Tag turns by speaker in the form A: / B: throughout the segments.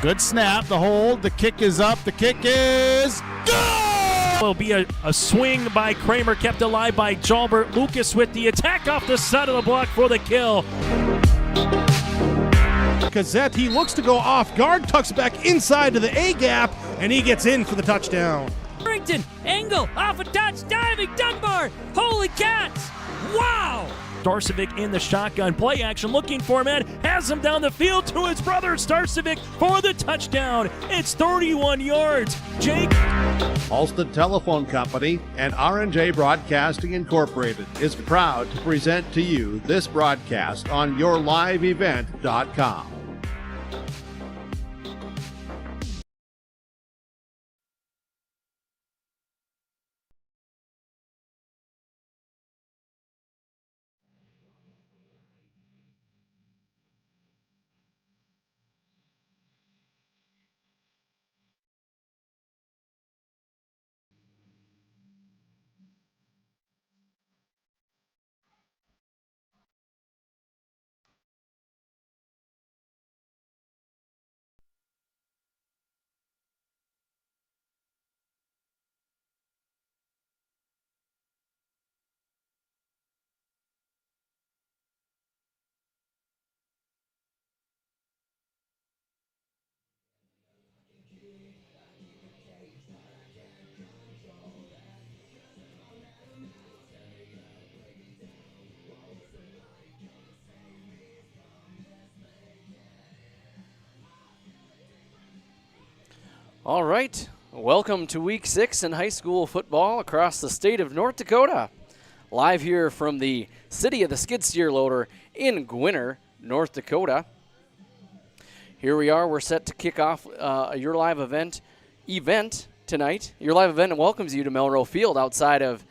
A: Good snap, the hold, the kick is up, the kick is good!
B: Will be a swing by Kramer, kept alive by Jalbert. Lucas with the attack off the side of the block for the kill.
C: Cassette, he looks to go off guard, tucks back inside to the A gap, and he gets in for the touchdown.
D: Harrington, angle, off a touch, diving, Dunbar, holy cats, wow!
B: Starcevic in the shotgun, play action, looking for a man, has him down the field to his brother Starcevic for the touchdown. It's 31 yards. Jake.
E: Alston Telephone Company and R&J Broadcasting Incorporated is proud to present to you this broadcast on yourliveevent.com.
F: All right, welcome to Week 6 in high school football across the state of North Dakota. Live here from the city of the skid steer loader in Gwinner, North Dakota. Here we are, we're set to kick off your live event tonight. Your live event welcomes you to Melrose Field outside of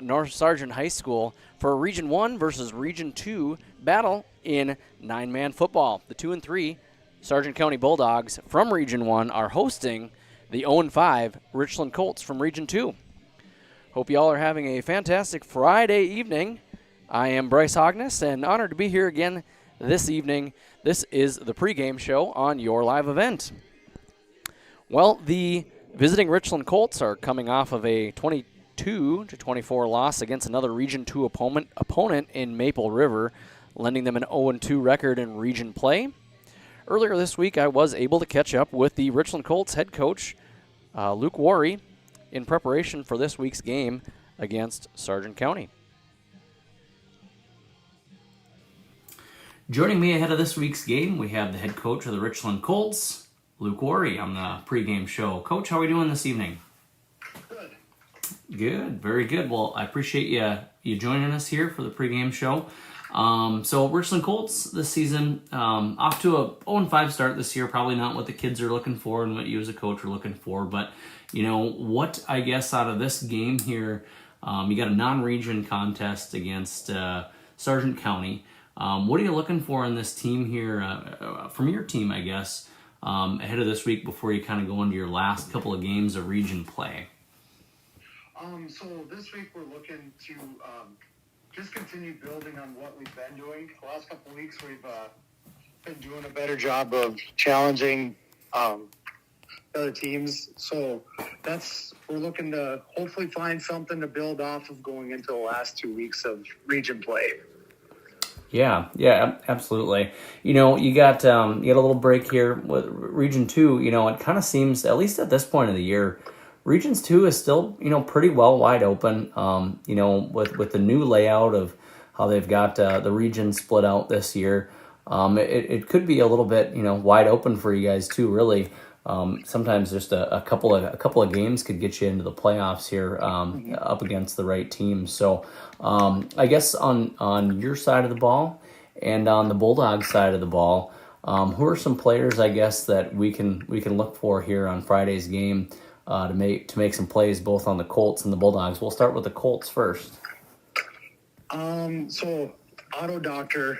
F: North Sargent High School for a Region 1 versus Region 2 battle in 9-man football. The 2 and 3 Sargent County Bulldogs from Region 1 are hosting the 0-5 Richland Colts from Region 2. Hope you all are having a fantastic Friday evening. I am Bryce Hogness and honored to be here again this evening. This is the pregame show on your live event. Well, the visiting Richland Colts are coming off of a 22-24 loss against another Region 2 opponent in Maple River, lending them an 0-2 record in region play. Earlier this week, I was able to catch up with the Richland Colts head coach, Luke Worry, in preparation for this week's game against Sargent County.
G: Joining me ahead of this week's game, we have the head coach of the Richland Colts, Luke Worry, on the pregame show. Coach, how are we doing this evening?
H: Good.
G: Good, very good. Well, I appreciate you joining us here for the pregame show. So Richland Colts this season, off to a 0-5 start this year, probably not what the kids are looking for and what you as a coach are looking for, but what I guess out of this game here, you got a non-region contest against Sargent County. What are you looking for in this team here, from your team, I guess, ahead of this week before you kind of go into your last couple of games of region play?
H: So this week we're looking to just continue building on what we've been doing. The last couple of weeks we've been doing a better job of challenging other teams. So we're looking to hopefully find something to build off of going into the last 2 weeks of region play.
G: Yeah, absolutely. You got a little break here with Region 2. It kind of seems, at least at this point of the year, Regions 2 is still, pretty well wide open, with the new layout of how they've got the region split out this year. It could be a little bit, wide open for you guys too, really. Sometimes just a couple of games could get you into the playoffs here, up against the right teams. So I guess on your side of the ball and on the Bulldogs side of the ball, who are some players, I guess, that we can look for here on Friday's game to make some plays both on the Colts and the Bulldogs? We'll start with the Colts first.
H: So Otto Doctor,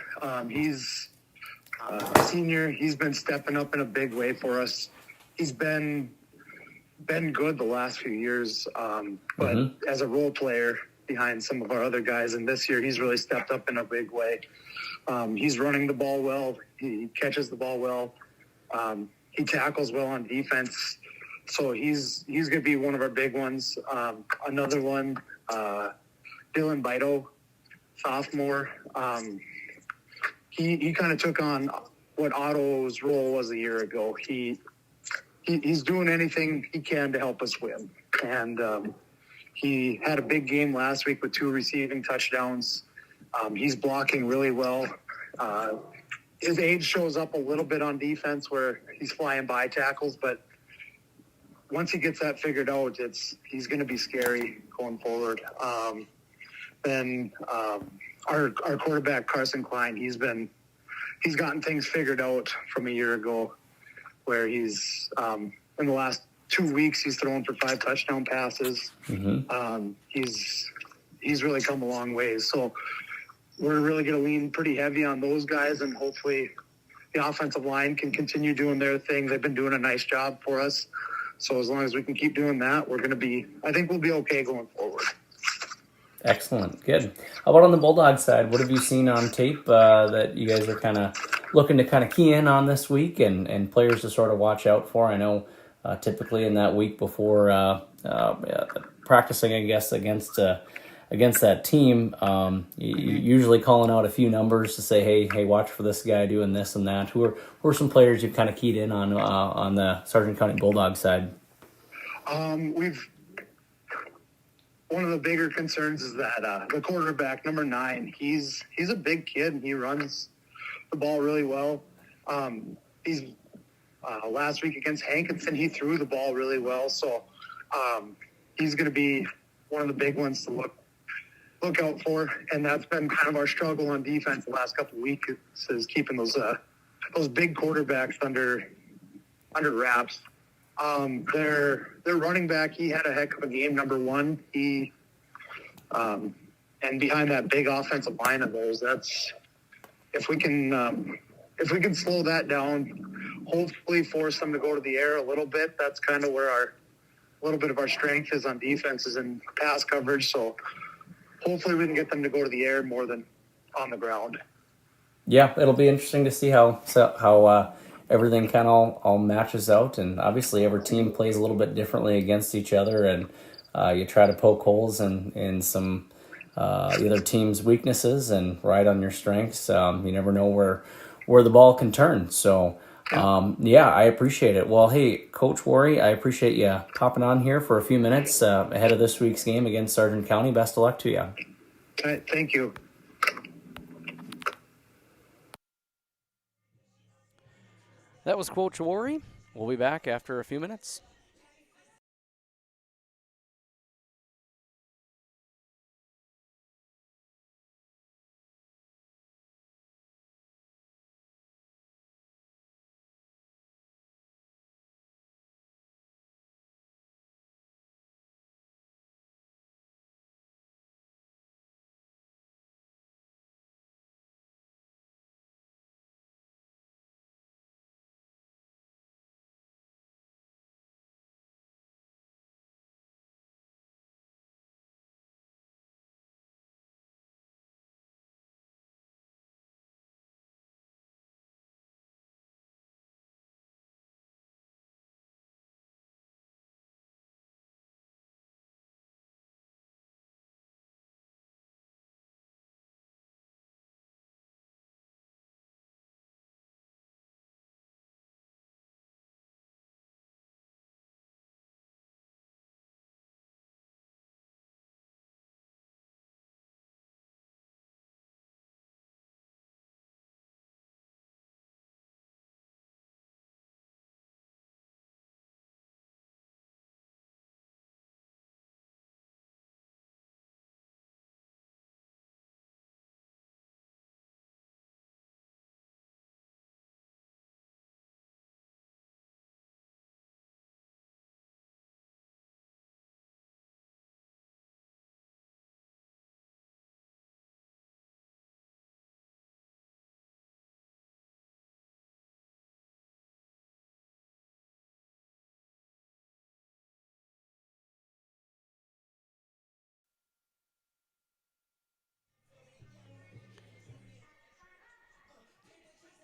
H: he's a senior. He's been stepping up in a big way for us. He's been good the last few years, but as a role player behind some of our other guys, and this year he's really stepped up in a big way. He's running the ball well. He catches the ball well. he tackles well on defense. So he's going to be one of our big ones. Another one, Dylan Bido, sophomore. He kind of took on what Otto's role was a year ago. He's doing anything he can to help us win. And he had a big game last week with 2 receiving touchdowns. He's blocking really well. His age shows up a little bit on defense where he's flying by tackles, but once he gets that figured out, he's going to be scary going forward. Then our quarterback, Carson Klein, he's gotten things figured out from a year ago where he's in the last 2 weeks, he's thrown for 5 touchdown passes.
G: Mm-hmm.
H: He's really come a long ways. So we're really going to lean pretty heavy on those guys, and hopefully the offensive line can continue doing their thing. They've been doing a nice job for us. So as long as we can keep doing that, I think we'll be okay going forward.
G: Excellent. Good. How about on the Bulldog side? What have you seen on tape that you guys are kind of looking to kind of key in on this week and players to sort of watch out for? I know typically in that week before practicing, I guess, against that team, you usually calling out a few numbers to say, hey, watch for this guy doing this and that. Who are some players you've kind of keyed in on the Sargent County Bulldog side?
H: One of the bigger concerns is that the quarterback, number 9, he's a big kid and he runs the ball really well. He's last week against Hankinson, he threw the ball really well. So he's going to be one of the big ones to look out for, and that's been kind of our struggle on defense the last couple of weeks is keeping those big quarterbacks under wraps. Their running back, he had a heck of a game, number 1. He and behind that big offensive line of theirs, if we can slow that down, hopefully force them to go to the air a little bit. That's kind of where a little bit of our strength is on defense, is in pass coverage. So hopefully we can get them to go to the air more than on the ground.
G: Yeah, it'll be interesting to see how everything kind of all matches out, and obviously every team plays a little bit differently against each other, and you try to poke holes in some the other team's weaknesses and ride on your strengths. You never know where the ball can turn. So I appreciate it. Well, hey, Coach Worry, I appreciate you popping on here for a few minutes ahead of this week's game against Sargent County. Best of luck to you.
H: Thank you.
F: That was Coach Worry. We'll be back after a few minutes.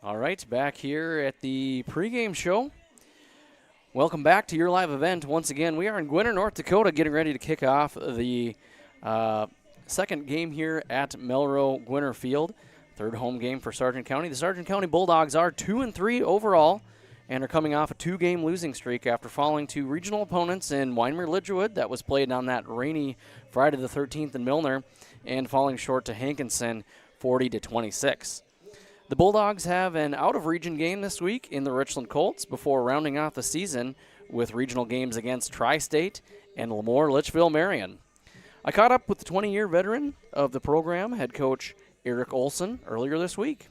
F: All right, back here at the pregame show. Welcome back to your live event. Once again, we are in Gwinner, North Dakota, getting ready to kick off the second game here at Melrose Gwinner Field. Third home game for Sargent County. The Sargent County Bulldogs are 2-3 overall and are coming off a 2-game losing streak after falling to regional opponents in Weimer-Lidgerwood. That was played on that rainy Friday the 13th in Milner, and falling short to Hankinson 40-26. The Bulldogs have an out-of-region game this week in the Richland Colts before rounding off the season with regional games against Tri-State and Lemoore Litchfield Marion. I caught up with the 20-year veteran of the program, head coach Coach Olsen, earlier this week.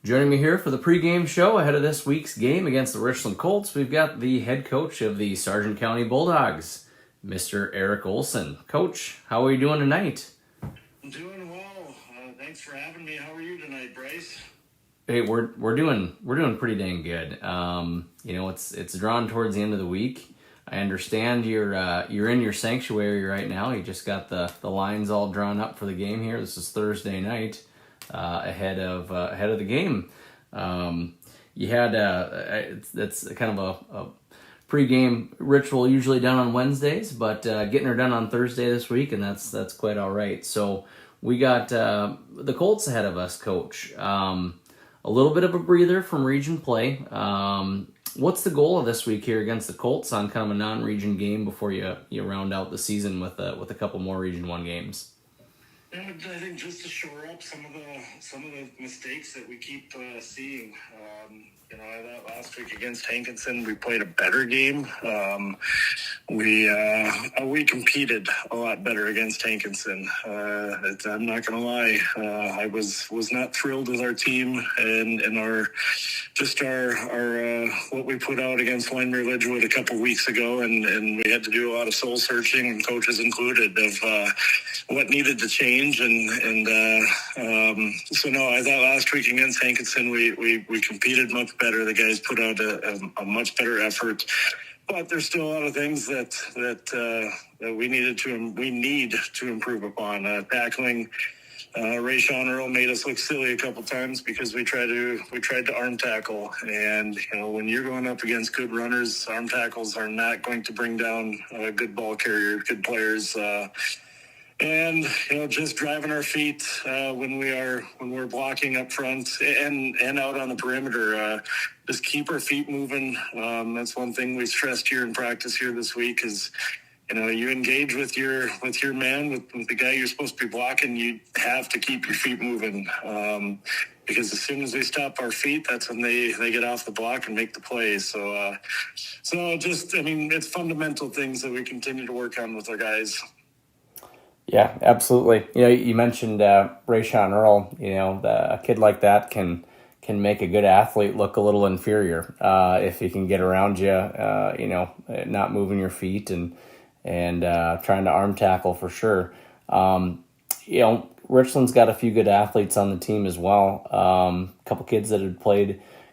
G: Joining me here for the pregame show ahead of this week's game against the Richland Colts, we've got the head coach of the Sargent County Bulldogs, Mr. Coach Olsen. Coach, how are you doing tonight?
H: I'm doing well. Thanks for having me. How are you tonight, Bryce?
G: Hey, we're doing pretty dang good. It's drawn towards the end of the week. I understand you're in your sanctuary right now. You just got the lines all drawn up for the game here. This is Thursday night, ahead of the game. You had that's kind of a pregame ritual usually done on Wednesdays, but getting her done on Thursday this week, and that's quite all right. So we got the Colts ahead of us, Coach. A little bit of a breather from region play. What's the goal of this week here against the Colts on kind of a non-region game before you round out the season with a couple more Region 1 games?
H: I think just to shore up some of the mistakes that we keep seeing. I thought last week against Hankinson we played a better game. We competed a lot better against Hankinson. I'm not going to lie. I was not thrilled with our team and our what we put out against Weimer-Lidgerwood a couple weeks ago, and we had to do a lot of soul searching, and coaches included, of what needed to change. So no, I thought last week against Hankinson we competed much better. The guys put out a much better effort. But there's still a lot of things that we need to improve upon. Tackling, Rayshawn Earl made us look silly a couple times because we tried to arm tackle, and when you're going up against good runners, arm tackles are not going to bring down good ball carriers, good players. And just driving our feet when we're blocking up front and out on the perimeter, just keep our feet moving. That's one thing we stressed here in practice here this week is, you engage with your man, with the guy you're supposed to be blocking. You have to keep your feet moving because as soon as we stop our feet, that's when they get off the block and make the plays. So it's fundamental things that we continue to work on with our guys.
G: Yeah, absolutely. You mentioned Rayshawn Earl. A kid like that can make a good athlete look a little inferior if he can get around you. Not moving your feet and trying to arm tackle for sure. Richland's got a few good athletes on the team as well. A couple kids that had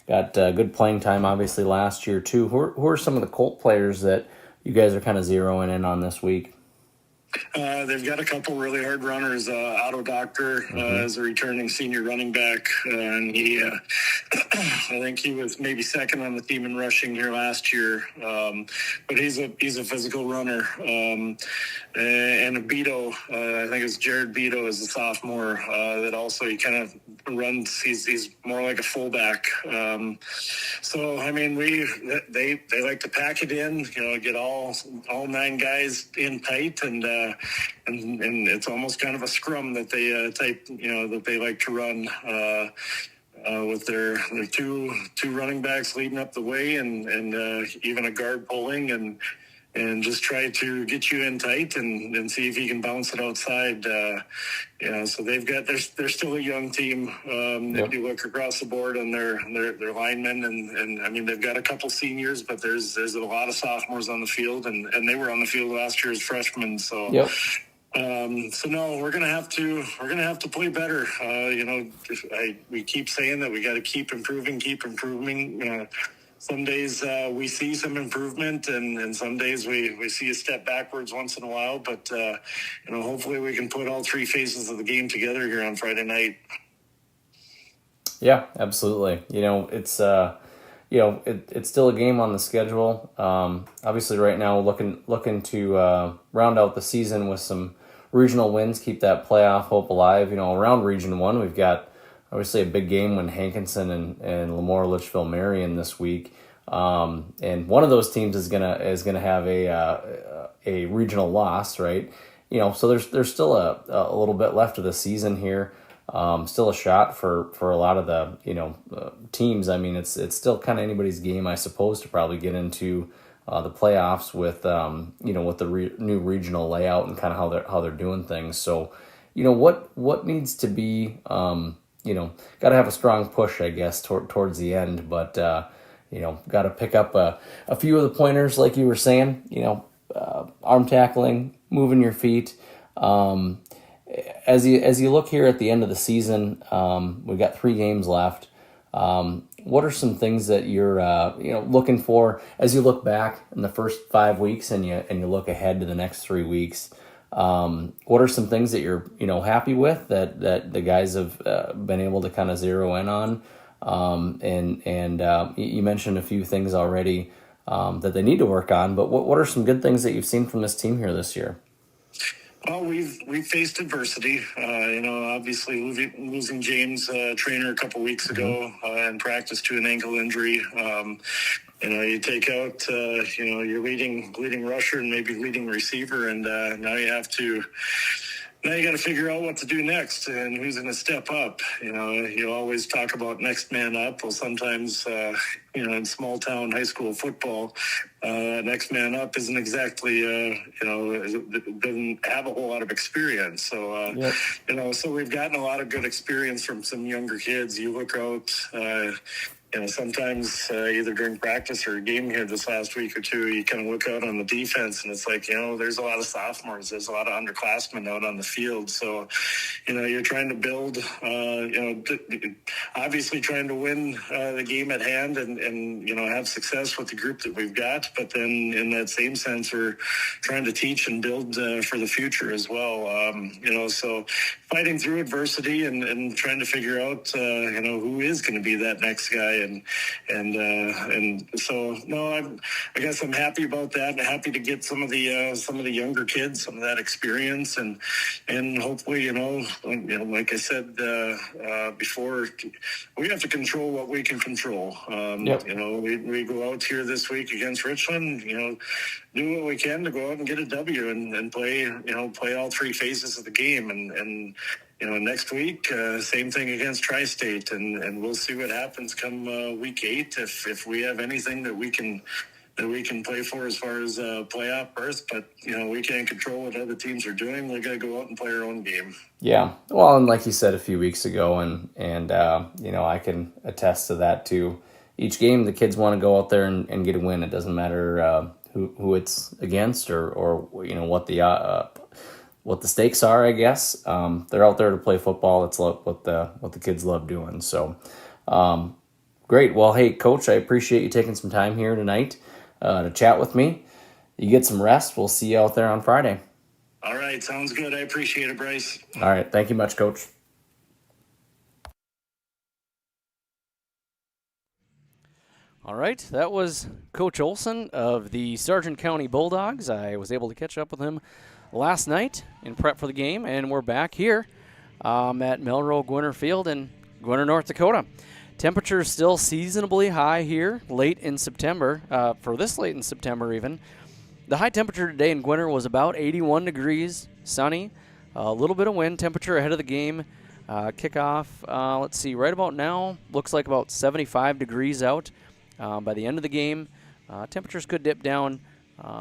G: got good playing time obviously last year too. Who are some of the Colt players that you guys are kind of zeroing in on this week?
H: They've got a couple really hard runners. Otto Doctor is a returning senior running back, and he, I think he was maybe second on the team in rushing here last year. But he's a physical runner. And Beto, I think it's Jared Beto, is a sophomore that also he kind of runs. He's more like a fullback. So I mean, they like to pack it in, get all 9 guys in tight, and it's almost kind of a scrum that they that they like to run with their two running backs leading up the way, and even a guard pulling, and just try to get you in tight and see if you can bounce it outside. So they're still a young team. If you look across the board on their linemen, and I mean, they've got a couple seniors, but there's a lot of sophomores on the field, and they were on the field last year as freshmen. So. Yep. So no, we're gonna have to play better. We keep saying that we got to keep improving. Some days we see some improvement, and some days we see a step backwards once in a while. But hopefully we can put all 3 phases of the game together here on Friday night.
G: Yeah, absolutely. It's it's still a game on the schedule. Obviously, right now, looking to round out the season with some regional wins, keep that playoff hope alive. Around Region 1, we've got obviously a big game when Hankinson and Lemoore Litchfield Marion this week. And one of those teams is gonna have a regional loss, right? So there's still a little bit left of the season here. Still a shot for a lot of the teams. I mean, it's still kind of anybody's game, I suppose, to probably get into the playoffs with with the new regional layout and kind of how they're doing things. So what needs to be got to have a strong push, I guess, towards the end, but got to pick up a few of the pointers, like you were saying. Arm tackling, moving your feet. As you look here at the end of the season, we've got 3 games left. What are some things that you're looking for as you look back in the first 5 weeks and you look ahead to the next 3 weeks? What are some things that you're happy with that the guys have been able to kind of zero in on? You mentioned a few things already that they need to work on, but what are some good things that you've seen from this team here this year?
H: Well, we've faced adversity. Obviously losing James Trainer a couple weeks ago in practice to an ankle injury. You take out your leading rusher and maybe leading receiver, and now you got to figure out what to do next and who's going to step up. You always talk about next man up. Well, sometimes, in small town high school football, next man up isn't exactly, doesn't have a whole lot of experience. So, so we've gotten a lot of good experience from some younger kids. You look out, sometimes either during practice or a game here this last week or two, you kind of look out on the defense and it's like, there's a lot of sophomores, there's a lot of underclassmen out on the field. So, you're trying to build, obviously trying to win the game at hand and have success with the group that we've got. But then in that same sense, we're trying to teach and build for the future as well. So fighting through adversity and trying to figure out, who is going to be that next guy. And so I guess I'm happy about that. I'm happy to get some of the younger kids some of that experience and hopefully like I said before, we have to control what we can control. We go out here this week against Richland. Do what we can to go out and get a W and play all 3 phases of the game and. Next week, same thing against Tri-State, and we'll see what happens come week 8 if we have anything that we can play for as far as playoff berth. But we can't control what other teams are doing. We got to go out and play our own game. Yeah,
G: well, and like you said a few weeks ago, and I can attest to that too. Each game, the kids want to go out there and get a win. It doesn't matter who it's against or what the stakes are, I guess. They're out there to play football. It's what the kids love doing. So, great. Well, hey, Coach, I appreciate you taking some time here tonight to chat with me. You get some rest. We'll see you out there on Friday.
H: All right. Sounds good. I appreciate it, Bryce.
G: All right. Thank you much, Coach.
F: All right, that was Coach Olsen of the Sargent County Bulldogs. I was able to catch up with him last night in prep for the game, and we're back here at Melrose Gwinner Field in Gwinner, North Dakota. Temperatures still seasonably high here late in September, for this late in September even. The high temperature today in Gwinner was about 81 degrees, sunny, a little bit of wind, temperature ahead of the game. Kickoff, let's see, right about now, looks like about 75 degrees out. By the end of the game, temperatures could dip down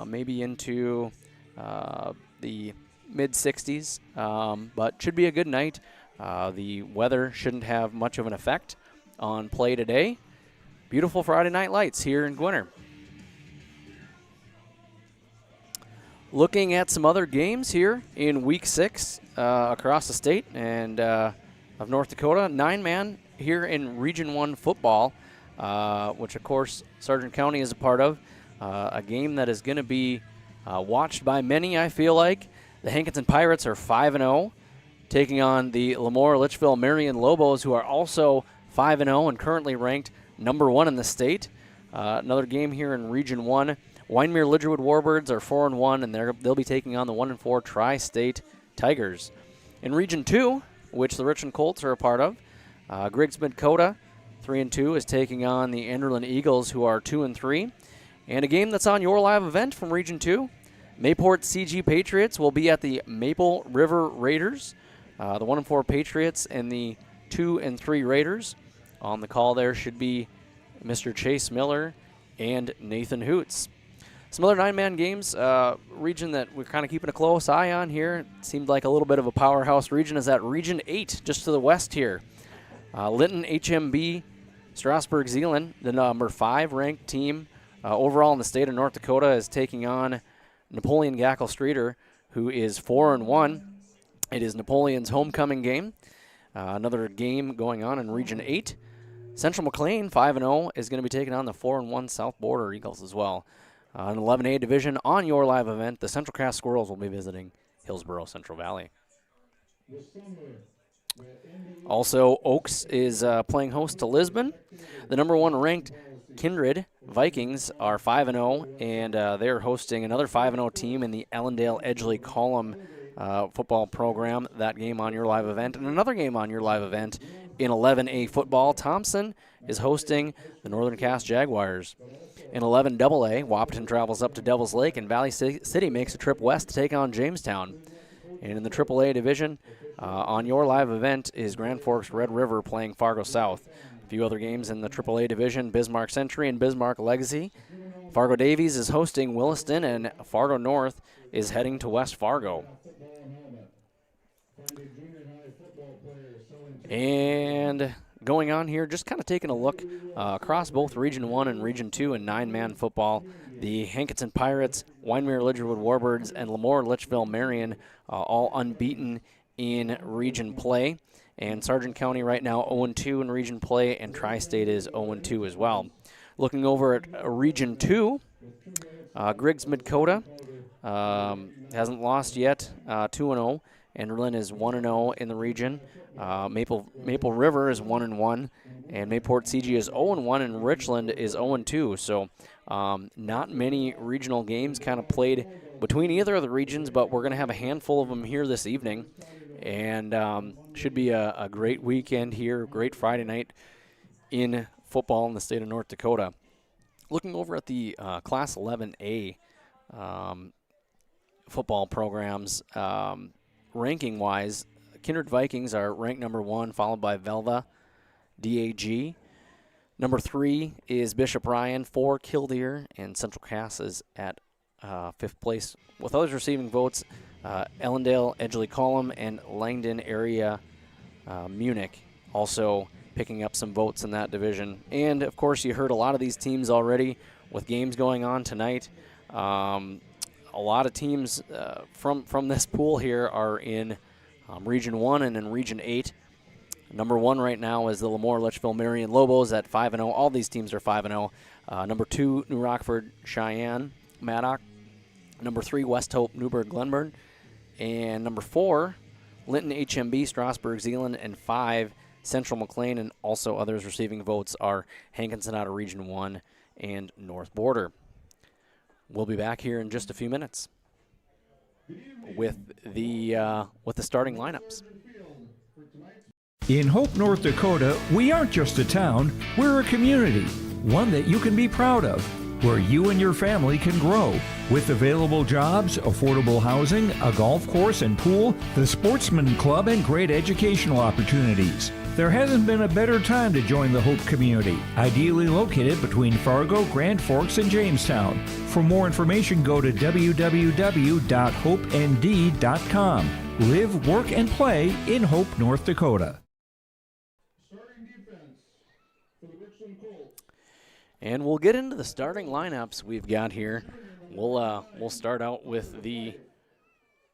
F: maybe into the mid-60s, but should be a good night. The weather shouldn't have much of an effect on play today. Beautiful Friday night lights here in Gwinner. Looking at some other games here in Week 6 across the state and of North Dakota, 9-man here in Region 1 football. Which, of course, Sargent County is a part of. A game that is going to be watched by many, I feel like. The Hankinson Pirates are 5-0, taking on the Lemoore Litchfield Marion Lobos, who are also 5-0 and currently ranked number 1 in the state. Another game here in Region 1. Wyndmere Lidgerwood Warbirds are 4-1, and they'll be taking on the 1-4 Tri-State Tigers. In Region 2, which the Richland Colts are a part of, Griggs Dakota, 3-2, is taking on the Enderlin Eagles, who are 2-3. And a game that's on your live event from Region 2, Mayport CG Patriots will be at the Maple River Raiders. The 1-4 Patriots and the 2-3 Raiders. On the call there should be Mr. Chase Miller and Nathan Hoots. Some other 9-man games, region that we're kind of keeping a close eye on here. It seemed like a little bit of a powerhouse region is at Region 8, just to the west here. Linton HMB Strasburg Zeeland, the number 5 ranked team overall in the state of North Dakota, is taking on Napoleon Gackle Streeter, who is 4-1. It is Napoleon's homecoming game. Another game going on in Region 8. Central McLean, 5-0, is going to be taking on the 4-1 South Border Eagles as well. An 11A division on your live event, the Central Cass Squirrels will be visiting Hillsborough Central Valley. Also, Oaks is playing host to Lisbon. The number 1 ranked Kindred Vikings are 5-0, and they're hosting another 5-0 team in the Allendale Edgeley Column football program. That game on your live event. And another game on your live event in 11A football. Thompson is hosting the Northern Cass Jaguars. In 11AA, Wahpeton travels up to Devil's Lake, and Valley City makes a trip west to take on Jamestown. And in the AAA division, on your live event is Grand Forks Red River playing Fargo South. A few other games in the AAA division, Bismarck Century and Bismarck Legacy. Fargo Davies is hosting Williston, and Fargo North is heading to West Fargo. And going on here, just kind of taking a look across both Region 1 and Region 2 in 9-man football. The Hankinson Pirates, Wyndmere Lidgerwood Warbirds, and Lemoore Litchville Marion all unbeaten in region play. And Sargent County right now 0-2 in region play, and Tri-State is 0-2 as well. Looking over at Region 2, Griggs Dakota hasn't lost yet, 2-0. Enderlin is 1-0 in the region. Maple River is 1-1, and Mayport CG is 0-1, and Richland is 0-2. So not many regional games kind of played between either of the regions, but we're going to have a handful of them here this evening, and should be a great weekend here, great Friday night in football in the state of North Dakota. Looking over at the Class 11A football programs, ranking-wise, Kindred Vikings are ranked number 1, followed by Velva, DAG. Number 3 is Bishop Ryan, 4 Killdeer, and Central Cass is at 5th place. With others receiving votes, Ellendale, Edgeley Column, and Langdon area Munich also picking up some votes in that division. And, of course, you heard a lot of these teams already with games going on tonight. A lot of teams from this pool here are in Region 1 and in Region 8. Number 1 right now is the Lemoore Litchville Marion Lobos at 5-0. All these teams are 5-0. Number 2, New Rockford Cheyenne Maddock. Number 3, West Hope Newburgh Glenburn. And number 4, Linton HMB Strasburg Zeeland. And 5, Central McLean. And also others receiving votes are Hankinson out of Region 1 and North Border. We'll be back here in just a few minutes with the starting lineups.
I: In Hope, North Dakota, we aren't just a town, we're a community, one that you can be proud of, where you and your family can grow. With available jobs, affordable housing, a golf course and pool, the Sportsman Club, and great educational opportunities. There hasn't been a better time to join the Hope community, ideally located between Fargo, Grand Forks, and Jamestown. For more information, go to www.hopend.com. Live, work, and play in Hope, North Dakota.
F: And we'll get into the starting lineups we've got here. We'll start out with the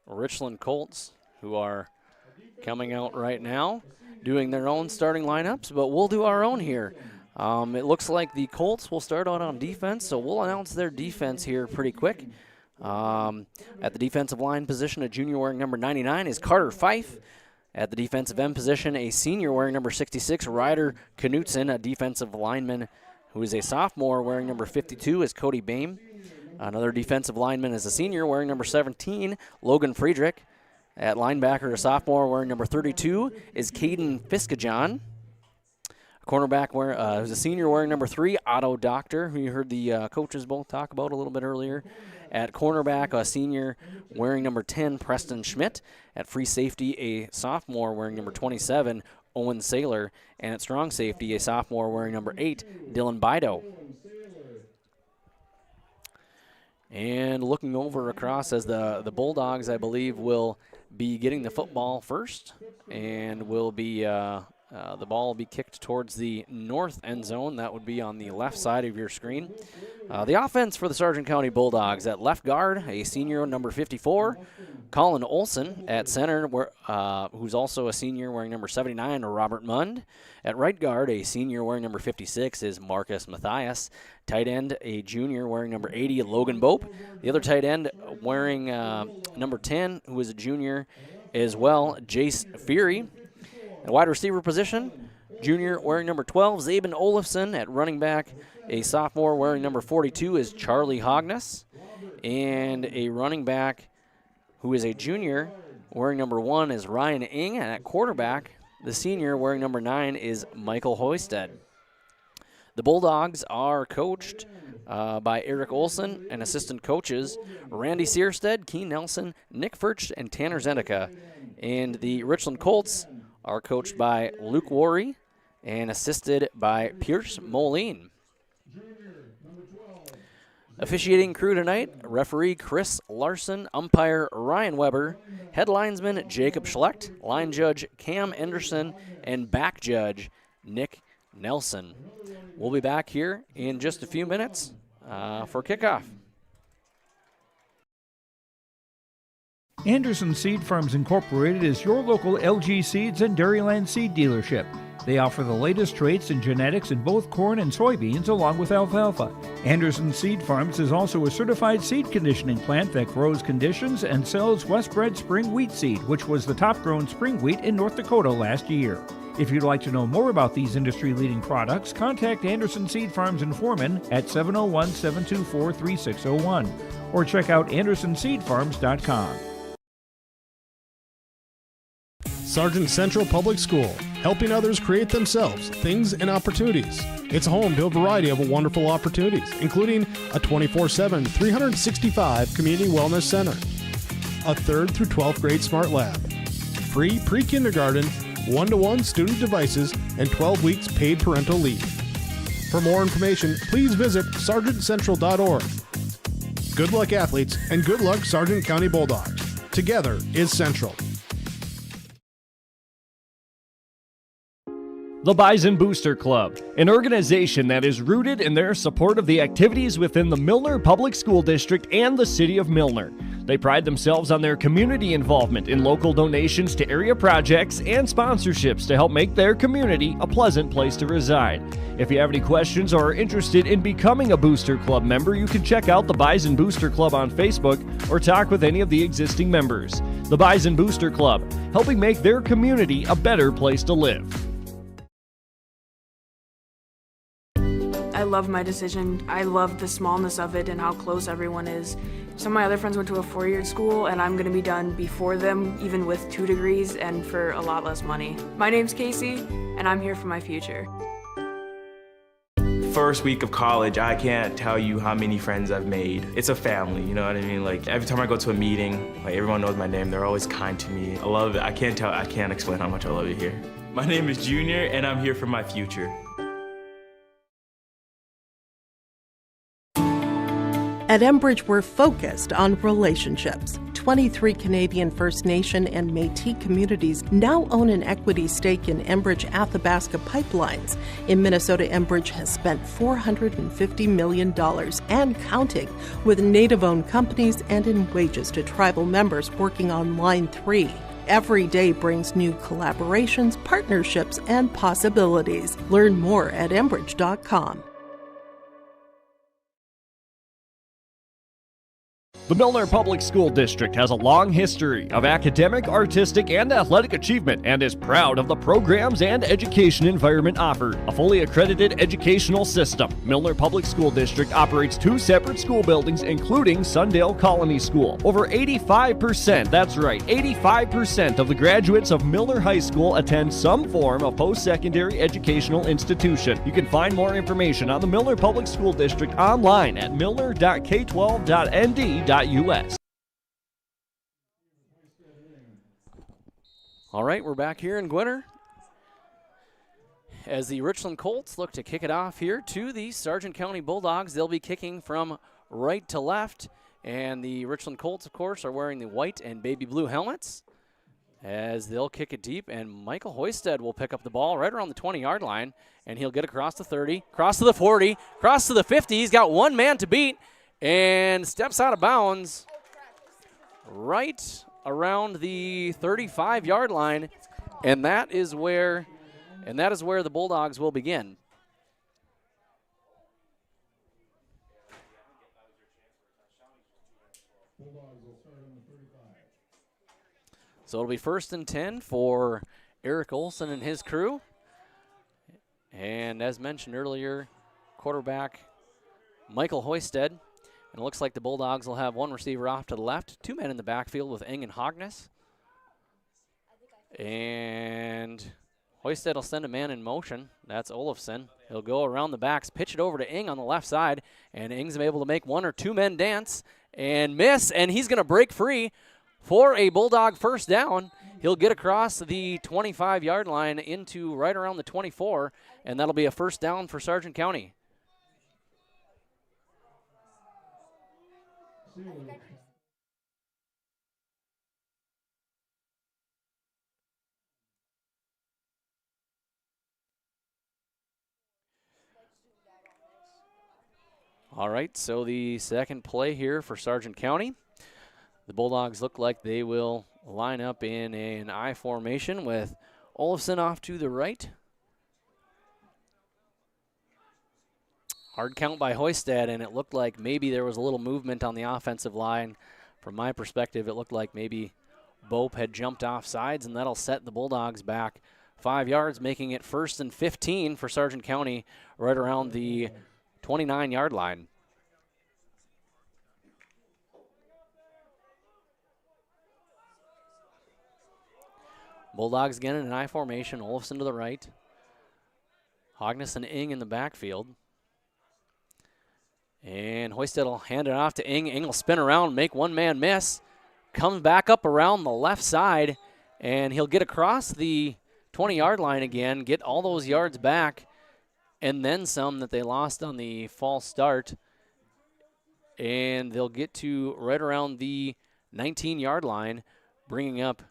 F: Richland Colts, who are coming out right now, doing their own starting lineups, but we'll do our own here. It looks like the Colts will start out on defense, so we'll announce their defense here pretty quick. At the defensive line position, a junior wearing number 99 is Carter Fife. At the defensive end position, a senior wearing number 66, Ryder Knutson, a defensive lineman who is a sophomore wearing number 52, is Cody Bame. Another defensive lineman is a senior wearing number 17, Logan Friedrich. At linebacker, a sophomore wearing number 32 is Caden Fiskajon. Cornerback who's a senior wearing number 3, Otto Doctor, who you heard the coaches both talk about a little bit earlier. At cornerback, a senior wearing number 10, Preston Schmidt. At free safety, a sophomore wearing number 27, Owen Saylor. And at strong safety, a sophomore wearing number 8, Dylan Bido. And looking over across as the Bulldogs, I believe, will be getting the football first, and will be the ball will be kicked towards the north end zone. That would be on the left side of your screen. The offense for the Sargent County Bulldogs: at left guard, a senior number 54, Colin Olsen. At center, who's also a senior wearing number 79, Robert Mund. At right guard, a senior wearing number 56 is Marcus Mathias. Tight end, a junior wearing number 80, Logan Bope. The other tight end wearing number 10, who is a junior as well, Jace Fury. At wide receiver position, junior wearing number 12, Zabin Olafson. At running back, a sophomore wearing number 42 is Charlie Hogness. And a running back who is a junior wearing number 1 is Ryan Ing. And at quarterback, the senior wearing number 9 is Michael Hoisted. The Bulldogs are coached by Eric Olsen and assistant coaches Randy Searstead, Keen Nelson, Nick Furch, and Tanner Zendika. And the Richland Colts are coached by Luke Worry and assisted by Pierce Moline. Officiating crew tonight: referee Chris Larson, umpire Ryan Weber, head linesman Jacob Schlecht, line judge Cam Anderson, and back judge Nick Nelson. We'll be back here in just a few minutes for kickoff.
I: Anderson Seed Farms Incorporated is your local LG Seeds and Dairyland seed dealership. They offer the latest traits and genetics in both corn and soybeans along with alfalfa. Anderson Seed Farms is also a certified seed conditioning plant that grows, conditions, and sells Westbred spring wheat seed, which was the top-grown spring wheat in North Dakota last year. If you'd like to know more about these industry-leading products, contact Anderson Seed Farms in Foreman at 701-724-3601 or check out AndersonSeedFarms.com.
C: Sargent Central Public School, helping others create themselves things and opportunities. It's home to a variety of wonderful opportunities, including a 24/7, 365 community wellness center, a 3rd through 12th grade smart lab, free pre-kindergarten, 1-to-1 student devices, and 12 weeks paid parental leave. For more information, please visit sargentcentral.org. Good luck, athletes, and good luck, Sargent County Bulldogs. Together is Central.
J: The Bison Booster Club, an organization that is rooted in their support of the activities within the Milner Public School District and the City of Milner. They pride themselves on their community involvement in local donations to area projects and sponsorships to help make their community a pleasant place to reside. If you have any questions or are interested in becoming a Booster Club member, you can check out the Bison Booster Club on Facebook or talk with any of the existing members. The Bison Booster Club, helping make their community a better place to live.
K: I love my decision. I love the smallness of it and how close everyone is. Some of my other friends went to a 4-year school, and I'm going to be done before them, even with 2 degrees and for a lot less money. My name's Casey, and I'm here for my future.
L: First week of college, I can't tell you how many friends I've made. It's a family, you know what I mean? Like, every time I go to a meeting, like, everyone knows my name. They're always kind to me. I love it. I can't explain how much I love it here. My name is Junior, and I'm here for my future.
M: At Enbridge, we're focused on relationships. 23 Canadian First Nation and Métis communities now own an equity stake in Enbridge Athabasca Pipelines. In Minnesota, Enbridge has spent $450 million and counting with Native-owned companies and in wages to tribal members working on Line 3. Every day brings new collaborations, partnerships, and possibilities. Learn more at Enbridge.com.
J: The Milner Public School District has a long history of academic, artistic, and athletic achievement and is proud of the programs and education environment offered. A fully accredited educational system, Milner Public School District operates 2 separate school buildings, including Sundale Colony School. Over 85%, that's right, 85% of the graduates of Milner High School attend some form of post-secondary educational institution. You can find more information on the Milner Public School District online at milner.k12.nd.us.
F: All right, we're back here in Gwinner as the Richland Colts look to kick it off here to the Sargent County Bulldogs. They'll be kicking from right to left, and the Richland Colts, of course, are wearing the white and baby blue helmets as they'll kick it deep, and Michael Hoisted will pick up the ball right around the 20-yard line, and he'll get across the 30, across to the 40, across to the 50. He's got one man to beat and steps out of bounds right around the 35-yard line, and that is where the Bulldogs will begin. So it'll be 1st and 10 for Eric Olsen and his crew. And as mentioned earlier, quarterback Michael Hoisted. And it looks like the Bulldogs will have one receiver off to the left, 2 men in the backfield with Ing and Hogness. And Hoisted will send a man in motion. That's Olafson. He'll go around the backs, pitch it over to Ing on the left side, and Ing's able to make 1 or 2 men dance and miss, and he's going to break free for a Bulldog first down. He'll get across the 25-yard line into right around the 24, and that'll be a first down for Sargent County. All right, so the second play here for Sargent County. The Bulldogs look like they will line up in an I formation with Olafson off to the right. Hard count by Hoisted, and it looked like maybe there was a little movement on the offensive line. From my perspective, it looked like maybe Bope had jumped off sides, and that'll set the Bulldogs back 5 yards, making it 1st and 15 for Sargent County right around the 29-yard line. Bulldogs again in an I formation. Olafson to the right. Hogness and Ing in the backfield. And Hoisted will hand it off to Ing. Ing will spin around, make one man miss. Comes back up around the left side, and he'll get across the 20-yard line again, get all those yards back, and then some that they lost on the false start. And they'll get to right around the 19-yard line, bringing up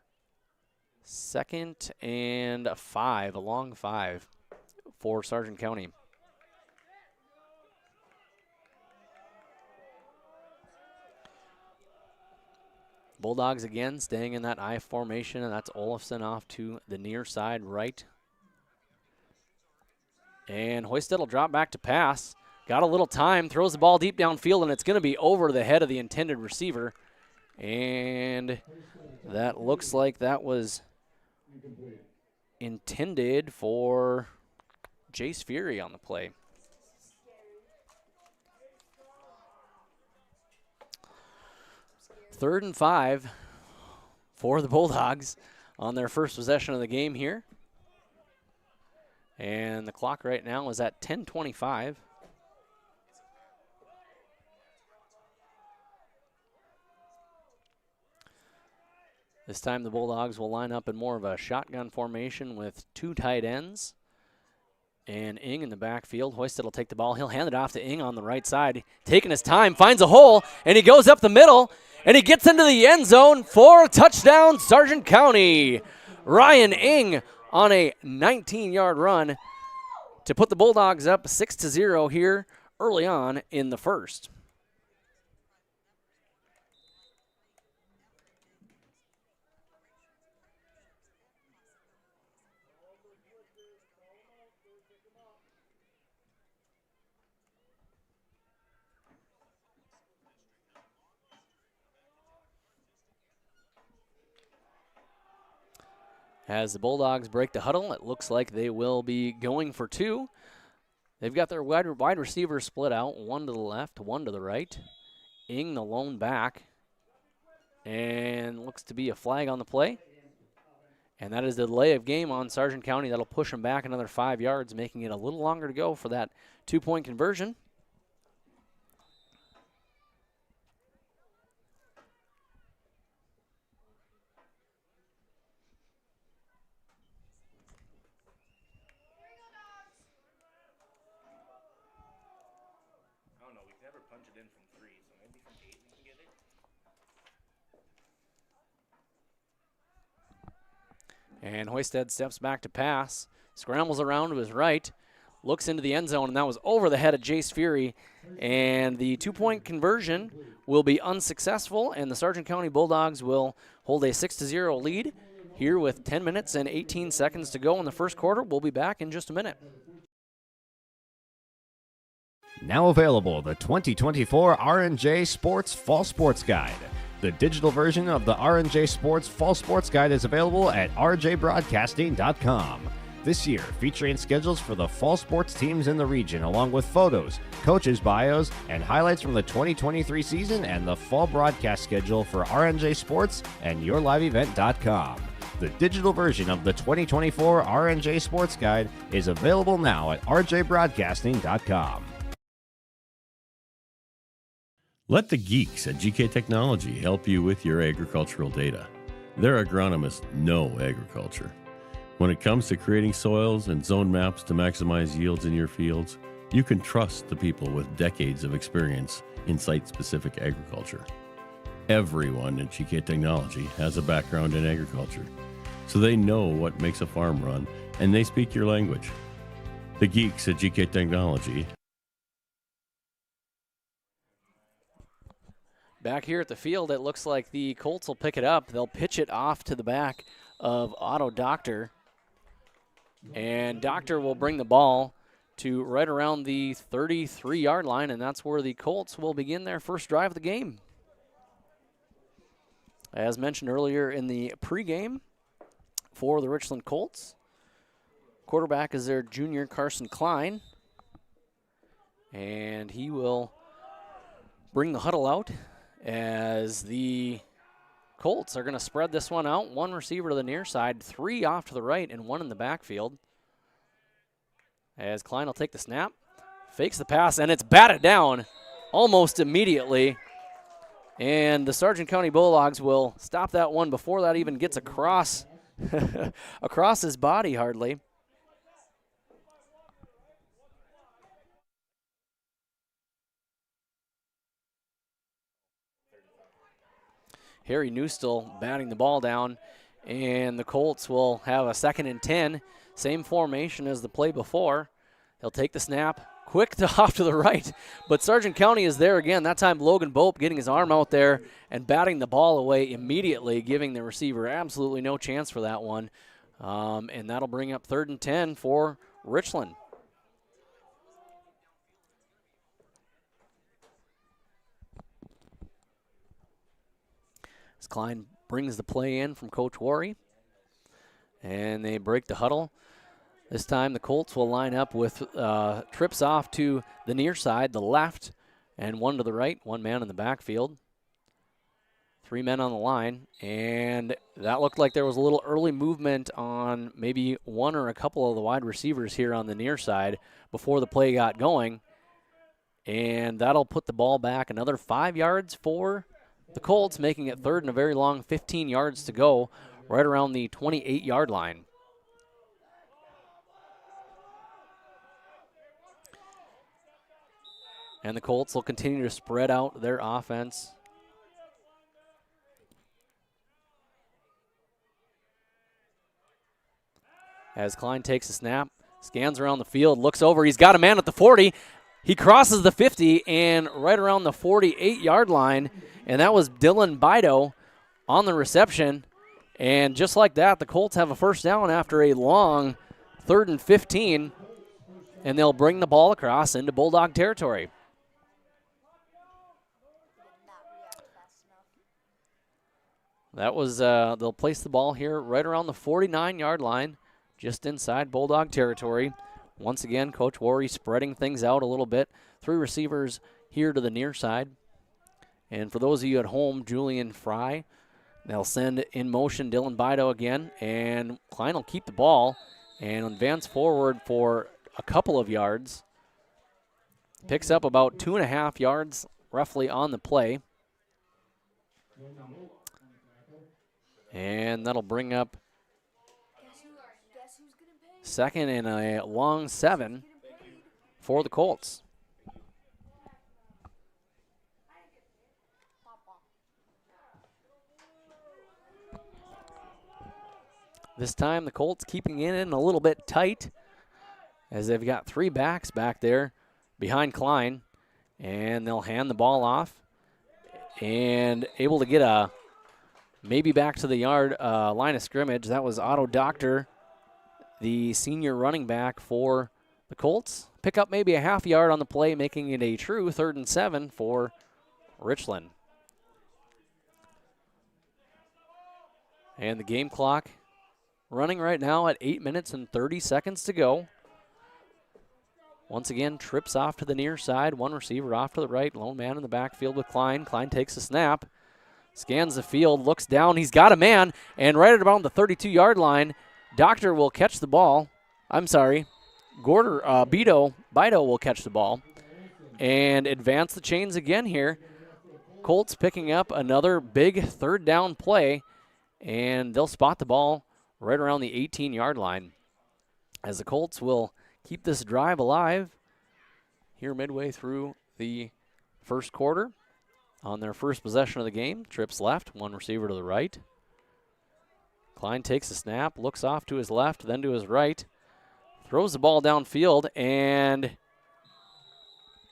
F: 2nd and 5, a long 5 for Sargent County. Bulldogs again staying in that I formation, and that's Olafson off to the near side right. And Hoisted will drop back to pass. Got a little time, throws the ball deep downfield, and it's going to be over the head of the intended receiver. And that looks like that was intended for Jace Fury on the play. Third and 5 for the Bulldogs on their first possession of the game here. And the clock right now is at 10:25. This time the Bulldogs will line up in more of a shotgun formation with 2 tight ends. And Ing in the backfield. Hoisted will take the ball. He'll hand it off to Ing on the right side. Taking his time, finds a hole, and he goes up the middle, and he gets into the end zone for a touchdown, Sargent County. Ryan Ing on a 19-yard run to put the Bulldogs up 6-0 here early on in the first. As the Bulldogs break the huddle, it looks like they will be going for two. They've got their wide receivers split out, one to the left, one to the right. Ing the lone back. And looks to be a flag on the play. And that is the delay of game on Sargent County. That'll push them back another 5 yards, making it a little longer to go for that 2-point conversion. And Hoisted steps back to pass, scrambles around to his right, looks into the end zone, and that was over the head of Jace Fury. And the 2-point conversion will be unsuccessful, and the Sargent County Bulldogs will hold a 6-0 lead here with 10 minutes and 18 seconds to go in the first quarter. We'll be back in just a minute.
J: Now available, the 2024 R&J Sports Fall Sports Guide. The digital version of the R&J Sports Fall Sports Guide is available at rjbroadcasting.com. This year, featuring schedules for the fall sports teams in the region, along with photos, coaches' bios, and highlights from the 2023 season and the fall broadcast schedule for R&J Sports and YourLiveEvent.com. The digital version of the 2024 R&J Sports Guide is available now at rjbroadcasting.com.
N: Let the geeks at GK Technology help you with your agricultural data. Their agronomists know agriculture. When it comes to creating soils and zone maps to maximize yields in your fields, you can trust the people with decades of experience in site-specific agriculture. Everyone at GK Technology has a background in agriculture, so they know what makes a farm run, and they speak your language. The geeks at GK Technology.
F: Back here at the field, it looks like the Colts will pick it up. They'll pitch it off to the back of Otto Doctor. And Doctor will bring the ball to right around the 33-yard line, and that's where the Colts will begin their first drive of the game. As mentioned earlier in the pregame for the Richland Colts, quarterback is their junior Carson Klein. And he will bring the huddle out as the Colts are going to spread this one out. One receiver to the near side, three off to the right, and one in the backfield. As Klein will take the snap, fakes the pass, and it's batted down almost immediately. And the Sargent County Bulldogs will stop that one before that even gets across, across his body hardly. Harry Newstill batting the ball down, and the Colts will have a 2nd and 10. Same formation as the play before. He'll take the snap, quick to off to the right, but Sargent County is there again. That time Logan Bope getting his arm out there and batting the ball away immediately, giving the receiver absolutely no chance for that one. And that'll bring up 3rd and 10 for Richland. Klein brings the play in from Coach Worry, and they break the huddle. This time the Colts will line up with trips off to the near side, the left, and one to the right, one man in the backfield. 3 men on the line, and that looked like there was a little early movement on maybe one or a couple of the wide receivers here on the near side before the play got going, and that'll put the ball back another 5 yards for the Colts, making it 3rd and a very long 15 yards to go, right around the 28-yard line. And the Colts will continue to spread out their offense. As Klein takes a snap, scans around the field, looks over, he's got a man at the 40. He crosses the 50 and right around the 48-yard line, and that was Dylan Bido on the reception. And just like that, the Colts have a first down after a long 3rd and 15, and they'll bring the ball across into Bulldog territory. That was, they'll place the ball here right around the 49-yard line, just inside Bulldog territory. Once again, Coach Worry spreading things out a little bit. 3 receivers here to the near side. And for those of you at home, Julian Fry, they'll send in motion Dylan Bido again, and Klein will keep the ball and advance forward for a couple of yards. Picks up about 2.5 yards roughly on the play. And that'll bring up second and a long 7 for the Colts. This time the Colts keeping it in a little bit tight as they've got 3 backs back there behind Klein. And they'll hand the ball off and able to get a maybe back to the yard line of scrimmage. That was Otto Doctor, the senior running back for the Colts. Pick up maybe a half yard on the play, making it a true 3rd and 7 for Richland. And the game clock running right now at 8 minutes and 30 seconds to go. Once again, trips off to the near side. 1 receiver off to the right. Lone man in the backfield with Klein. Klein takes a snap. Scans the field, looks down. He's got a man. And right at about the 32-yard line, Doctor will catch the ball. I'm sorry. Bido will catch the ball and advance the chains again here. Colts picking up another big 3rd down play, and they'll spot the ball right around the 18-yard line as the Colts will keep this drive alive here midway through the first quarter. On their first possession of the game, trips left, 1 receiver to the right. Klein takes a snap, looks off to his left, then to his right, throws the ball downfield, and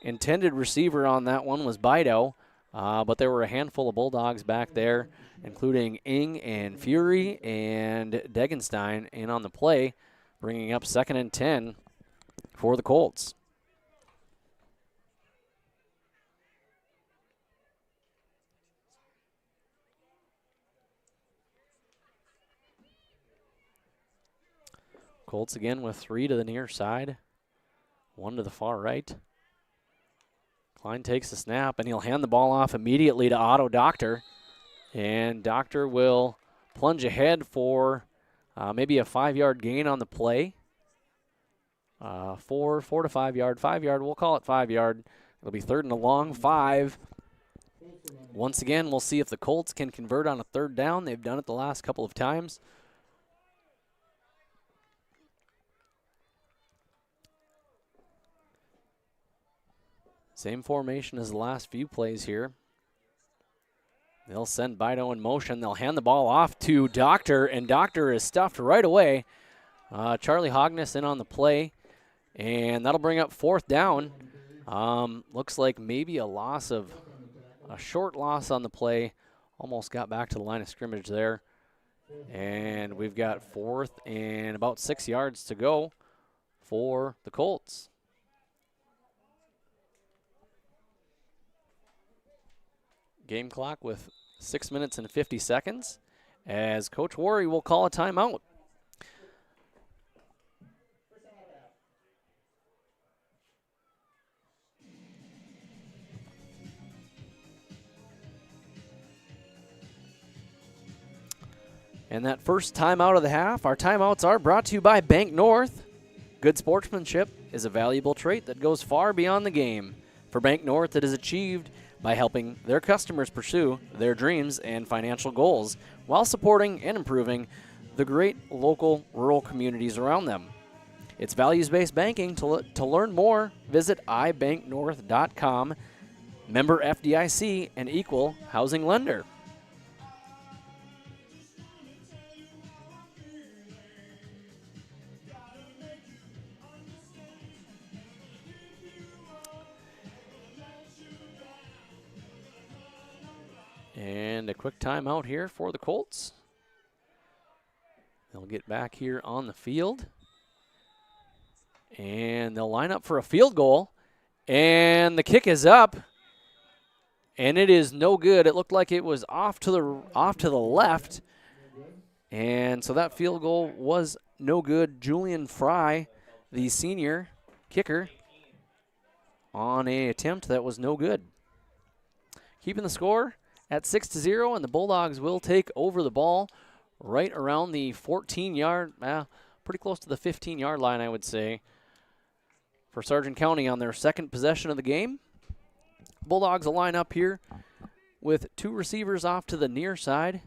F: intended receiver on that one was Bido, but there were a handful of Bulldogs back there, including Ing and Fury and Degenstein in on the play, bringing up 2nd and 10 for the Colts. Colts again with 3 to the near side, 1 to the far right. Klein takes the snap, and he'll hand the ball off immediately to Otto Doctor. And Doctor will plunge ahead for maybe a 5-yard gain on the play. 4 to 5 yard, 5 yard, we'll call it 5 yard. It'll be 3rd and a long 5. Once again, we'll see if the Colts can convert on a 3rd down. They've done it the last couple of times. Same formation as the last few plays here. They'll send Bido in motion. They'll hand the ball off to Doctor, and Doctor is stuffed right away. Charlie Hogness in on the play, and that'll bring up 4th down. Looks like maybe a short loss on the play. Almost got back to the line of scrimmage there. And we've got 4th and about 6 yards to go for the Colts. Game clock with 6 minutes and 50 seconds as Coach Worry will call a timeout. And that first timeout of the half, our timeouts are brought to you by Bank North. Good sportsmanship is a valuable trait that goes far beyond the game. For Bank North, it is achieved by helping their customers pursue their dreams and financial goals while supporting and improving the great local rural communities around them. It's values-based banking. To learn more, visit ibanknorth.com, member FDIC, and equal housing lender. And a quick timeout here for the Colts. They'll get back here on the field. And they'll line up for a field goal. And the kick is up. and it is no good. It looked like it was off to the left, and so that field goal was no good. Julian Fry, the senior kicker, on a attempt that was no good. Keeping the score at 6-0, and the Bulldogs will take over the ball right around the 14-yard, pretty close to the 15-yard line, I would say, for Sargent County on their second possession of the game. Bulldogs will line up here with two receivers off to the near side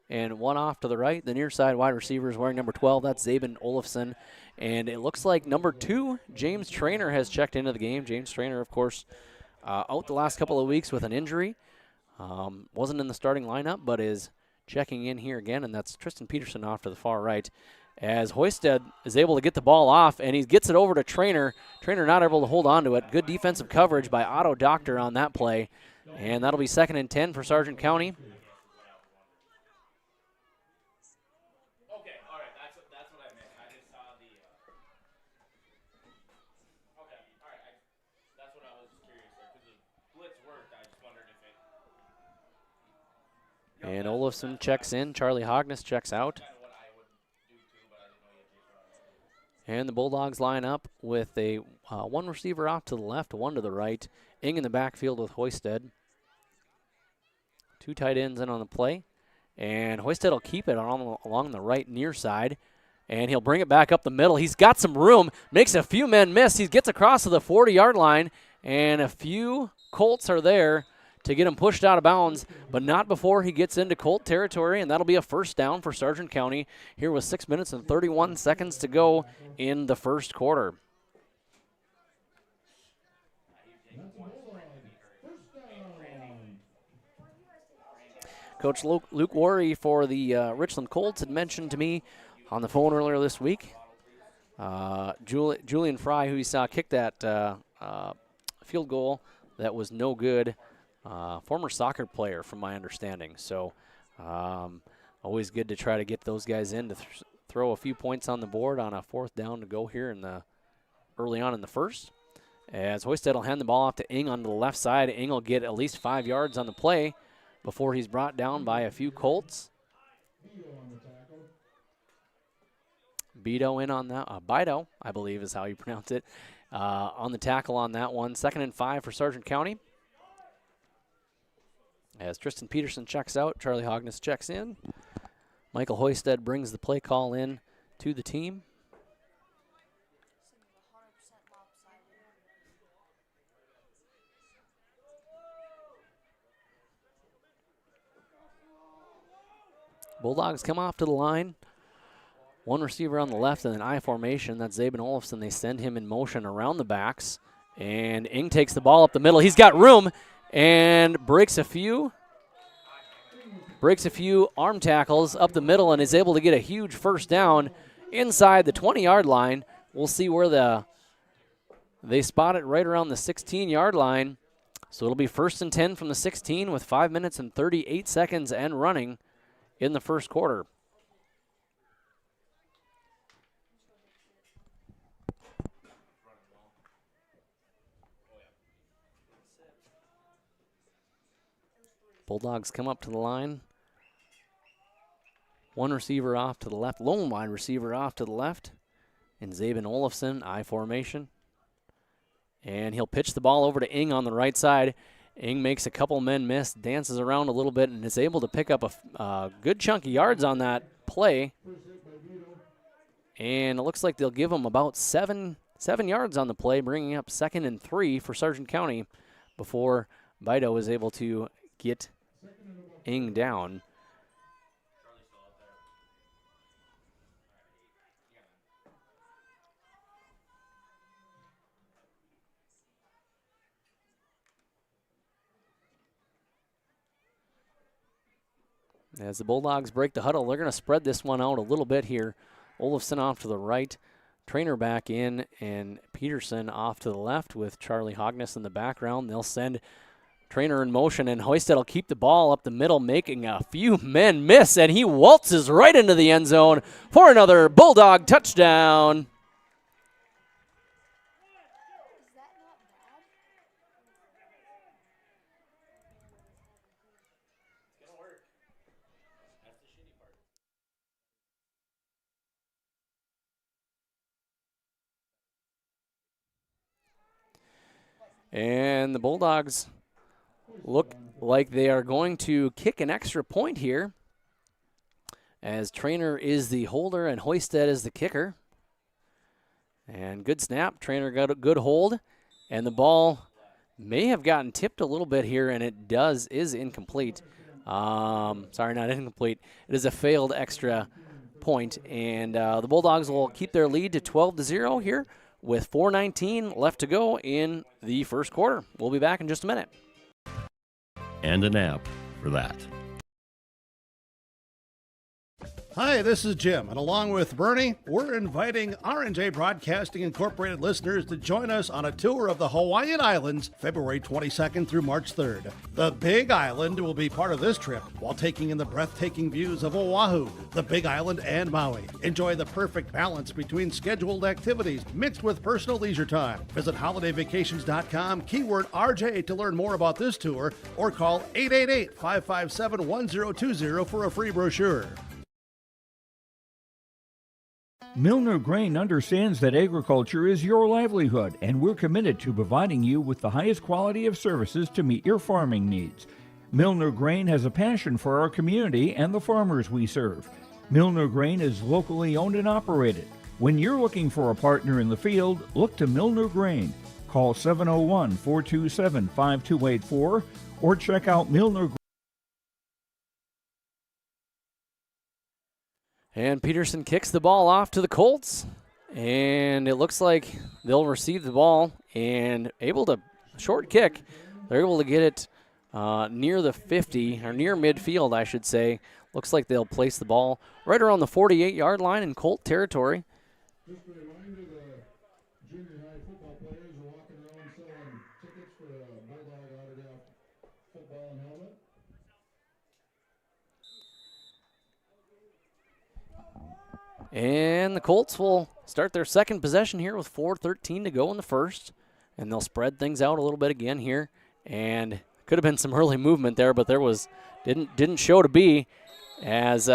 F: and one off to the right. The near side wide receiver is wearing number 12. That's Zabin Olafson. And it looks like number 2, James Traynor, has checked into the game. James Traynor, of course, out the last couple of weeks with an injury. Wasn't in the starting lineup, but is checking in here again, and that's Tristan Peterson off to the far right. As Hoisted is able to get the ball off, and he gets it over to Traynor. Traynor not able to hold on to it. Good defensive coverage by Otto Doctor on that play. And that'll be 2nd and 10 for Sargent County. And Olafson checks in. Charlie Hognes checks out. And the Bulldogs line up with a one receiver off to the left, one to the right. Ing in the backfield with Hoisted. 2 tight ends in on the play. And Hoisted will keep it along the right near side. And he'll bring it back up the middle. He's got some room. Makes a few men miss. He gets across to the 40-yard line. And a few Colts are there to get him pushed out of bounds, but not before he gets into Colt territory, and that'll be a first down for Sargent County here with 6 minutes and 31 seconds to go in the first quarter. Coach Luke Worry for the Richland Colts had mentioned to me on the phone earlier this week, Julian Fry, who you saw kick that field goal that was no good, former soccer player from my understanding. So always good to try to get those guys in to throw a few points on the board on a 4th down to go here in the early on in the first. As Hoisted will hand the ball off to Ing on the left side. Ing will get at least 5 yards on the play before he's brought down by a few Colts. Bido in on that. Bido, I believe is how you pronounce it, on the tackle on that one. 2nd and 5 for Sargent County. As Tristan Peterson checks out, Charlie Hognes checks in. Michael Hoisted brings the play call in to the team. Bulldogs come off to the line. One receiver on the left in an I formation. That's Zabin Olafson. They send him in motion around the backs. And Ing takes the ball up the middle. He's got room and breaks a few arm tackles up the middle and is able to get a huge first down inside the 20-yard line. We'll see where they spot it right around the 16-yard line. So it'll be 1st and 10 from the 16 with 5 minutes and 38 seconds and running in the first quarter. Bulldogs come up to the line. One receiver off to the left, lone wide receiver off to the left. And Zabin Olafson, I formation. And he'll pitch the ball over to Ing on the right side. Ing makes a couple men miss, dances around a little bit, and is able to pick up a good chunk of yards on that play. And it looks like they'll give him about 7 yards on the play, bringing up 2nd and 3 for Sargent County before Bido is able to get Ing down. As the Bulldogs break the huddle, they're going to spread this one out a little bit here. Olafson off to the right, Traynor back in, and Peterson off to the left with Charlie Hognes in the background. They'll send Traynor in motion, and Hoisted will keep the ball up the middle, making a few men miss, and he waltzes right into the end zone for another Bulldog touchdown. And the Bulldogs look like they are going to kick an extra point here, as Trainer is the holder and Hoisted is the kicker. And good snap. Trainer got a good hold, and the ball may have gotten tipped a little bit here, and it is incomplete. Sorry, not incomplete. It is a failed extra point, and the Bulldogs will keep their lead to 12-0 here with 4:19 left to go in the first quarter. We'll be back in just a minute.
N: And an app for that.
E: Hi, this is Jim, and along with Bernie, we're inviting R&J Broadcasting Incorporated listeners to join us on a tour of the Hawaiian Islands, February 22nd through March 3rd. The Big Island will be part of this trip while taking in the breathtaking views of Oahu, the Big Island, and Maui. Enjoy the perfect balance between scheduled activities mixed with personal leisure time. Visit holidayvacations.com, keyword RJ to learn more about this tour, or call 888-557-1020 for a free brochure.
I: Milner Grain understands that agriculture is your livelihood, and we're committed to providing you with the highest quality of services to meet your farming needs. Milner Grain has a passion for our community and the farmers we serve. Milner Grain is locally owned and operated. When you're looking for a partner in the field, look to Milner Grain. Call 701-427-5284 or check out Milner Grain.
F: And Peterson kicks the ball off to the Colts, and it looks like they'll receive the ball and able to short kick. They're able to get it near the 50, or near midfield, I should say. Looks like they'll place the ball right around the 48-yard line in Colt territory.
C: Just a reminder, the junior high football players are walking around selling tickets for a Bulldog autograph football and helmet.
F: And the Colts will start their second possession here with 4:13 to go in the first. And they'll spread things out a little bit again here. And could have been some early movement there, but there was didn't show to be, as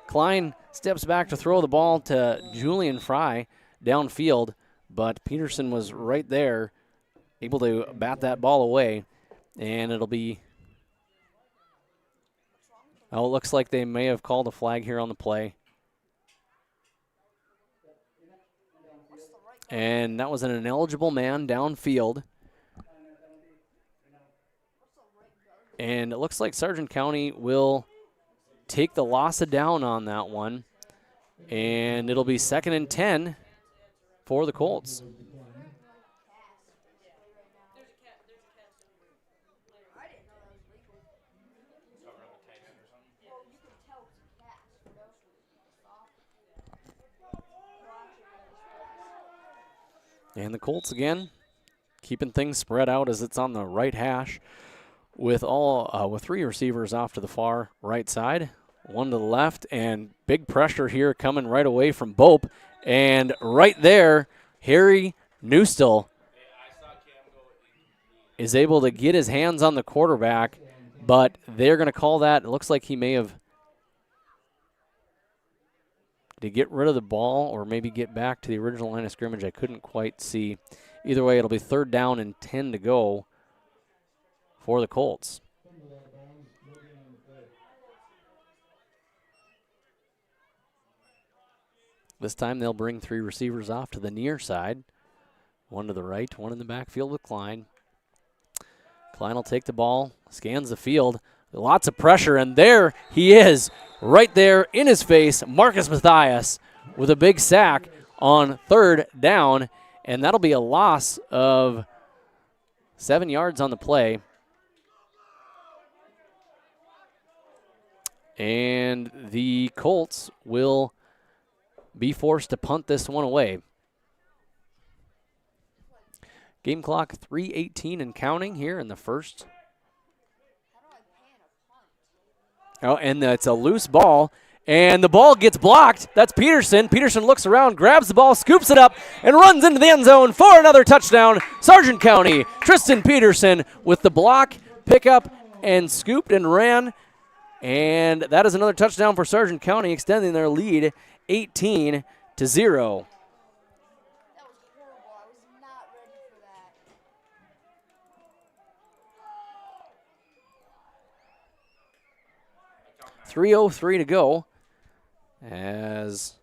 F: Klein steps back to throw the ball to Julian Fry downfield. But Peterson was right there, able to bat that ball away. And it'll be, it looks like they may have called a flag here on the play. And that was an ineligible man downfield. And it looks like Sargent County will take the loss of down on that one. And it'll be 2nd and 10 for the Colts. And the Colts again, keeping things spread out as it's on the right hash, with with 3 receivers off to the far right side, 1 to the left, and big pressure here coming right away from Bope. And right there, Harry Newstill is able to get his hands on the quarterback, but they're going to call that. It looks like he may have to get rid of the ball or maybe get back to the original line of scrimmage. I couldn't quite see. Either way, it'll be 3rd down and 10 to go for the Colts. This time they'll bring 3 receivers off to the near side. 1 to the right, 1 in the backfield with Klein. Klein will take the ball, scans the field. Lots of pressure, and there he is, right there in his face, Marcus Mathias with a big sack on 3rd down, and that'll be a loss of 7 yards on the play. And the Colts will be forced to punt this one away. Game clock 3:18 and counting here in the first. Oh, and it's a loose ball, and the ball gets blocked. That's Peterson. Peterson looks around, grabs the ball, scoops it up, and runs into the end zone for another touchdown. Sargent County, Tristan Peterson with the block, pickup, and scooped and ran. And that is another touchdown for Sargent County, extending their lead 18-0. 3:03 to go as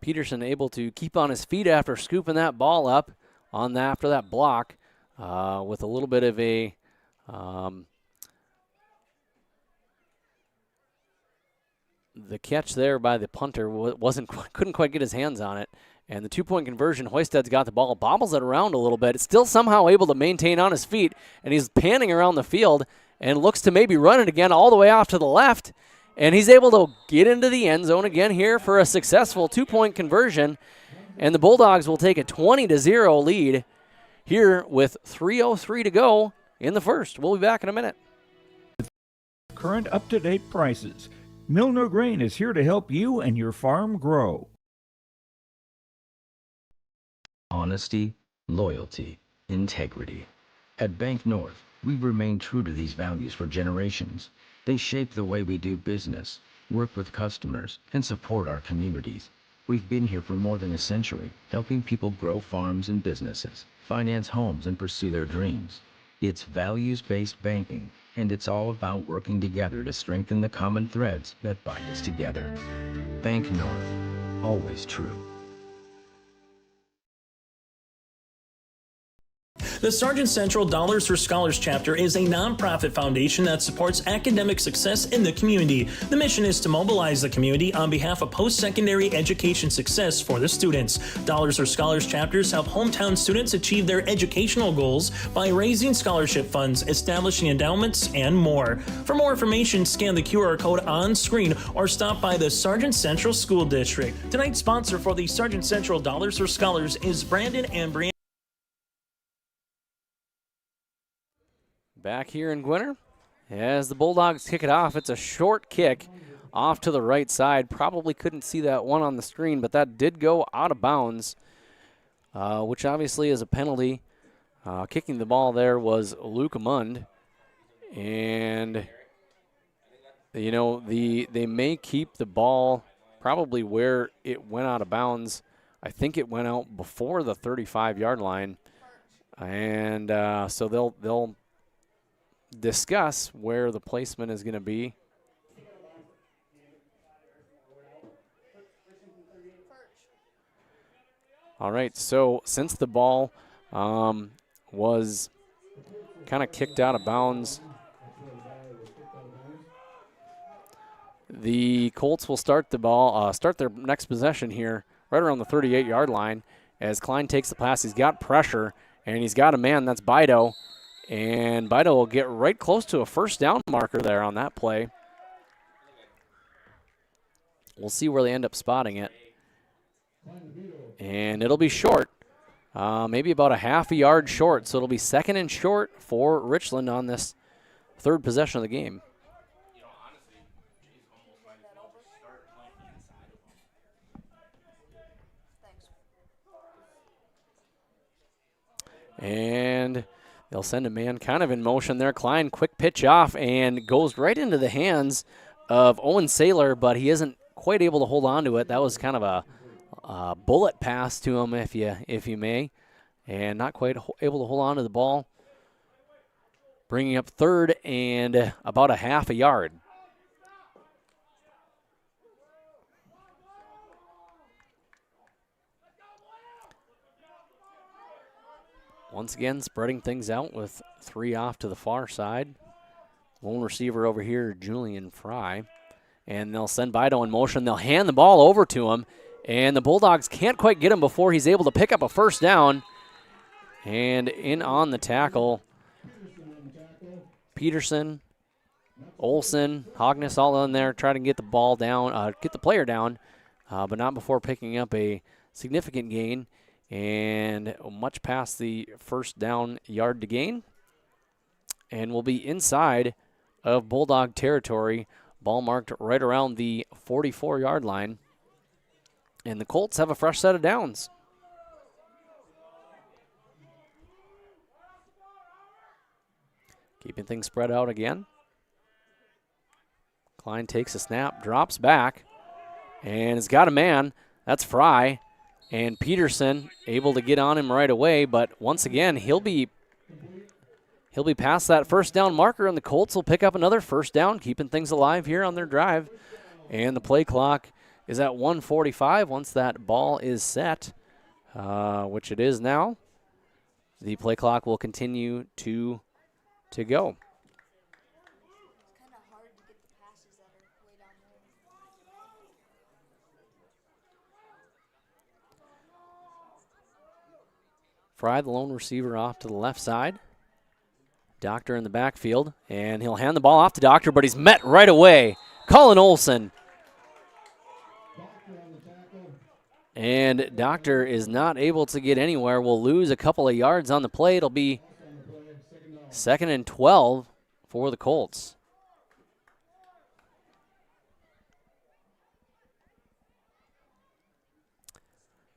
F: Peterson able to keep on his feet after scooping that ball up after that block with a little bit of a the catch there by the punter couldn't quite get his hands on it. And the 2-point conversion, Hoisted's got the ball, bobbles it around a little bit. It's still somehow able to maintain on his feet, and he's panning around the field and looks to maybe run it again all the way off to the left. And he's able to get into the end zone again here for a successful 2-point conversion. And the Bulldogs will take a 20-0 lead here with 3:03 to go in the first. We'll be back in a minute.
I: Current up-to-date prices. Milner Grain is here to help you and your farm grow.
O: Honesty, loyalty, integrity. At Bank North, we've remained true to these values for generations. They shape the way we do business, work with customers, and support our communities. We've been here for more than a century, helping people grow farms and businesses, finance homes, and pursue their dreams. It's values-based banking, and it's all about working together to strengthen the common threads that bind us together. Bank North, always true.
B: The Sargent Central Dollars for Scholars chapter is a nonprofit foundation that supports academic success in the community. The mission is to mobilize the community on behalf of post-secondary education success for the students. Dollars for Scholars chapters help hometown students achieve their educational goals by raising scholarship funds, establishing endowments, and more. For more information, scan the QR code on screen or stop by the Sargent Central School District. Tonight's sponsor for the Sargent Central Dollars for Scholars is Brandon and Brianna.
F: Back here in Gwinner, as the Bulldogs kick it off, it's a short kick off to the right side. Probably couldn't see that one on the screen, but that did go out of bounds, which obviously is a penalty. Kicking the ball there was Luke Mund, and you know they may keep the ball probably where it went out of bounds. I think it went out before the 35-yard line, and so they'll discuss where the placement is going to be. All right, so since the ball was kind of kicked out of bounds, the Colts will start their next possession here right around the 38-yard line as Klein takes the pass. He's got pressure, and he's got a man, that's Bido. And Bido will get right close to a first down marker there on that play. We'll see where they end up spotting it. And it'll be short, maybe about a half a yard short. So it'll be 2nd and short for Richland on this third possession of the game. And they'll send a man kind of in motion there. Klein, quick pitch off, and goes right into the hands of Owen Saylor, but he isn't quite able to hold on to it. That was kind of a bullet pass to him, if you may, and not quite able to hold on to the ball. Bringing up 3rd and about a half a yard. Once again, spreading things out with 3 off to the far side. Lone receiver over here, Julian Fry. And they'll send Bido in motion. They'll hand the ball over to him. And the Bulldogs can't quite get him before he's able to pick up a first down. And in on the tackle, Peterson, Olsen, Hogness all in there trying to get the ball down, get the player down, but not before picking up a significant gain. And much past the first down yard to gain. And we'll be inside of Bulldog territory. Ball marked right around the 44-yard line. And the Colts have a fresh set of downs. Keeping things spread out again. Klein takes a snap, drops back, and has got a man. That's Fry. And Peterson able to get on him right away, but once again, he'll be He'll be past that first down marker, and the Colts will pick up another first down, keeping things alive here on their drive. And the play clock is at 1:45 once that ball is set, which it is now. The play clock will continue to go. Fry, the lone receiver, off to the left side. Doctor in the backfield, and he'll hand the ball off to Doctor, but he's met right away. Colin Olsen. And Doctor is not able to get anywhere. We'll lose a couple of yards on the play. It'll be 2nd and 12 for the Colts.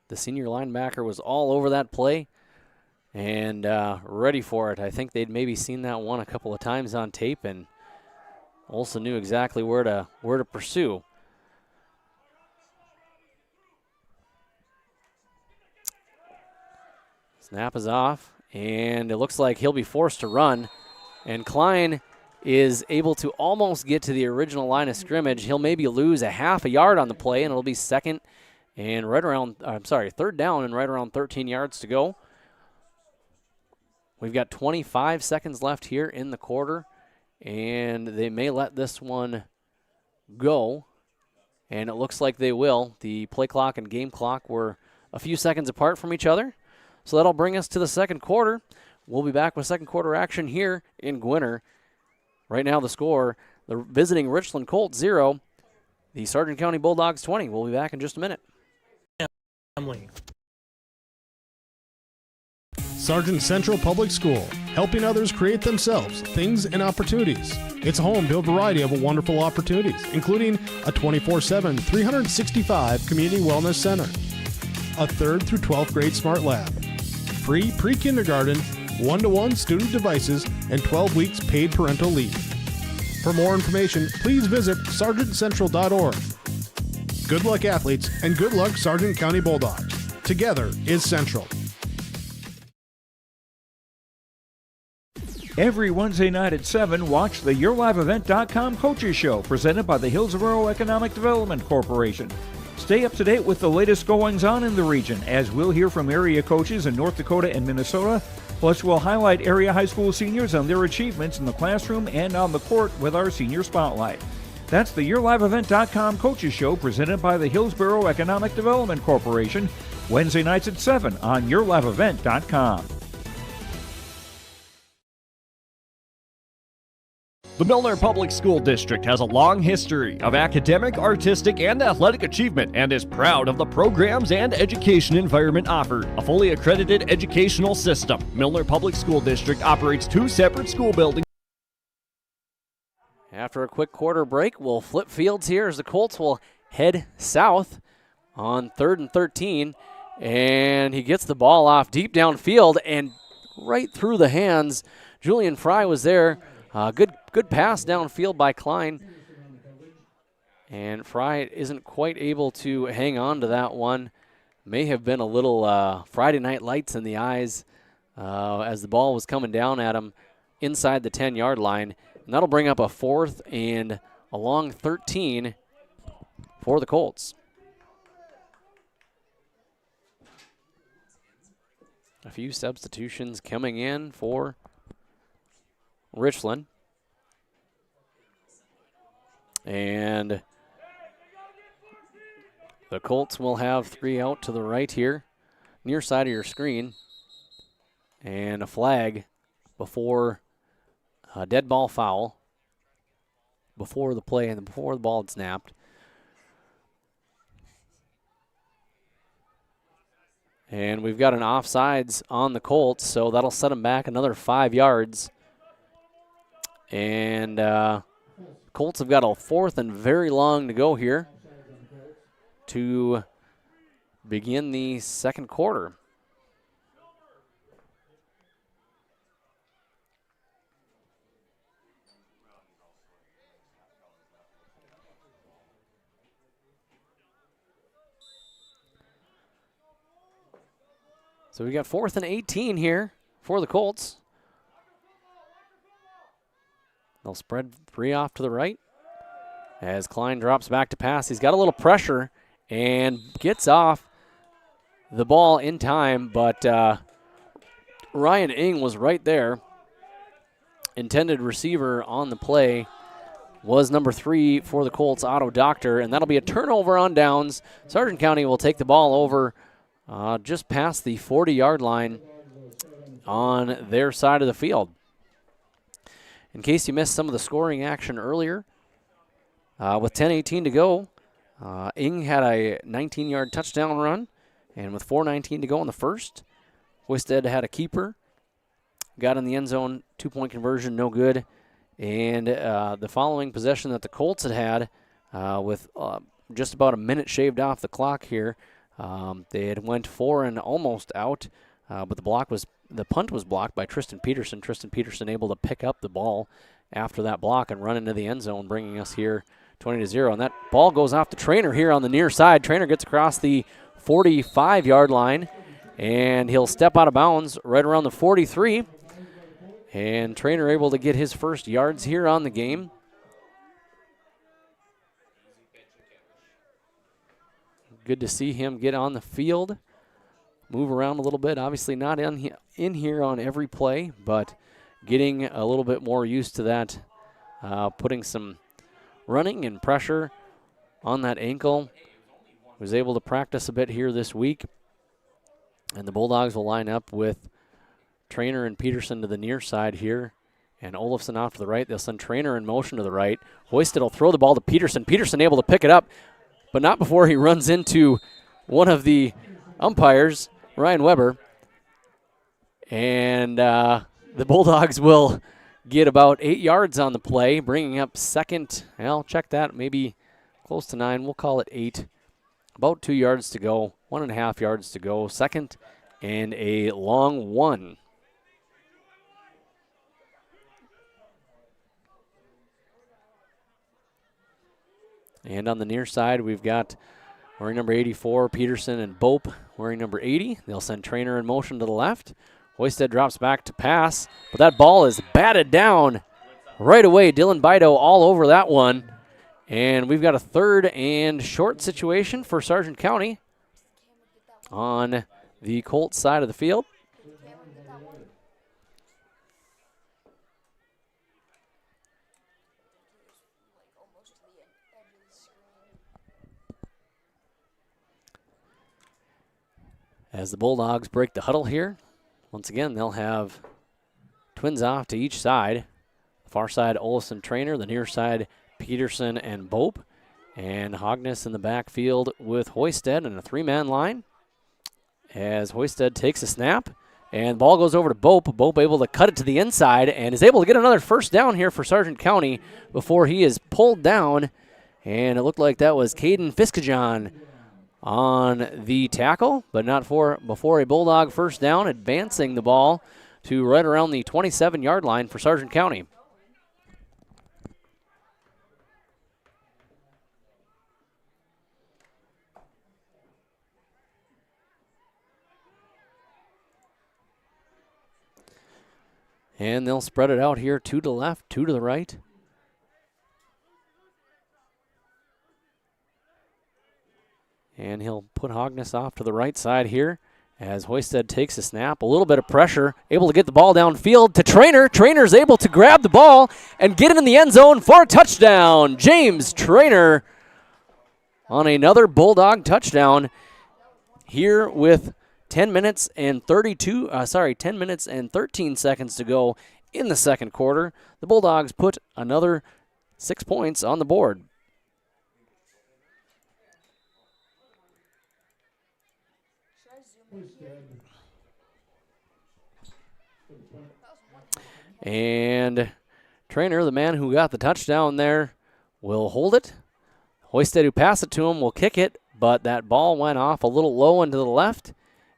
F: The senior linebacker was all over that play and ready for it. I think they'd maybe seen that one a couple of times on tape, and Olsen knew exactly where to pursue. Snap is off, and it looks like he'll be forced to run, and Klein is able to almost get to the original line of scrimmage. He'll maybe lose a half a yard on the play, and it'll be third down and right around 13 yards to go. We've got 25 seconds left here in the quarter, and they may let this one go, and it looks like they will. The play clock and game clock were a few seconds apart from each other, so that'll bring us to the second quarter. We'll be back with second quarter action here in Gwinner. Right now the score, the visiting Richland Colts 0, the Sargent County Bulldogs 20. We'll be back in just a minute.
C: Sargent Central Public School, helping others create themselves things and opportunities. It's home to a variety of wonderful opportunities, including a 24/7, 365 community wellness center, a 3rd through 12th grade smart lab, free pre-kindergarten, 1-to-1 student devices, and 12 weeks paid parental leave. For more information, please visit sargentcentral.org. Good luck, athletes, and good luck, Sargent County Bulldogs. Together is Central.
I: Every Wednesday night at 7, watch the YourLiveEvent.com Coaches Show presented by the Hillsborough Economic Development Corporation. Stay up to date with the latest goings-on in the region, as we'll hear from area coaches in North Dakota and Minnesota. Plus, we'll highlight area high school seniors on their achievements in the classroom and on the court with our Senior Spotlight. That's the YourLiveEvent.com Coaches Show presented by the Hillsborough Economic Development Corporation, Wednesday nights at 7 on YourLiveEvent.com.
J: The Milner Public School District has a long history of academic, artistic, and athletic achievement and is proud of the programs and education environment offered. A fully accredited educational system, Milner Public School District operates 2 separate school buildings.
F: After a quick quarter break, we'll flip fields here as the Colts will head south on 3rd and 13, and he gets the ball off deep downfield and right through the hands. Julian Fry was there. Good pass downfield by Klein. And Fry isn't quite able to hang on to that one. May have been a little Friday night lights in the eyes as the ball was coming down at him inside the 10-yard line. And that'll bring up a 4th and a long 13 for the Colts. A few substitutions coming in for Richland. And the Colts will have 3 out to the right here, near side of your screen. And a flag before a dead ball foul before the play and before the ball had snapped. And we've got an offsides on the Colts, so that'll set them back another 5 yards. And Colts have got a 4th and very long to go here to begin the second quarter. So we got 4th and 18 here for the Colts. They'll spread 3 off to the right. As Klein drops back to pass, he's got a little pressure and gets off the ball in time, but Ryan Ing was right there. Intended receiver on the play was number 3 for the Colts, Otto Doctor, and that'll be a turnover on downs. Sargent County will take the ball over just past the 40-yard line on their side of the field. In case you missed some of the scoring action earlier, with 10:18 to go, Ing had a 19-yard touchdown run, and with 4:19 to go in the first, Hoisted had a keeper, got in the end zone, 2-point conversion, no good. And the following possession that the Colts had with just about a minute shaved off the clock here, they had went 4 and almost out, but the punt was blocked by Tristan Peterson. Tristan Peterson able to pick up the ball after that block and run into the end zone, bringing us here 20-0. And that ball goes off the Trainer here on the near side. Trainer gets across the 45-yard line, and he'll step out of bounds right around the 43. And Trainer able to get his first yards here on the game. Good to see him get on the field, move around a little bit. Obviously not in here on every play, but getting a little bit more used to that, putting some running and pressure on that ankle. Was able to practice a bit here this week. And the Bulldogs will line up with Trainer and Peterson to the near side here, and Olafson off to the right. They'll send Trainer in motion to the right. Hoisted will throw the ball to Peterson. Peterson able to pick it up, but not before he runs into one of the umpires, Ryan Weber. And the Bulldogs will get about 8 yards on the play, bringing up second. Well, check that, maybe close to 9. We'll call it 8. About 2 yards to go, 1.5 yards to go. Second and a long 1. And on the near side, we've got wearing number 84, Peterson, and Bope wearing number 80. They'll send Trainer in motion to the left. Hoisted drops back to pass, but that ball is batted down right away. Dylan Bido all over that one. And we've got a 3rd and short situation for Sargent County on the Colts side of the field. As the Bulldogs break the huddle here, once again, they'll have twins off to each side. Far side, Olsen Trainer. The near side, Peterson and Bope. And Hogness in the backfield with Hoisted in a 3-man line. As Hoisted takes a snap, and the ball goes over to Bope. Bope able to cut it to the inside and is able to get another first down here for Sargent County before he is pulled down. And it looked like that was Caden Fiskajon on the tackle, but not before a Bulldog first down, advancing the ball to right around the 27-yard line for Sargent County. And they'll spread it out here, 2 to the left, 2 to the right. And he'll put Hogness off to the right side here as Hoisted takes a snap. A little bit of pressure, able to get the ball downfield to Trainer. Trainer's able to grab the ball and get it in the end zone for a touchdown. James Trainer on another Bulldog touchdown here with 10 minutes and 13 seconds to go in the second quarter. The Bulldogs put another 6 points on the board. And Trainer, the man who got the touchdown there, will hold it. Hoisted, who passed it to him, will kick it, but that ball went off a little low and to the left.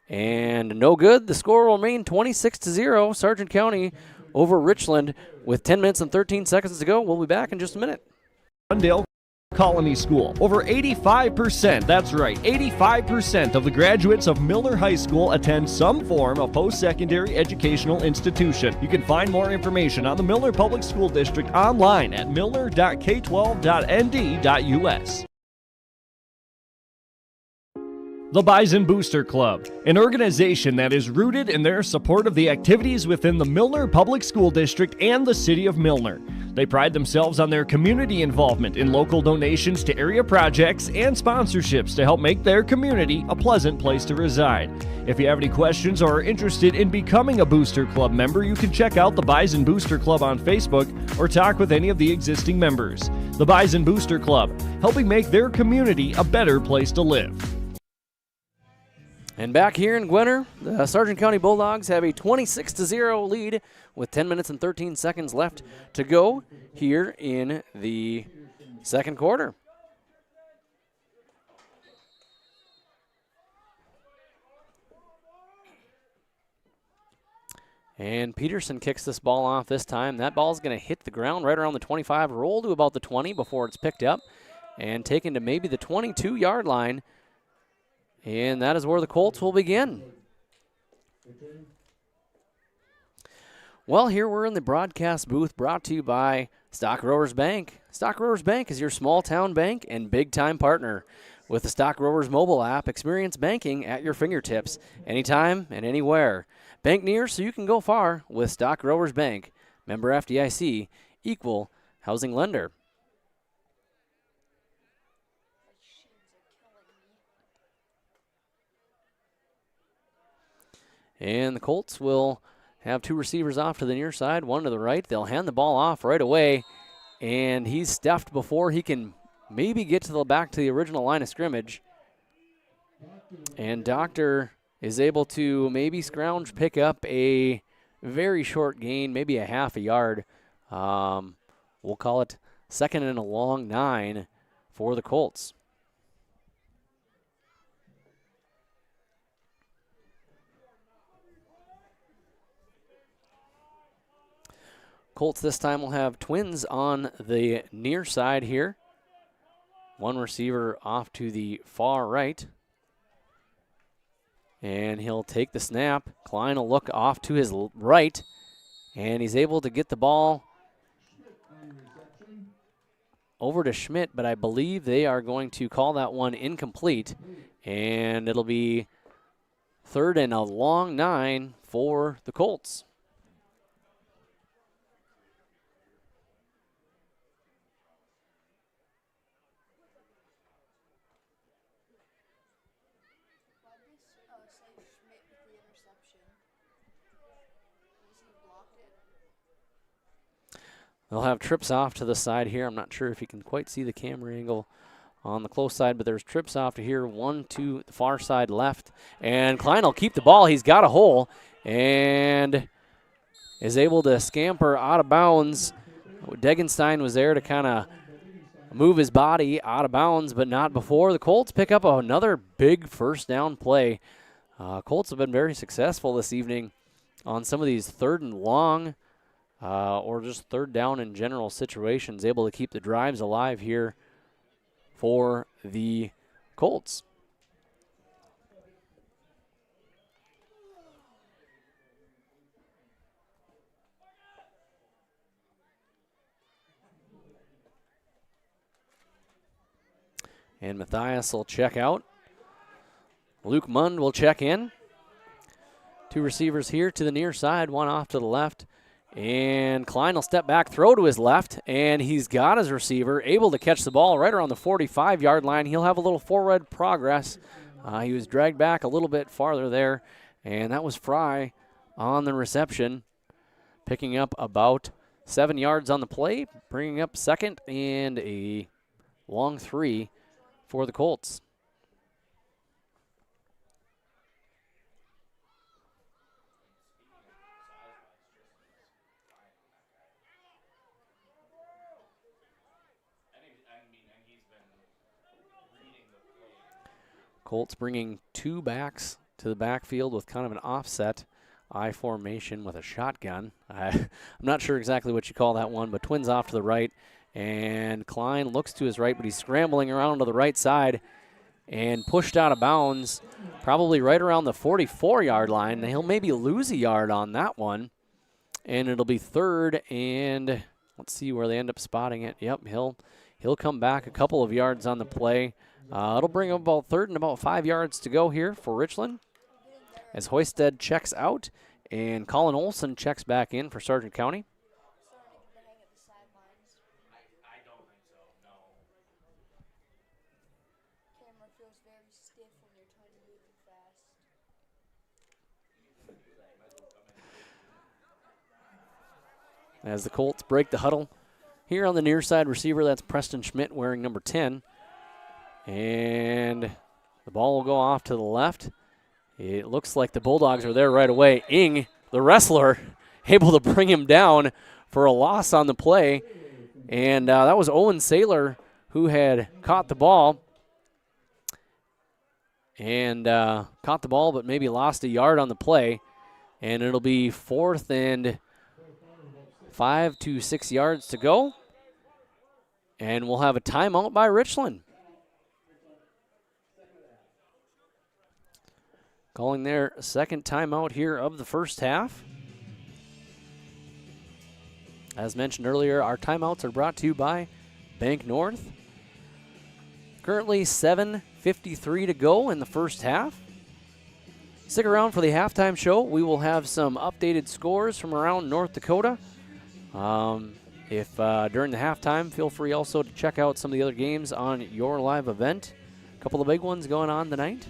F: And no good. The score will remain 26-0. Sargent County over Richland with 10 minutes and 13 seconds to go. We'll be back in just a minute.
J: Glendale Colony School. Over 85%, that's right, 85% of the graduates of Milner High School attend some form of post-secondary educational institution. You can find more information on the Milner Public School District online at milner.k12.nd.us. The Bison Booster Club, an organization that is rooted in their support of the activities within the Milner Public School District and the City of Milner. They pride themselves on their community involvement in local donations to area projects and sponsorships to help make their community a pleasant place to reside. If you have any questions or are interested in becoming a Booster Club member, you can check out the Bison Booster Club on Facebook or talk with any of the existing members. The Bison Booster Club, helping make their community a better place to live.
F: And back here in Gwinnett, the Sargent County Bulldogs have a 26-0 lead with 10 minutes and 13 seconds left to go here in the second quarter. And Peterson kicks this ball off this time. That ball's going to hit the ground right around the 25, roll to about the 20 before it's picked up and taken to maybe the 22-yard line. And that is where the Colts will begin. Well, here we're in the broadcast booth brought to you by Stock Growers Bank. Stock Growers Bank is your small town bank and big time partner. With the Stock Growers mobile app, experience banking at your fingertips, anytime and anywhere. Bank near so you can go far with Stock Growers Bank. Member FDIC, equal housing lender. And the Colts will have two receivers off to the near side, one to the right. They'll hand the ball off right away, and he's stuffed before he can maybe get to the back to the original line of scrimmage. And Doctor is able to maybe scrounge, pick up a very short gain, maybe a half a yard. We'll call it second and a long 9 for the Colts. Colts this time will have twins on the near side here. One receiver off to the far right. And he'll take the snap. Klein will look off to his right. And he's able to get the ball over to Schmidt, but I believe they are going to call that one incomplete. And it'll be third and a long 9 for the Colts. They'll have trips off to the side here. I'm not sure if you can quite see the camera angle on the close side, but there's trips off to here, one to the far side left. And Klein will keep the ball. He's got a hole and is able to scamper out of bounds. Degenstein was there to kind of move his body out of bounds, but not before. The Colts pick up another big first down play. Colts have been very successful this evening on some of these third and long or just third down in general situations, able to keep the drives alive here for the Colts. And Matthias will check out. Luke Mund will check in. Two receivers here to the near side, one off to the left. And Klein will step back, throw to his left, and he's got his receiver, able to catch the ball right around the 45-yard line. He'll have a little forward progress. He was dragged back a little bit farther there, and that was Fry on the reception, picking up about 7 yards on the play, bringing up second and a long 3 for the Colts. Colts bringing two backs to the backfield with kind of an offset I formation with a shotgun. I'm not sure exactly what you call that one, but twins off to the right And Klein looks to his right, but he's scrambling around to the right side and pushed out of bounds, probably right around the 44-yard line. He'll maybe lose a yard on that one, and it'll be third, and let's see where they end up spotting it. Yep, he'll come back a couple of yards on the play. It'll bring him about third and about 5 yards to go here for Richland as Hoisted checks out and Colin Olsen checks back in for Sargent County. As the Colts break the huddle. Here on the near side receiver, that's Preston Schmidt wearing number 10. And the ball will go off to the left. It looks like the Bulldogs are there right away. Ing, the wrestler, able to bring him down for a loss on the play. And that was Owen Saylor who had caught the ball. And caught the ball but maybe lost a yard on the play. And it'll be 4th and 5 to 6 yards to go. And we'll have a timeout by Richland. Calling their second timeout here of the first half. As mentioned earlier, our timeouts are brought to you by Bank North. Currently 7:53 to go in the first half. Stick around for the halftime show. We will have some updated scores from around North Dakota. If during the halftime, feel free also to check out some of the other games on your live event. A couple of big ones going on tonight.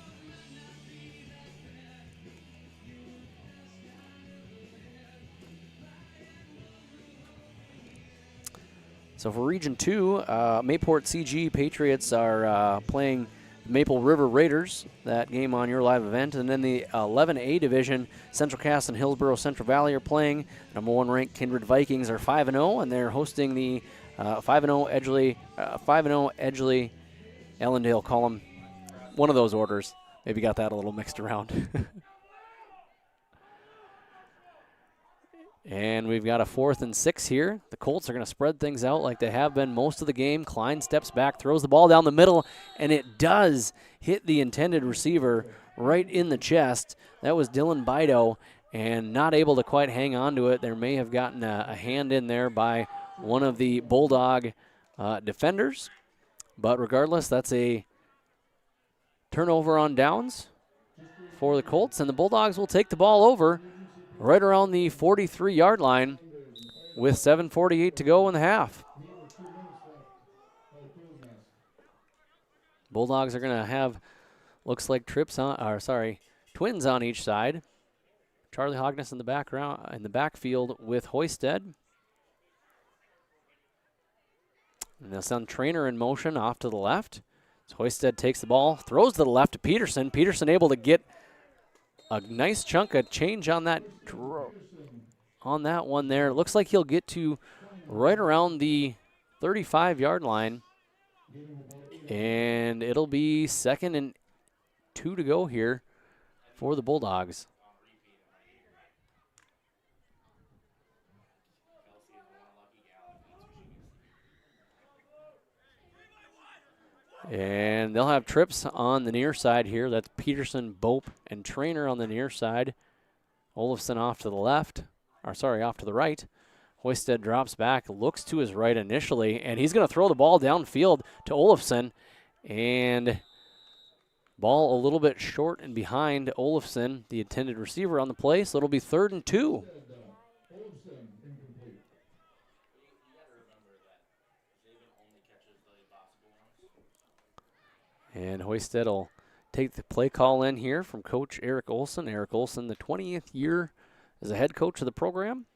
F: So for Region 2, Mayport CG Patriots are playing Maple River Raiders, that game on your live event. And then the 11A division, Central Cass and Hillsborough Central Valley are playing. Number 1 ranked Kindred Vikings are 5-0, and they're hosting the 5-0 Edgeley Ellendale. Call them one of those orders. Maybe got that a little mixed around. And we've got a 4th and 6 here. The Colts are going to spread things out like they have been most of the game. Klein steps back, throws the ball down the middle, and it does hit the intended receiver right in the chest. That was Dylan Bido, and not able to quite hang on to it. There may have gotten a hand in there by one of the Bulldog defenders. But regardless, that's a turnover on downs for the Colts, and the Bulldogs will take the ball over right around the 43-yard line with 7:48 to go in the half. Bulldogs are going to have, looks like twins on each side. Charlie Hogness in the background, in the backfield with Hoisted. And they'll send Trainer in motion off to the left. So Hoisted takes the ball, throws to the left to Peterson. Peterson able to get a nice chunk of change on that one there. It looks like he'll get to right around the 35-yard line. And it'll be 2nd and 2 to go here for the Bulldogs. And they'll have trips on the near side here. That's Peterson, Bope, and Trainer on the near side. Olafson off to the left, off to the right. Hoisted drops back, looks to his right initially, and he's going to throw the ball downfield to Olafson. And ball a little bit short and behind Olafson, the intended receiver on the play, so it'll be 3rd and 2. And Hoisted will take the play call in here from Coach Eric Olsen. Eric Olsen, the 20th year as a head coach of the program.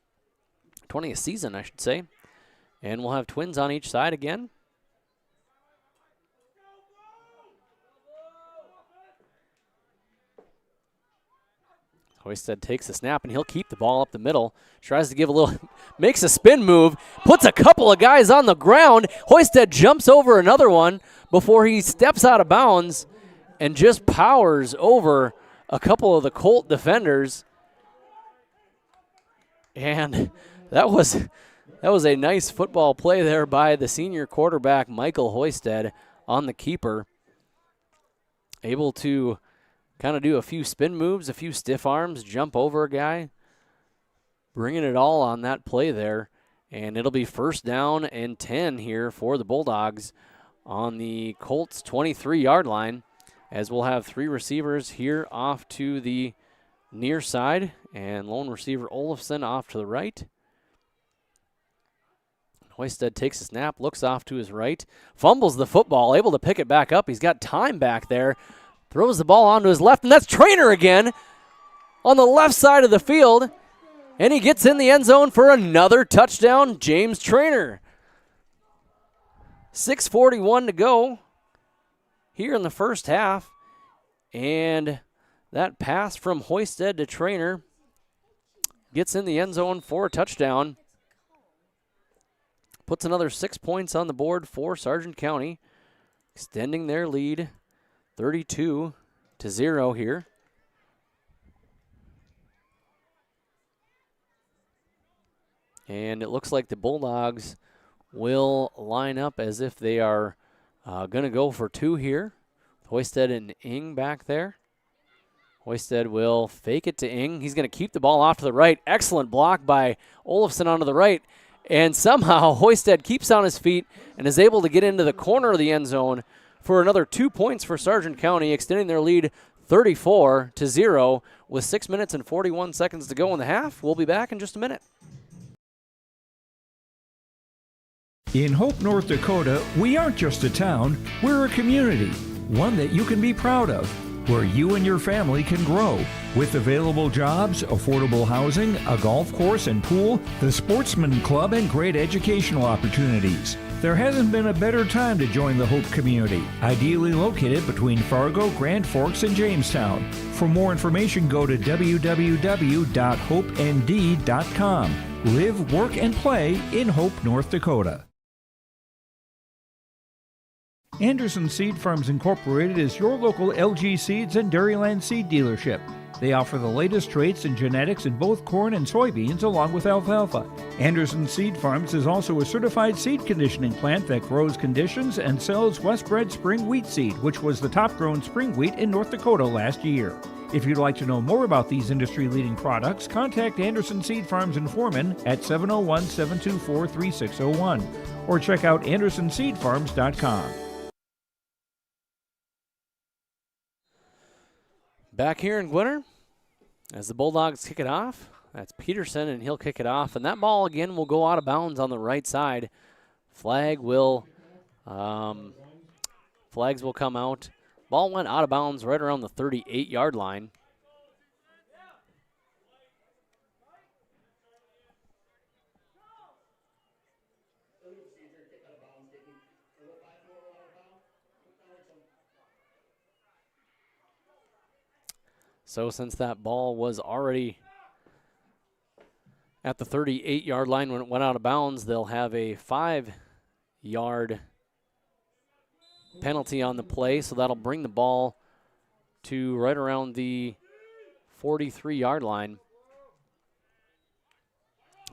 F: 20th season, I should say. And we'll have twins on each side again. Hoisted takes the snap, and he'll keep the ball up the middle. Tries to give a little, makes a spin move, puts a couple of guys on the ground. Hoisted jumps over another one before he steps out of bounds and just powers over a couple of the Colt defenders. And that was That was a nice football play there by the senior quarterback, Michael Hoisted, on the keeper. Able to kind of do a few spin moves, a few stiff arms, jump over a guy. Bringing it all on that play there. And it'll be 1st down and 10 here for the Bulldogs on the Colts 23-yard line, as we'll have 3 receivers here off to the near side, and lone receiver Olsen off to the right. Hoisted takes a snap, looks off to his right, fumbles the football, able to pick it back up. He's got time back there, throws the ball onto his left, and that's Trainer again on the left side of the field, and he gets in the end zone for another touchdown, James Trainer. 6:41 to go here in the first half, and that pass from Hoisted to Trainer gets in the end zone for a touchdown. Puts another 6 points on the board for Sargent County, extending their lead 32-0 here. And it looks like the Bulldogs will line up as if they are going to go for 2 here. Hoisted and Ing back there. Hoisted will fake it to Ing. He's going to keep the ball off to the right. Excellent block by Olafson onto the right. And somehow Hoisted keeps on his feet and is able to get into the corner of the end zone for another 2 points for Sargent County, extending their lead 34-0 with 6 minutes and 41 seconds to go in the half. We'll be back in just a minute.
I: In Hope, North Dakota, we aren't just a town, we're a community, one that you can be proud of, where you and your family can grow. With available jobs, affordable housing, a golf course and pool, the Sportsman Club, and great educational opportunities. There hasn't been a better time to join the Hope community, ideally located between Fargo, Grand Forks, and Jamestown. For more information, go to www.hopend.com. Live, work, and play in Hope, North Dakota. Anderson Seed Farms Incorporated is your local LG Seeds and Dairyland seed dealership. They offer the latest traits and genetics in both corn and soybeans along with alfalfa. Anderson Seed Farms is also a certified seed conditioning plant that grows, conditions, and sells Westbred Spring Wheat Seed, which was the top-grown spring wheat in North Dakota last year. If you'd like to know more about these industry-leading products, contact Anderson Seed Farms in Foreman at 701-724-3601 or check out AndersonSeedFarms.com.
F: Back here in Gwinner, as the Bulldogs kick it off, that's Peterson, and he'll kick it off. And that ball, again, will go out of bounds on the right side. Flags will come out. Ball went out of bounds right around the 38-yard line. So since that ball was already at the 38-yard line when it went out of bounds, they'll have a 5-yard penalty on the play, so that'll bring the ball to right around the 43-yard line.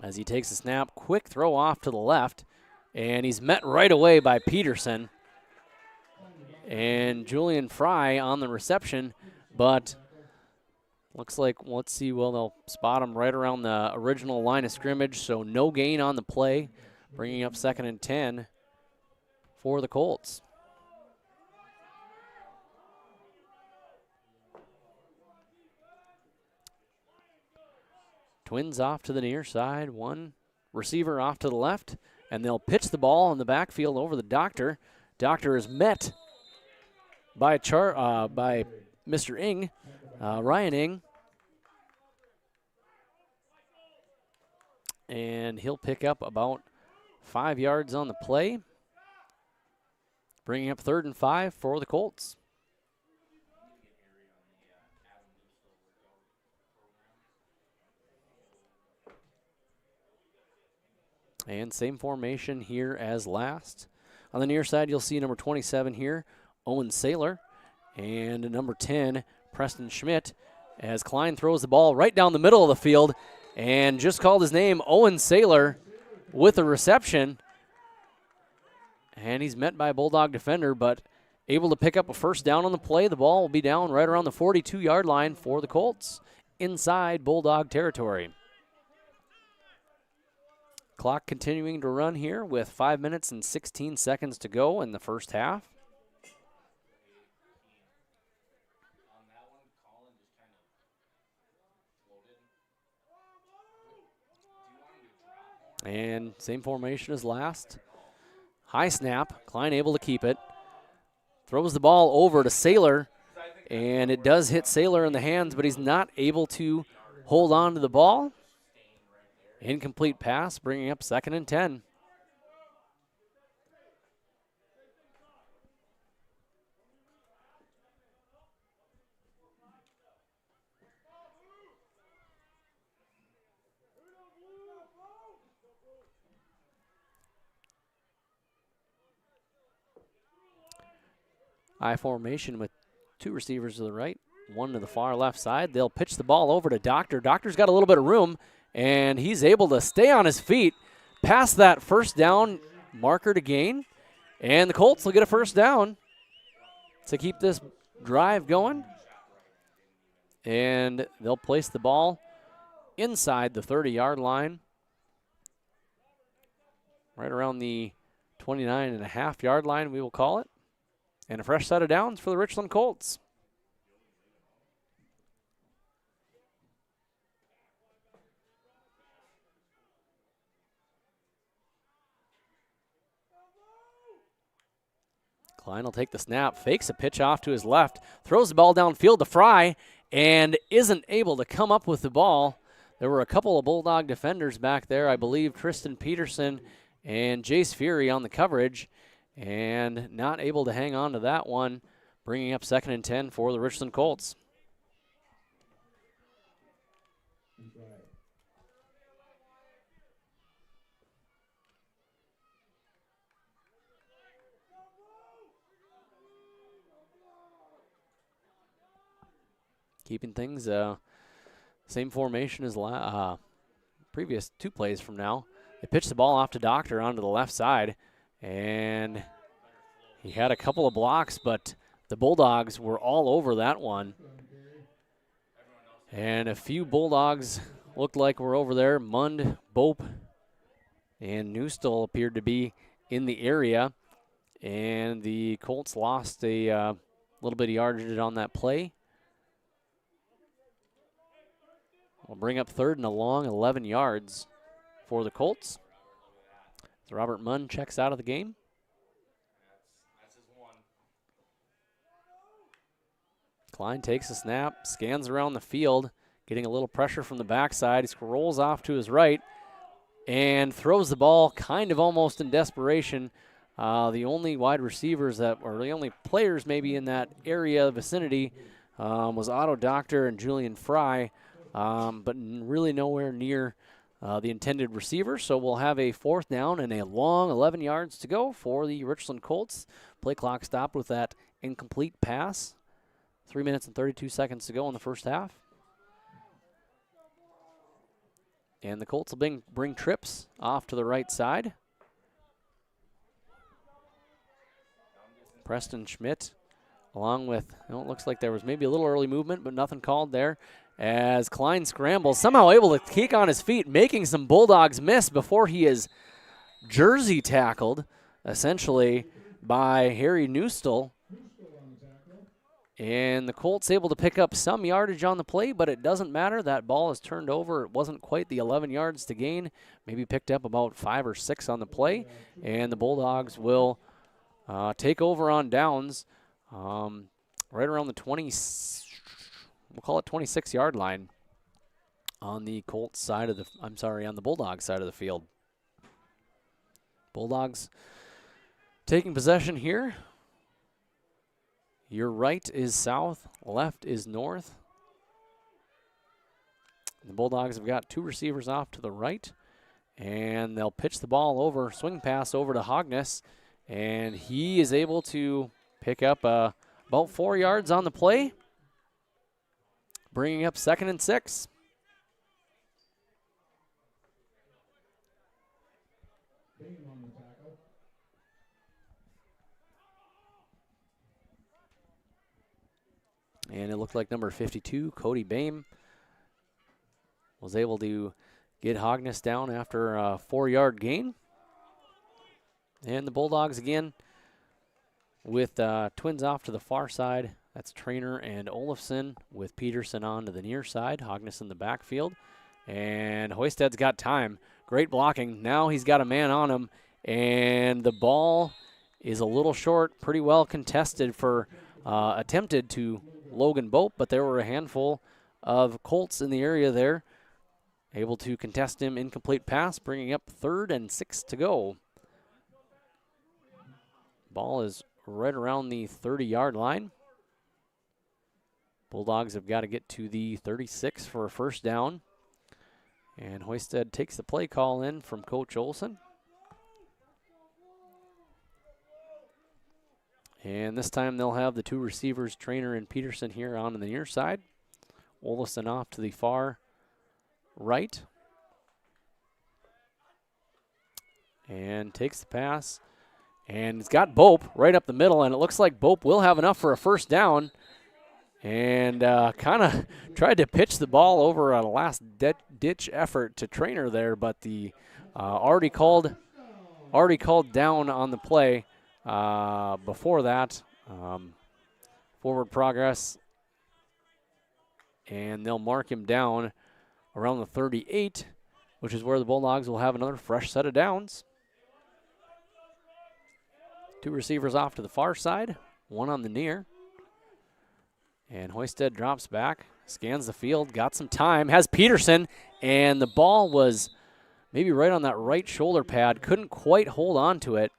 F: As he takes a snap, quick throw off to the left, and he's met right away by Peterson. And Julian Fry on the reception, but looks like, let's see, well, they'll spot him right around the original line of scrimmage, so no gain on the play, bringing up 2nd and 10 for the Colts. Twins off to the near side, one receiver off to the left, and they'll pitch the ball in the backfield over the Doctor. Doctor is met by Mr. Ing, Ryan Ing. And he'll pick up about 5 yards on the play, bringing up 3rd and 5 for the Colts. And same formation here as last. On the near side, you'll see number 27 here, Owen Saylor, and number 10, Preston Schmidt, as Klein throws the ball right down the middle of the field and just called his name. Owen Saylor with a reception. And he's met by a Bulldog defender, but able to pick up a first down on the play. The ball will be down right around the 42-yard line for the Colts inside Bulldog territory. Clock continuing to run here with 5 minutes and 16 seconds to go in the first half. And same formation as last. High snap. Klein able to keep it. Throws the ball over to Saylor, and it does hit Saylor in the hands, but he's not able to hold on to the ball. Incomplete pass, bringing up 2nd and 10. I formation with 2 receivers to the right, 1 to the far left side. They'll pitch the ball over to Doctor. Doctor's got a little bit of room, and he's able to stay on his feet, past that first down marker to gain, and the Colts will get a first down to keep this drive going. And they'll place the ball inside the 30-yard line, right around the 29.5-yard line, we will call it. And a fresh set of downs for the Richland Colts. Klein will take the snap, fakes a pitch off to his left, throws the ball downfield to Fry, and isn't able to come up with the ball. There were a couple of Bulldog defenders back there, I believe Tristan Peterson and Jace Fury on the coverage, and not able to hang on to that one, bringing up 2nd and 10 for the Richland Colts. Keeping things same formation as previous 2 plays from now. They pitch the ball off to Doctor onto the left side, and he had a couple of blocks, but the Bulldogs were all over that one. And a few Bulldogs looked like were over there. Mund, Bope, and Newstall appeared to be in the area, and the Colts lost a little bit of yardage on that play. We'll bring up 3rd and a long, 11 yards for the Colts. As Robert Munn checks out of the game. Klein takes a snap, scans around the field, getting a little pressure from the backside. He scrolls off to his right and throws the ball kind of almost in desperation. The only wide receivers or the only players maybe in that area vicinity was Otto Doctor and Julian Fry. But really nowhere near the intended receiver. So we'll have a 4th down and a long 11 yards to go for the Richland Colts. Play clock stopped with that incomplete pass. 3 minutes and 32 seconds to go in the first half. And the Colts will bring trips off to the right side. Preston Schmidt along with, it looks like there was maybe a little early movement, but nothing called there. As Klein scrambles, somehow able to kick on his feet, making some Bulldogs miss before he is jersey tackled, essentially, by Harry Newstall. And the Colts able to pick up some yardage on the play, but it doesn't matter. That ball is turned over. It wasn't quite the 11 yards to gain. Maybe picked up about 5 or 6 on the play. And the Bulldogs will take over on downs right around the 20. We'll call it 26-yard line on the Colts side of the, on the Bulldogs side of the field. Bulldogs taking possession here. Your right is south, left is north. The Bulldogs have got 2 receivers off to the right, and they'll pitch the ball over, swing pass over to Hogness, and he is able to pick up about 4 yards on the play, bringing up 2nd and 6. And it looked like number 52, Cody Bame, was able to get Hogness down after a 4-yard gain. And the Bulldogs again with twins off to the far side. That's Trainer and Olafson with Peterson on to the near side. Hogness in the backfield. And Hoisted's got time. Great blocking. Now he's got a man on him. And the ball is a little short. Pretty well contested for attempted to Logan Bope, but there were a handful of Colts in the area there. Able to contest him. Incomplete pass, bringing up 3rd and 6 to go. Ball is right around the 30-yard line. Bulldogs have got to get to the 36 for a first down. And Hoisted takes the play call in from Coach Olsen. And this time they'll have the 2 receivers, Trainer and Peterson, here on the near side. Olsen off to the far right. And takes the pass. And it's got Bope right up the middle, and it looks like Bope will have enough for a first down. And kind of tried to pitch the ball over a last-ditch effort to Trainer there, but the already called down on the play before that. Forward progress, and they'll mark him down around the 38, which is where the Bulldogs will have another fresh set of downs. 2 receivers off to the far side, 1 on the near. And Hoisted drops back, scans the field, got some time, has Peterson, and the ball was maybe right on that right shoulder pad, couldn't quite hold on to it.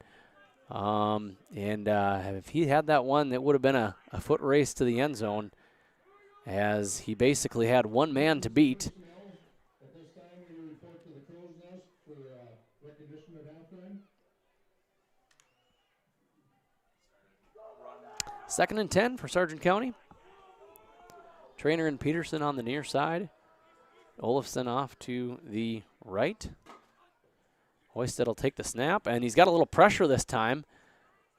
F: If he had that one, it would have been a foot race to the end zone, as he basically had one man to beat. Second and 10 for Sargent County. Trainer and Peterson on the near side. Olafson off to the right. Hoisted will take the snap, and he's got a little pressure this time.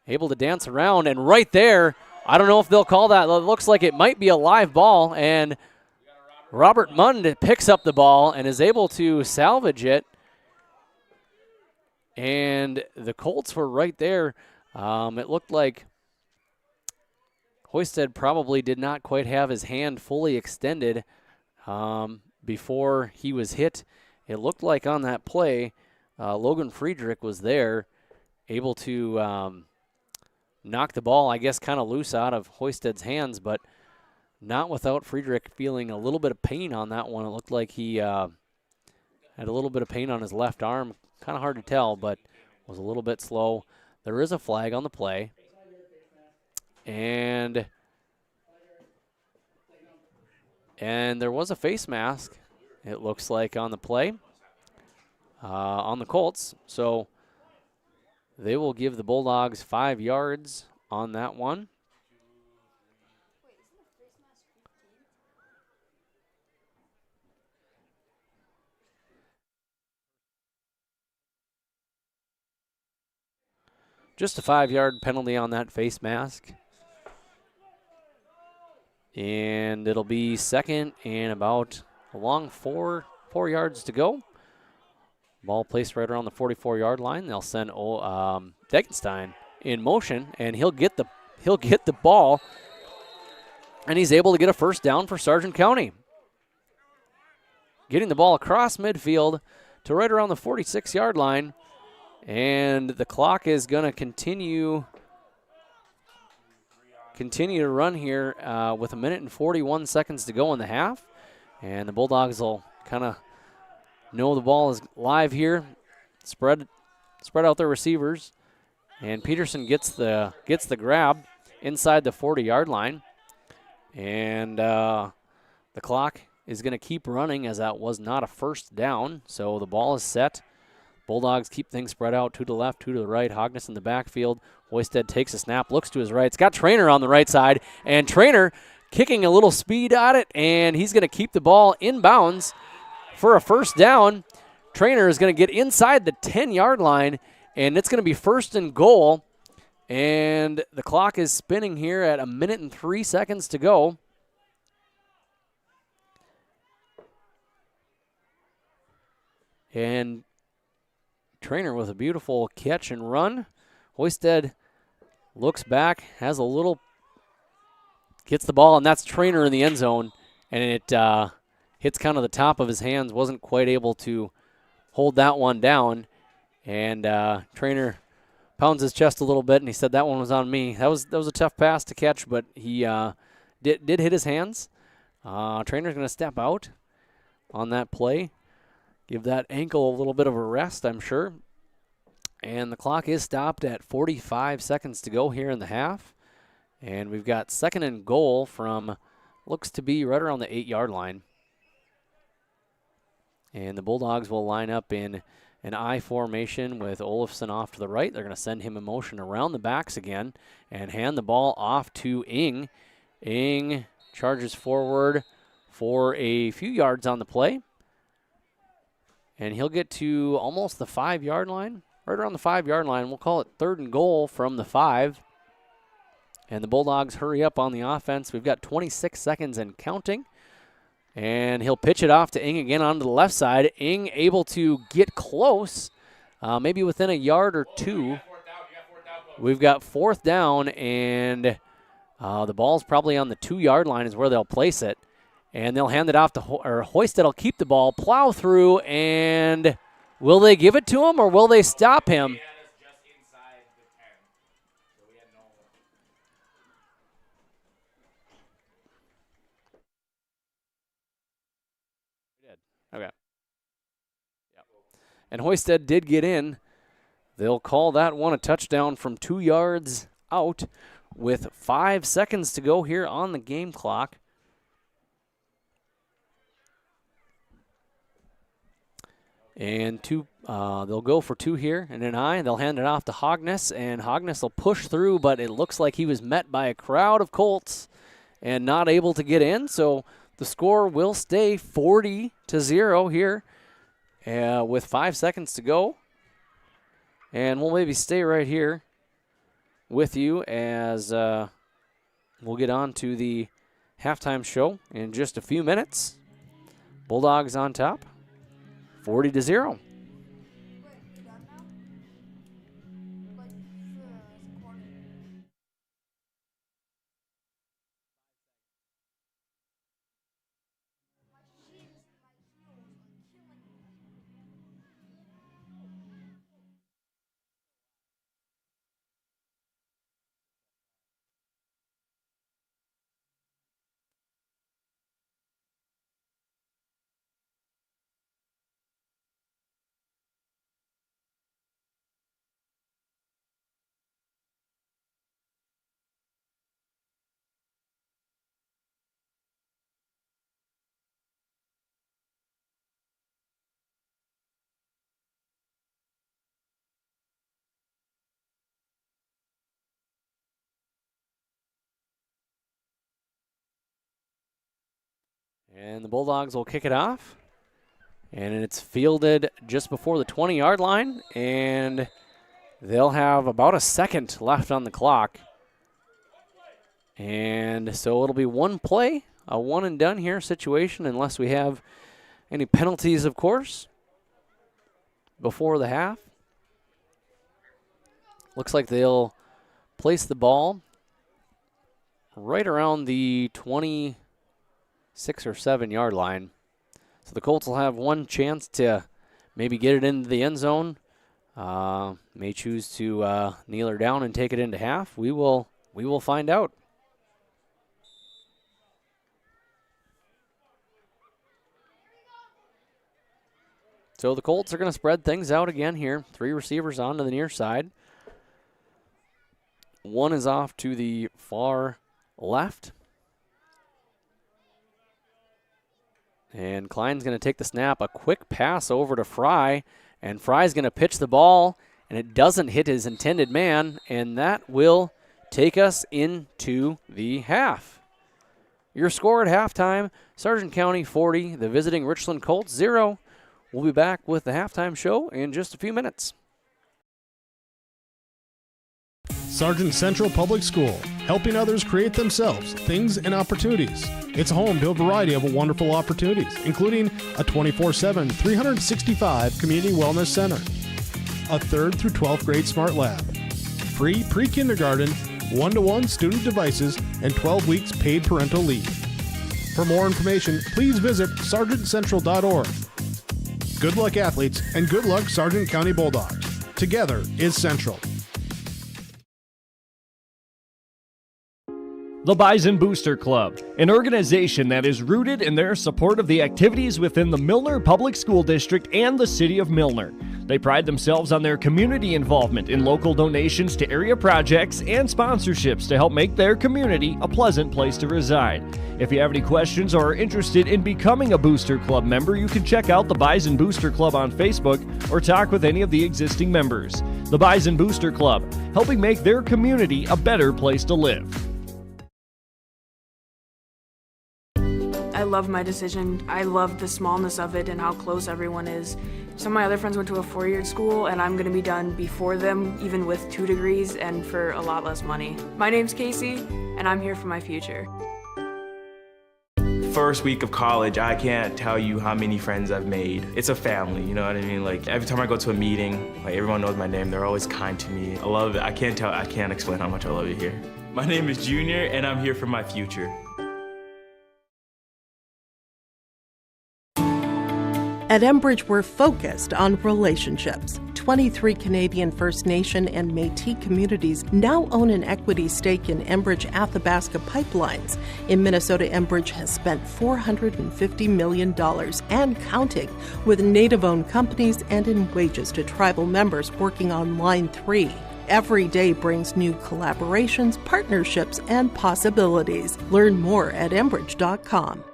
F: Able to dance around, and right there, I don't know if they'll call that. It looks like it might be a live ball, and Robert Mund picks up the ball and is able to salvage it. And the Colts were right there. It looked like Hoisted probably did not quite have his hand fully extended before he was hit. It looked like on that play, Logan Friedrich was there, able to knock the ball, I guess, kind of loose out of Hoisted's hands, but not without Friedrich feeling a little bit of pain on that one. It looked like he had a little bit of pain on his left arm. Kind of hard to tell, but was a little bit slow. There is a flag on the play. And there was a face mask, it looks like, on the play on the Colts. So they will give the Bulldogs 5 yards on that one. Just a 5-yard penalty on that face mask. And it'll be second and about along 4 yards to go. Ball placed right around the 44-yard line. They'll send Degenstein in motion, and he'll get the ball, and he's able to get a first down for Sargent County. Getting the ball across midfield to right around the 46-yard line, and the clock is going to continue to run here with 1 minute and 41 seconds to go in the half. And the Bulldogs will kind of know the ball is live here. Spread out their receivers. And Peterson gets the grab inside the 40-yard line. And the clock is going to keep running, as that was not a first down. So the ball is set. Bulldogs keep things spread out, 2 to the left, 2 to the right. Hogness in the backfield. Hoisted takes a snap, looks to his right. It's got Trainer on the right side, and Trainer kicking a little speed at it, and he's going to keep the ball inbounds for a first down. Trainer is going to get inside the 10-yard line, and it's going to be first and goal. And the clock is spinning here at 1 minute and 3 seconds to go. And Trainer with a beautiful catch and run. Hoisted looks back, has a little, gets the ball, and that's Trainer in the end zone. And it hits kind of the top of his hands, wasn't quite able to hold that one down. And Trainer pounds his chest a little bit, and he said that one was on me. That was a tough pass to catch, but he did hit his hands. Trainer's going to step out on that play. Give that ankle a little bit of a rest, I'm sure. And the clock is stopped at 45 seconds to go here in the half. And we've got 2nd and goal from, looks to be right around the 8-yard line. And the Bulldogs will line up in an I formation with Olsen off to the right. They're going to send him in motion around the backs again and hand the ball off to Ing. Ing charges forward for a few yards on the play. And he'll get to almost the 5-yard line, right around the 5-yard line. We'll call it 3rd and goal from the 5. And the Bulldogs hurry up on the offense. We've got 26 seconds and counting. And he'll pitch it off to Ing again onto the left side. Ing able to get close, maybe within a yard or two. We've got 4th down, and the ball's probably on the 2-yard line is where they'll place it. And they'll hand it off to Hoisted. Will keep the ball, plow through, and will they give it to him or will they stop him? Okay. Yep. And Hoisted did get in. They'll call that one a touchdown from 2 yards out with 5 seconds to go here on the game clock. And they'll go for 2 here, and an I. They'll hand it off to Hogness, and Hogness will push through, but it looks like he was met by a crowd of Colts and not able to get in. So the score will stay 40-0 here with 5 seconds to go. And we'll maybe stay right here with you as we'll get on to the halftime show in just a few minutes. Bulldogs on top, 40-0. And the Bulldogs will kick it off. And it's fielded just before the 20-yard line. And they'll have about a second left on the clock. And so it'll be one play, a one-and-done here situation, unless we have any penalties, of course, before the half. Looks like they'll place the ball right around the 26 or 7-yard line. So the Colts will have one chance to maybe get it into the end zone. May choose to kneel her down and take it into half. We will find out. So the Colts are going to spread things out again here. 3 receivers on to the near side. One is off to the far left. And Klein's going to take the snap. A quick pass over to Fry. And Fry's going to pitch the ball. And it doesn't hit his intended man. And that will take us into the half. Your score at halftime, Sargent County 40, the visiting Richland Colts 0. We'll be back with the halftime show in just a few minutes.
C: Sargent Central Public School, helping others create themselves things and opportunities. It's home to a variety of wonderful opportunities, including a 24/7, 365 community wellness center, a 3rd through 12th grade smart lab, free pre-kindergarten, 1-to-1 student devices, and 12 weeks paid parental leave. For more information, please visit sargentcentral.org. Good luck, athletes, and good luck, Sargent County Bulldogs. Together is Central.
J: The Bison Booster Club, an organization that is rooted in their support of the activities within the Milner Public School District and the City of Milner. They pride themselves on their community involvement in local donations to area projects and sponsorships to help make their community a pleasant place to reside. If you have any questions or are interested in becoming a Booster Club member, you can check out the Bison Booster Club on Facebook or talk with any of the existing members. The Bison Booster Club, helping make their community a better place to live.
K: I love my decision. I love the smallness of it and how close everyone is. Some of my other friends went to a 4-year school, and I'm going to be done before them, even with 2 degrees and for a lot less money. My name's Casey, and I'm here for my future.
L: First week of college, I can't tell you how many friends I've made. It's a family, you know what I mean? Like every time I go to a meeting, like everyone knows my name. They're always kind to me. I love it. I can't explain how much I love it here. My name is Junior, and I'm here for my future.
M: At Enbridge, we're focused on relationships. 23 Canadian First Nation and Métis communities now own an equity stake in Enbridge Athabasca pipelines. In Minnesota, Enbridge has spent $450 million and counting with Native-owned companies and in wages to tribal members working on Line 3. Every day brings new collaborations, partnerships, and possibilities. Learn more at Enbridge.com.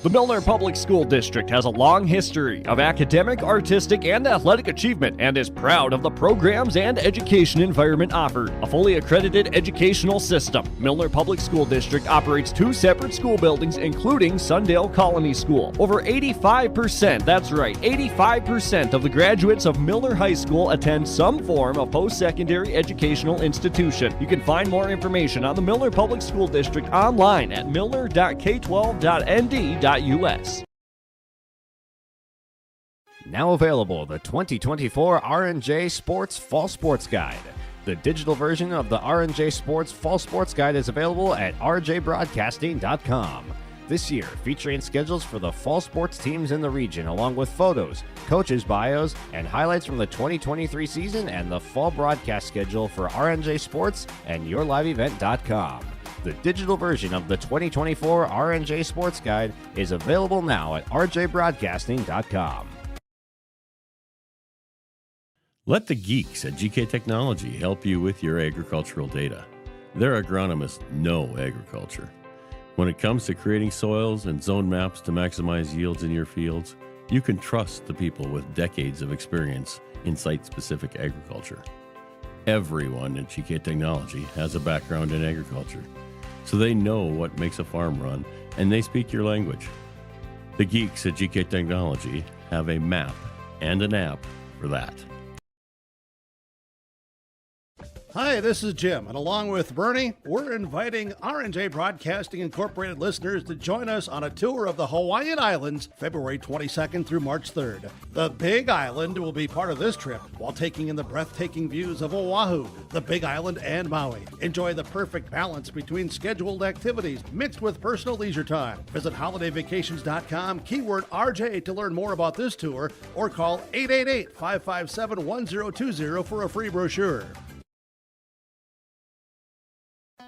J: The Milner Public School District has a long history of academic, artistic, and athletic achievement and is proud of the programs and education environment offered. A fully accredited educational system, Milner Public School District operates 2 separate school buildings, including Sundale Colony School. Over 85%, that's right, 85% of the graduates of Milner High School attend some form of post-secondary educational institution. You can find more information on the Milner Public School District online at milner.k12.nd.us.
P: Now available, the 2024 R&J Sports Fall Sports Guide. The digital version of the R&J Sports Fall Sports Guide is available at rjbroadcasting.com. This year, featuring schedules for the fall sports teams in the region, along with photos, coaches' bios, and highlights from the 2023 season and the fall broadcast schedule for R&J Sports and YourLiveEvent.com. The digital version of the 2024 R&J Sports Guide is available now at rjbroadcasting.com.
N: Let the geeks at GK Technology help you with your agricultural data. Their agronomists know agriculture. When it comes to creating soils and zone maps to maximize yields in your fields, you can trust the people with decades of experience in site-specific agriculture. Everyone at GK Technology has a background in agriculture, so they know what makes a farm run, and they speak your language. The geeks at GK Technology have a map and an app for that.
E: Hi, this is Jim, and along with Bernie, we're inviting R&J Broadcasting Incorporated listeners to join us on a tour of the Hawaiian Islands, February 22nd through March 3rd. The Big Island will be part of this trip while taking in the breathtaking views of Oahu, the Big Island, and Maui. Enjoy the perfect balance between scheduled activities mixed with personal leisure time. Visit holidayvacations.com, keyword RJ to learn more about this tour, or call 888-557-1020 for a free brochure.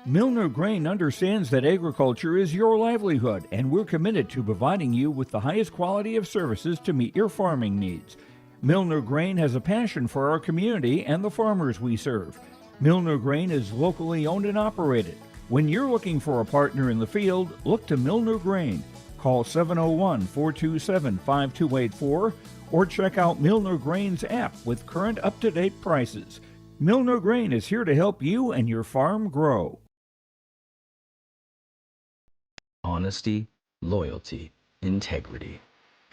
I: Milner Grain understands that agriculture is your livelihood, and we're committed to providing you with the highest quality of services to meet your farming needs. Milner Grain has a passion for our community and the farmers we serve. Milner Grain is locally owned and operated. When you're looking for a partner in the field, look to Milner Grain. Call 701-427-5284 or check out Milner Grain's app with current up-to-date prices. Milner Grain is here to help you and your farm grow.
O: Honesty, loyalty, integrity.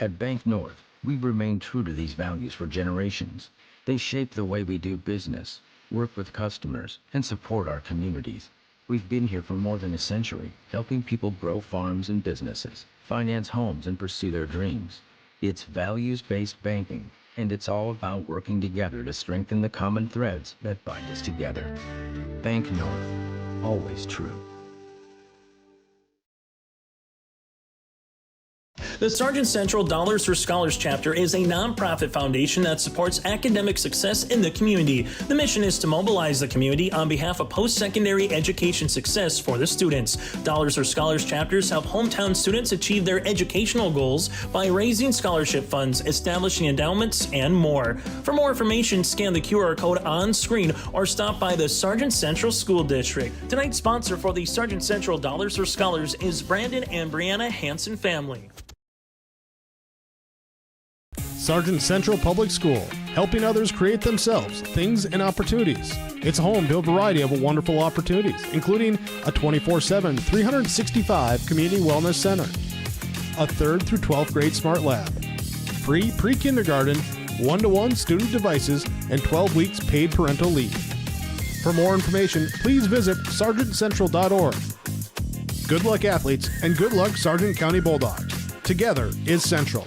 O: At Bank North, We've remained true to these values for generations. They shape the way we do business, work with customers, and support our communities. We've been here for more than a century, helping people grow farms and businesses, finance homes, and pursue their dreams. It's values-based banking, and it's all about working together to strengthen the common threads that bind us together. Bank North, always true.
B: The Sargent Central Dollars for Scholars chapter is a nonprofit foundation that supports academic success in the community. The mission is to mobilize the community on behalf of post-secondary education success for the students. Dollars for Scholars chapters help hometown students achieve their educational goals by raising scholarship funds, establishing endowments, and more. For more information, scan the QR code on screen or stop by the Sargent Central School District. Tonight's sponsor for the Sargent Central Dollars for Scholars is Brandon and Brianna Hansen family.
C: Sargent Central Public School, helping others create themselves things and opportunities. It's home to a variety of wonderful opportunities, including a 24/7, 365 community wellness center, a 3rd through 12th grade smart lab, free pre-kindergarten, 1-to-1 student devices, and 12 weeks paid parental leave. For more information, please visit sargentcentral.org. Good luck, athletes, and good luck, Sargent County Bulldogs. Together is Central.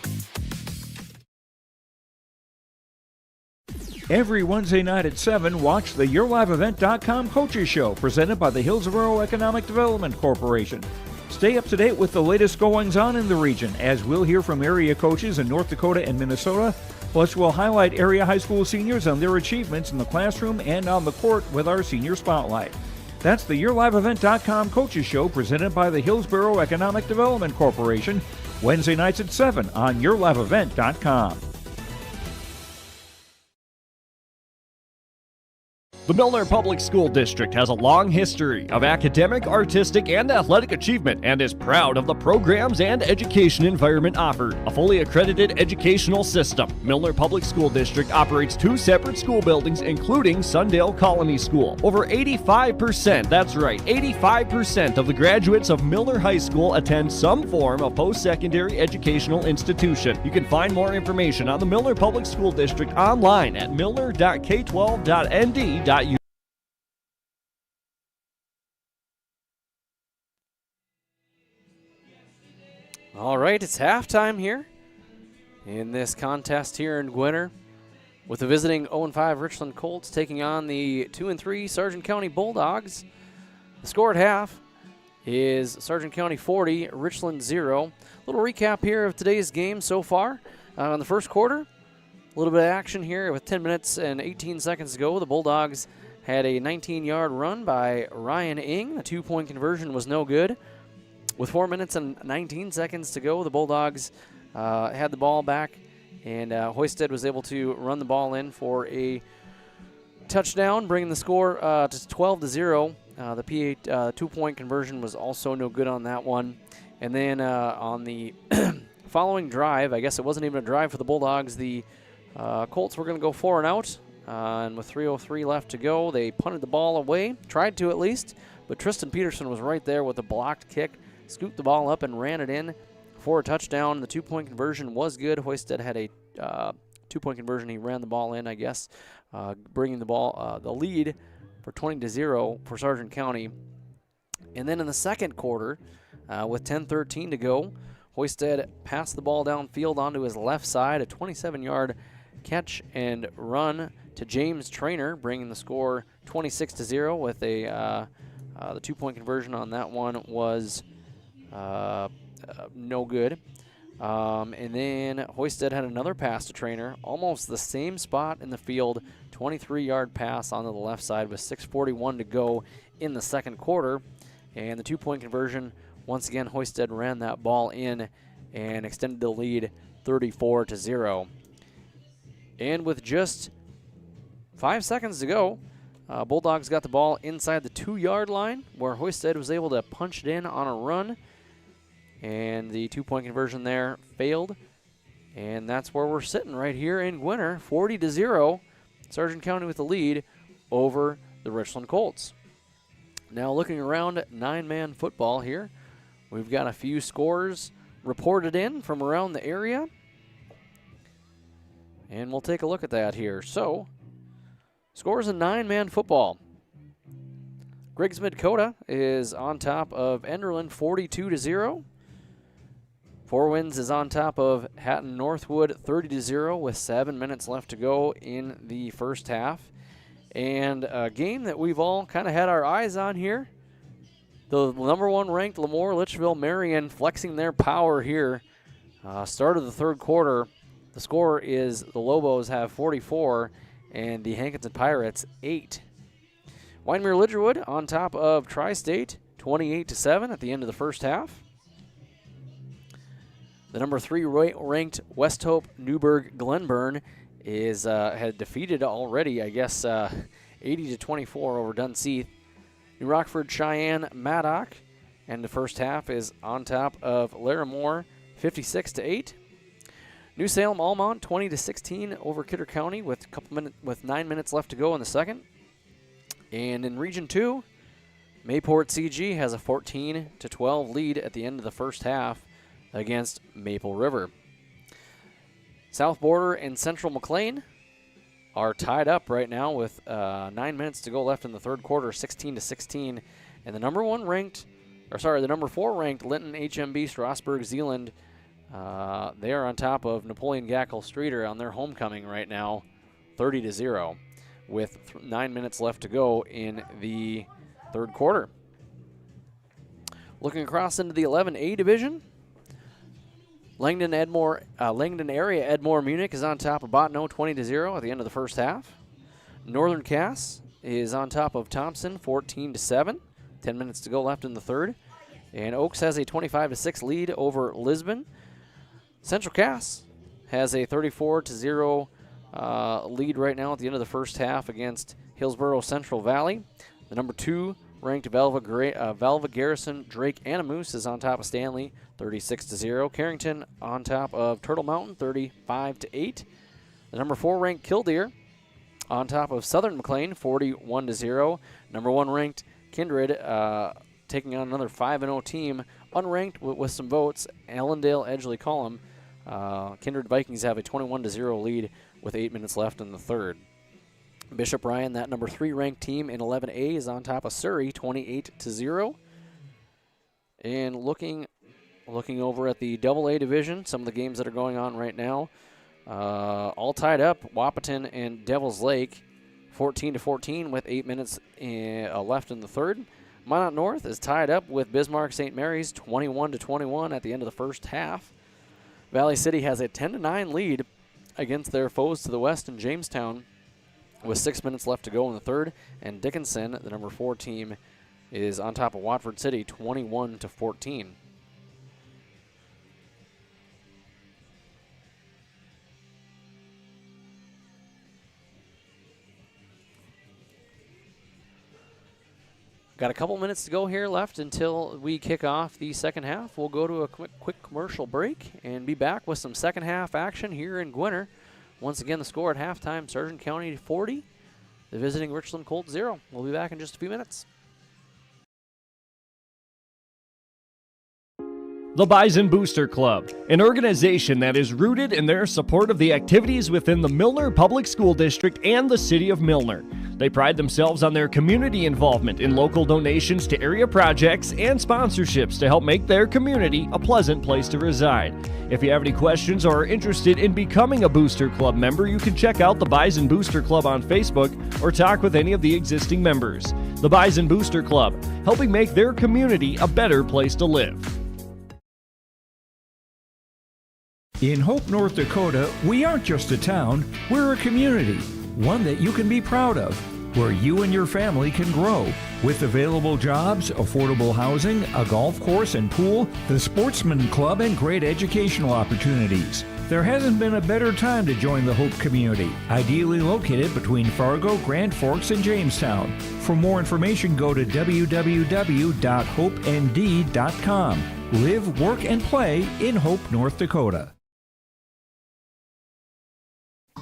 I: Every Wednesday night at 7, watch the YourLiveEvent.com Coaches Show presented by the Hillsborough Economic Development Corporation. Stay up to date with the latest goings-on in the region, as we'll hear from area coaches in North Dakota and Minnesota. Plus, we'll highlight area high school seniors on their achievements in the classroom and on the court with our Senior Spotlight. That's the YourLiveEvent.com Coaches Show presented by the Hillsborough Economic Development Corporation, Wednesday nights at 7 on YourLiveEvent.com.
J: The Milner Public School District has a long history of academic, artistic, and athletic achievement and is proud of the programs and education environment offered. A fully accredited educational system, Milner Public School District operates 2 separate school buildings, including Sundale Colony School. Over 85%, that's right, 85% of the graduates of Milner High School attend some form of post-secondary educational institution. You can find more information on the Milner Public School District online at milner.k12.nd.u.
F: All right, it's halftime here in this contest here in Gwinner with the visiting 0-5 Richland Colts taking on the 2-3 Sargent County Bulldogs. The score at half is Sargent County 40, Richland 0. A little recap here of today's game so far. In the first quarter, a little bit of action here with 10 minutes and 18 seconds to go. The Bulldogs had a 19-yard run by Ryan Ing. The 2-point conversion was no good. With 4 minutes and 19 seconds to go, the Bulldogs had the ball back, and Hoisted was able to run the ball in for a touchdown, bringing the score to 12-0. The P8 2-point conversion was also no good on that one. And then on the following drive, I guess it wasn't even a drive for the Bulldogs, the Colts were going to go 4 and out. And with 3:03 left to go, they punted the ball away, tried to at least, but Tristan Peterson was right there with a blocked kick, scooped the ball up and ran it in for a touchdown. The 2-point conversion was good. Hoisted had a 2-point conversion. He ran the ball in, I guess, bringing the lead for 20-0 for Sargent County. And then in the second quarter, with 10:13 to go, Hoisted passed the ball downfield onto his left side, a 27-yard catch and run to James Trainer, bringing the score 26-0 with the 2-point conversion on that one was no good. And then Hoisted had another pass to Trainer, almost the same spot in the field, 23-yard pass onto the left side with 6:41 to go in the second quarter. And the 2-point conversion, once again, Hoisted ran that ball in and extended the lead 34-0. And with just 5 seconds to go, Bulldogs got the ball inside the 2-yard line where Hoisted was able to punch it in on a run. And the 2-point conversion there failed. And that's where we're sitting right here in Gwinner, 40-0. Sargent County with the lead over the Richland Colts. Now looking around at 9-man football here, we've got a few scores reported in from around the area. And we'll take a look at that here. So, scores in 9-man football. Grigsby Dakota is on top of Enderlin 42-0. Four Winds is on top of Hatton Northwood 30-0 with 7 minutes left to go in the first half. And a game that we've all kind of had our eyes on here. The number 1 ranked Lemoore Litchfield Marion flexing their power here. Start of the third quarter. The score is the Lobos have 44 and the Hankinson Pirates 8. Wyndmere Lidgerwood on top of Tri-State 28-7 at the end of the first half. The number 3 ranked West Hope Newburgh Glenburn is had defeated already, I guess, 80-24 over Dunseith. New Rockford Cheyenne Maddock, and the first half is on top of Larimore 56-8. New Salem Almont 20-16 over Kidder County with 9 minutes left to go in the second. And in Region 2, Mayport CG has a 14-12 lead at the end of the first half against Maple River. South Border and Central McLean are tied up right now with 9 minutes to go left in the third quarter, 16-16. And the number 4 ranked Linton HMB Strasbourg Zeeland, they are on top of Napoleon Gackle Streeter on their homecoming right now, 30-0, with 9 minutes left to go in the third quarter. Looking across into the 11A division, Langdon area Edmore Munich is on top of Bottineau 20-0 at the end of the first half. Northern Cass is on top of Thompson 14-7. 10 minutes to go left in the third. And Oaks has a 25-6 lead over Lisbon. Central Cass has a 34-0 lead right now at the end of the first half against Hillsborough Central Valley. The number 2 ranked Velva Garrison Drake Animus is on top of Stanley 36-0. Carrington on top of Turtle Mountain 35-8. The number 4 ranked Killdeer on top of Southern McLean 41-0. Number 1 ranked Kindred taking on another 5-0 team, unranked with some votes, Allendale Edgeley Column. Kindred Vikings have a 21-0 lead with 8 minutes left in the third. Bishop Ryan, that number 3 ranked team in 11A, is on top of Surrey 28-0. And looking over at the AA division, some of the games that are going on right now, all tied up. Wahpeton and Devil's Lake 14-14 with 8 minutes left in the third. Minot North is tied up with Bismarck St. Mary's 21-21 at the end of the first half. Valley City has a 10-9 lead against their foes to the west in Jamestown with 6 minutes left to go in the third. And Dickinson, the number 4 team, is on top of Watford City 21-14. Got a couple minutes to go here left until we kick off the second half. We'll go to a quick commercial break and be back with some second half action here in Gwinner. Once again, the score at halftime, Sargent County 40, the visiting Richland Colts 0. We'll be back in just a few minutes.
J: The Bison Booster Club, an organization that is rooted in their support of the activities within the Milner Public School District and the City of Milner. They pride themselves on their community involvement in local donations to area projects and sponsorships to help make their community a pleasant place to reside. If you have any questions or are interested in becoming a Booster Club member, you can check out the Bison Booster Club on Facebook or talk with any of the existing members. The Bison Booster Club, helping make their community a better place to live.
I: In Hope, North Dakota, we aren't just a town, we're a community, one that you can be proud of, where you and your family can grow. With available jobs, affordable housing, a golf course and pool, the Sportsman Club, and great educational opportunities. There hasn't been a better time to join the Hope community, ideally located between Fargo, Grand Forks, and Jamestown. For more information, go to www.hopend.com. Live, work, and play in Hope, North Dakota.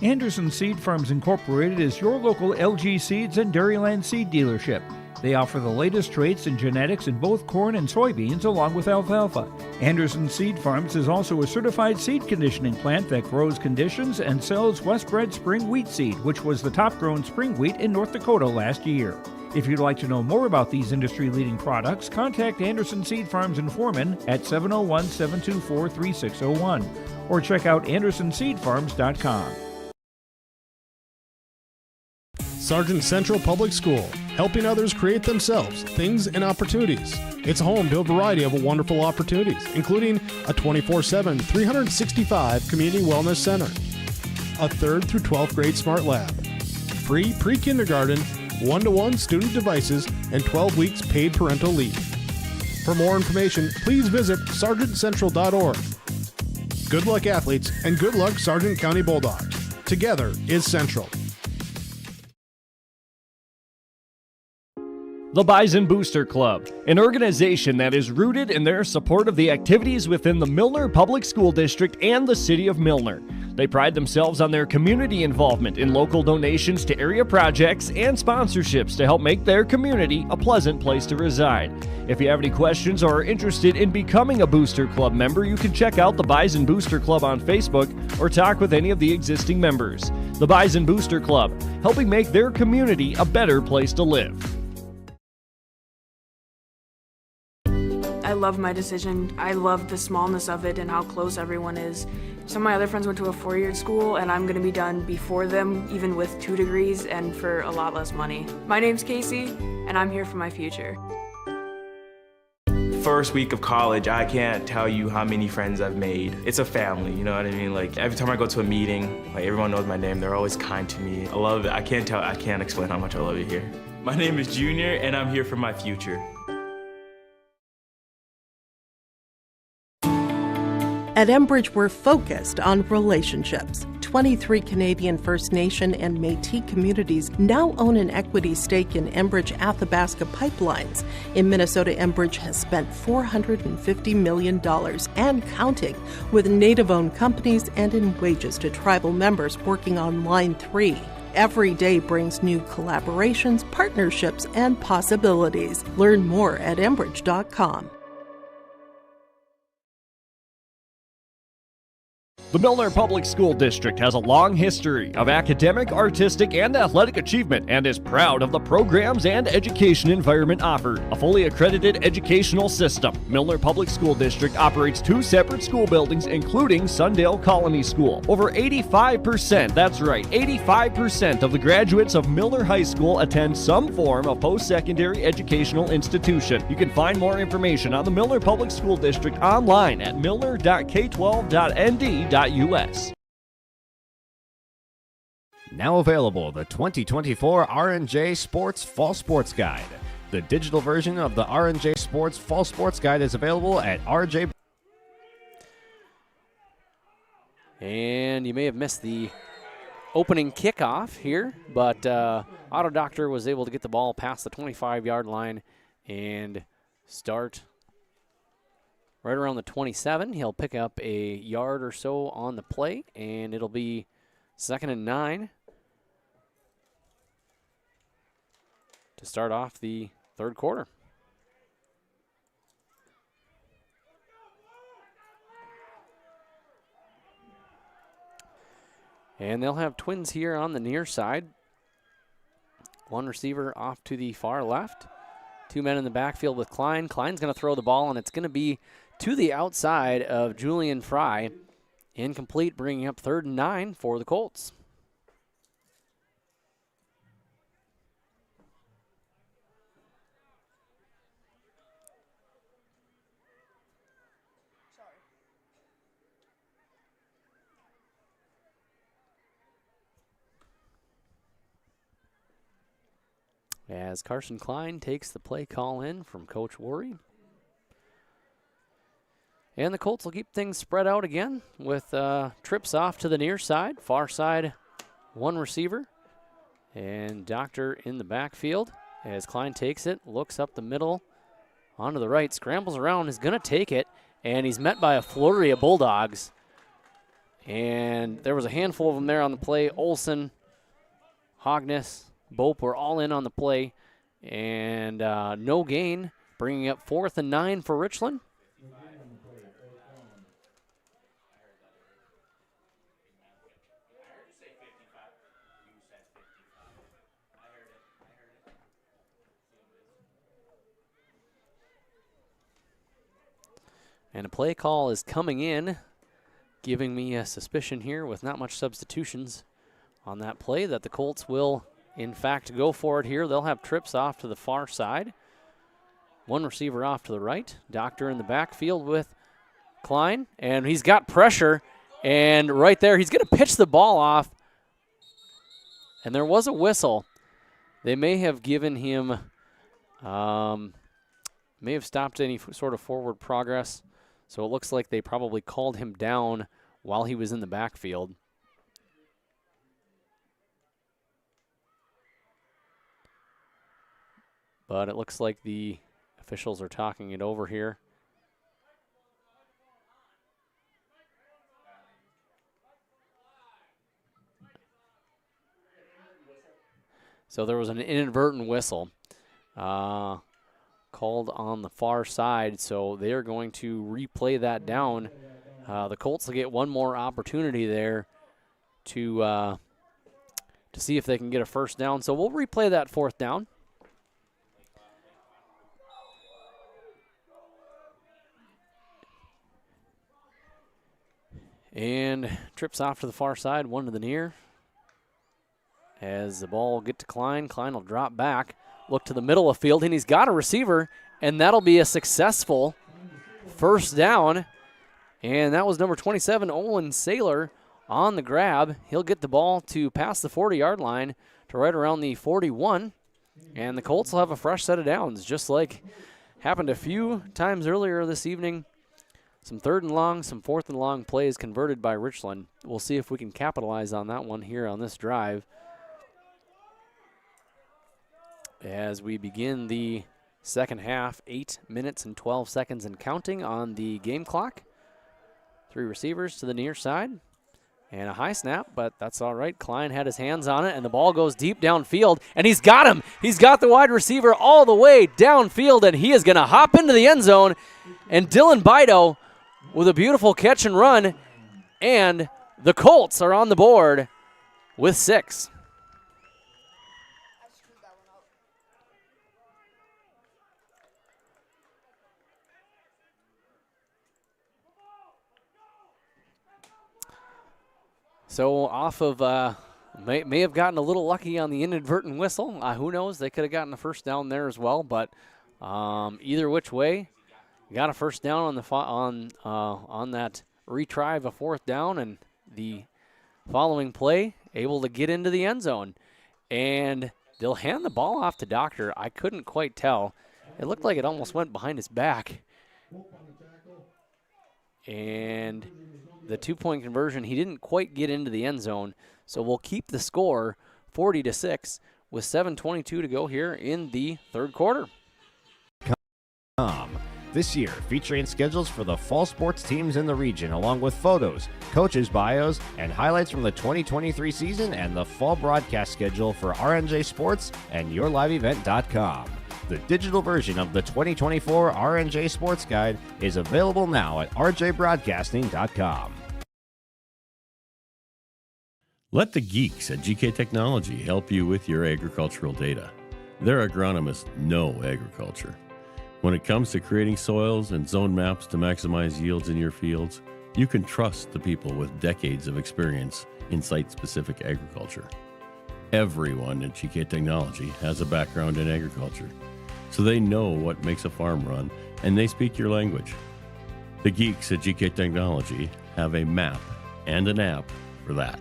I: Anderson Seed Farms Incorporated is your local LG Seeds and Dairyland seed dealership. They offer the latest traits and genetics in both corn and soybeans along with alfalfa. Anderson Seed Farms is also a certified seed conditioning plant that grows, conditions, and sells Westbred spring wheat seed, which was the top-grown spring wheat in North Dakota last year. If you'd like to know more about these industry-leading products, contact Anderson Seed Farms in Foreman at 701-724-3601 or check out AndersonSeedFarms.com.
C: Sargent Central Public School, helping others create themselves things and opportunities. It's home to a variety of wonderful opportunities, including a 24/7, 365 community wellness center, a 3rd through 12th grade smart lab, free pre-kindergarten, 1-to-1 student devices, and 12 weeks paid parental leave. For more information, please visit sargentcentral.org. Good luck, athletes, and good luck, Sargent County Bulldogs. Together is Central.
J: The Bison Booster Club, an organization that is rooted in their support of the activities within the Milner Public School District and the City of Milner. They pride themselves on their community involvement in local donations to area projects and sponsorships to help make their community a pleasant place to reside. If you have any questions or are interested in becoming a Booster Club member, you can check out the Bison Booster Club on Facebook or talk with any of the existing members. The Bison Booster Club, helping make their community a better place to live.
K: I love my decision. I love the smallness of it and how close everyone is. Some of my other friends went to a 4-year school, and I'm going to be done before them, even with 2 degrees and for a lot less money. My name's Casey, and I'm here for my future.
L: First week of college, I can't tell you how many friends I've made. It's a family, you know what I mean? Like every time I go to a meeting, like everyone knows my name. They're always kind to me. I love it. I can't explain how much I love it here. My name is Junior, and I'm here for my future.
M: At Enbridge, we're focused on relationships. 23 Canadian First Nation and Métis communities now own an equity stake in Enbridge Athabasca pipelines. In Minnesota, Enbridge has spent $450 million and counting with Native-owned companies and in wages to tribal members working on Line 3. Every day brings new collaborations, partnerships, and possibilities. Learn more at Enbridge.com.
J: The Milner Public School District has a long history of academic, artistic, and athletic achievement and is proud of the programs and education environment offered. A fully accredited educational system, Milner Public School District operates 2 separate school buildings, including Sundale Colony School. Over 85%, that's right, 85% of the graduates of Milner High School attend some form of post-secondary educational institution. You can find more information on the Milner Public School District online at milner.k12.nd.us.
P: Now available, the 2024 R&J Sports Fall Sports Guide. The digital version of the R&J Sports Fall Sports Guide is available at RJ.
F: And you may have missed the opening kickoff here, but Auto Doctor was able to get the ball past the 25-yard line and start right around the 27. He'll pick up a yard or so on the play, and it'll be 2nd and 9 to start off the 3rd quarter. And they'll have twins here on the near side. One receiver off to the far left. 2 men in the backfield with Klein. Klein's going to throw the ball, and it's going to be to the outside of Julian Fry. Incomplete, bringing up 3rd and 9 for the Colts. As Carson Klein takes the play call in from Coach Worry. And the Colts will keep things spread out again with trips off to the near side. Far side, 1 receiver. And Doctor in the backfield as Klein takes it, looks up the middle, onto the right, scrambles around, is going to take it, and he's met by a flurry of Bulldogs. And there was a handful of them there on the play. Olsen, Hogness, Bope were all in on the play, And no gain, bringing up 4th and 9 for Richland. And a play call is coming in, giving me a suspicion here with not much substitutions on that play that the Colts will, in fact, go for it here. They'll have trips off to the far side. One receiver off to the right. Doctor in the backfield with Klein, and he's got pressure. And right there, he's going to pitch the ball off. And there was a whistle. They may have given him, may have stopped any sort of forward progress. So it looks like they probably called him down while he was in the backfield. But it looks like the officials are talking it over here. So there was an inadvertent whistle called on the far side, so they're going to replay that down. The Colts will get one more opportunity there to see if they can get a first down. So we'll replay that 4th down. And trips off to the far side, one to the near. As the ball will get to Klein, Klein will drop back, look to the middle of field, and he's got a receiver, and that'll be a successful first down. And that was number 27, Olin Saylor, on the grab. He'll get the ball to past the 40-yard line to right around the 41, and the Colts will have a fresh set of downs, just like happened a few times earlier this evening. Some 3rd and long, some 4th and long plays converted by Richland. We'll see if we can capitalize on that one here on this drive. As we begin the second half, 8 minutes and 12 seconds and counting on the game clock. 3 receivers to the near side. And a high snap, but that's all right. Klein had his hands on it, and the ball goes deep downfield, and he's got him. He's got the wide receiver all the way downfield, and he is going to hop into the end zone. And Dylan Bido with a beautiful catch and run, and the Colts are on the board with 6. So off of, may have gotten a little lucky on the inadvertent whistle. Who knows? They could have gotten a first down there as well. But either which way, got a first down on the on that retry of a 4th down, and the following play able to get into the end zone. And they'll hand the ball off to Doctor. I couldn't quite tell. It looked like it almost went behind his back. And the 2-point conversion, he didn't quite get into the end zone. So we'll keep the score 40-6 with 7:22 to go here in the 3rd quarter.
P: This year, featuring schedules for the fall sports teams in the region, along with photos, coaches' bios, and highlights from the 2023 season, and the fall broadcast schedule for RNJ Sports and YourLiveEvent.com. The digital version of the 2024 RNJ Sports Guide is available now at rjbroadcasting.com.
N: Let the geeks at GK Technology help you with your agricultural data. Their agronomists know agriculture. When it comes to creating soils and zone maps to maximize yields in your fields, you can trust the people with decades of experience in site-specific agriculture. Everyone at GK Technology has a background in agriculture, so they know what makes a farm run, and they speak your language. The geeks at GK Technology have a map and an app for that.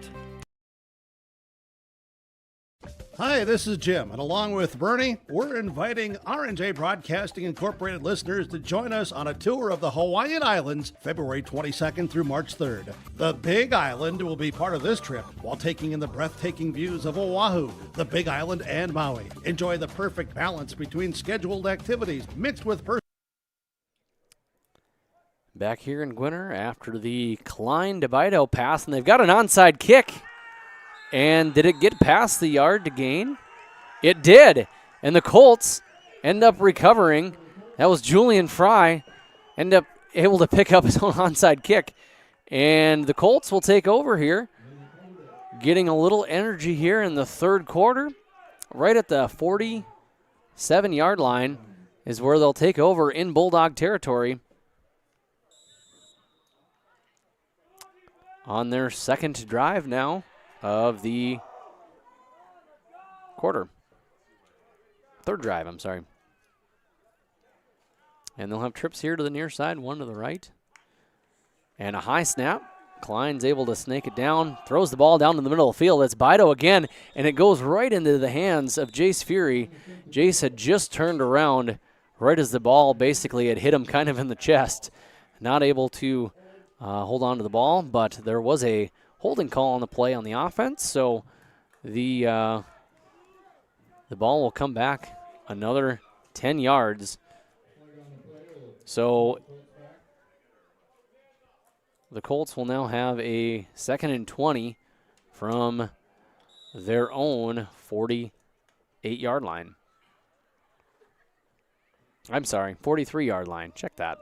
E: Hi, this is Jim, and along with Bernie, we're inviting R&J Broadcasting Incorporated listeners to join us on a tour of the Hawaiian Islands, February 22nd through March 3rd. The Big Island will be part of this trip while taking in the breathtaking views of Oahu, the Big Island, and Maui. Enjoy the perfect balance between scheduled activities mixed with
F: Back here in Gwinner after the Klein to Bido pass, and they've got an onside kick. And did it get past the yard to gain? It did. And the Colts end up recovering. That was Julian Fry, end up able to pick up his own onside kick. And the Colts will take over here, getting a little energy here in the third quarter. Right at the 47-yard line is where they'll take over in Bulldog territory on their second drive now of the quarter. Third drive, I'm sorry. And they'll have trips here to the near side, one to the right. And a high snap. Klein's able to snake it down, throws the ball down to the middle of the field. It's Bido again, and it goes right into the hands of Jace Fury. Jace had just turned around right as the ball basically had hit him kind of in the chest. Not able to hold on to the ball, but there was a holding call on the play on the offense, so the ball will come back another 10 yards. So the Colts will now have a 2nd and 20 from their own 48-yard line. I'm sorry, 43-yard line. Check that.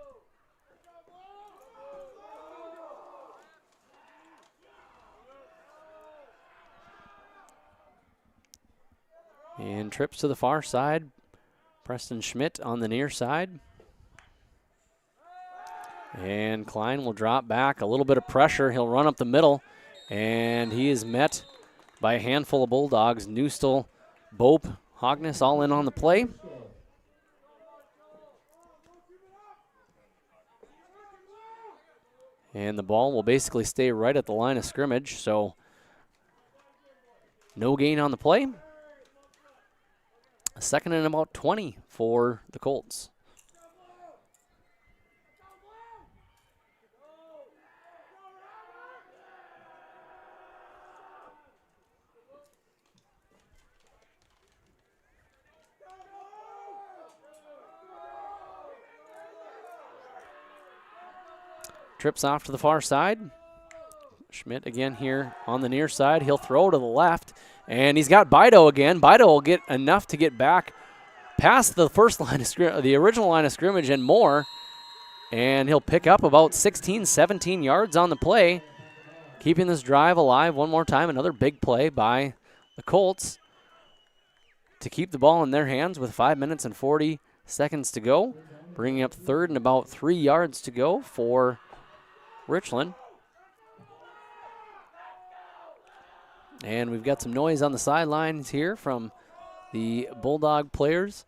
F: And trips to the far side. Preston Schmidt on the near side. And Klein will drop back. A little bit of pressure. He'll run up the middle. And he is met by a handful of Bulldogs. Newstel, Bope, Hogness all in on the play. And the ball will basically stay right at the line of scrimmage. So no gain on the play. 2nd and about 20 for the Colts. Trips off to the far side. Schmidt again here on the near side. He'll throw to the left, and he's got Bido again. Bido will get enough to get back past the first line of the original line of scrimmage and more, and he'll pick up about 16, 17 yards on the play, keeping this drive alive one more time. Another big play by the Colts to keep the ball in their hands with 5 minutes and 40 seconds to go, bringing up 3rd and about 3 yards to go for Richland. And we've got some noise on the sidelines here from the Bulldog players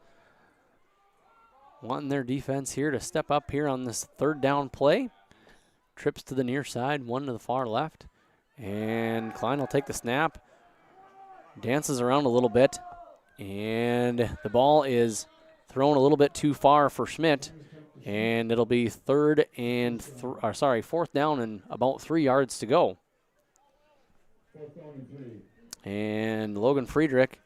F: wanting their defense here to step up here on this 3rd down play. Trips to the near side, one to the far left. And Klein will take the snap, dances around a little bit, and the ball is thrown a little bit too far for Schmidt. And it'll be 4th down and about 3 yards to go. And Logan Friedrich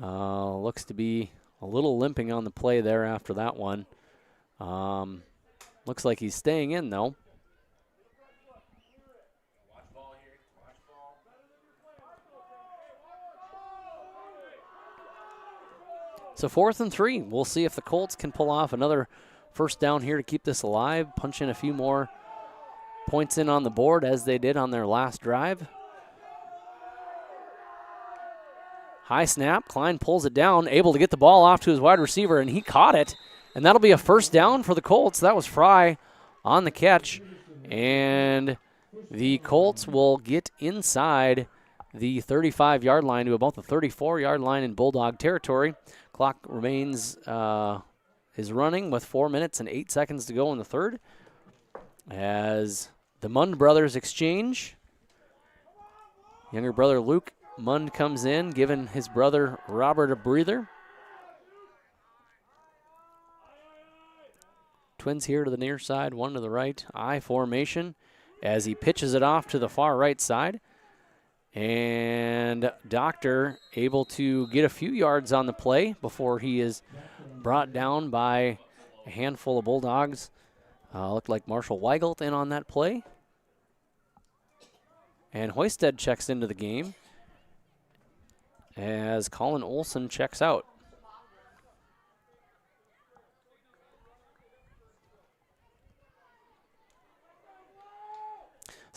F: looks to be a little limping on the play there after that one. Looks like he's staying in, though. So 4th and 3. We'll see if the Colts can pull off another first down here to keep this alive, punch in a few more points in on the board as they did on their last drive. High snap, Klein pulls it down, able to get the ball off to his wide receiver, and he caught it. And that'll be a first down for the Colts. That was Fry on the catch. And the Colts will get inside the 35-yard line to about the 34-yard line in Bulldog territory. Clock remains is running with 4 minutes and 8 seconds to go in the third as the Mund brothers exchange. Younger brother Luke Mund comes in, giving his brother Robert a breather. Twins here to the near side, one to the right. I formation as he pitches it off to the far right side. And Doctor able to get a few yards on the play before he is brought down by a handful of Bulldogs. Looked like Marshall Weigelt in on that play. And Hoisted checks into the game as Colin Olsen checks out.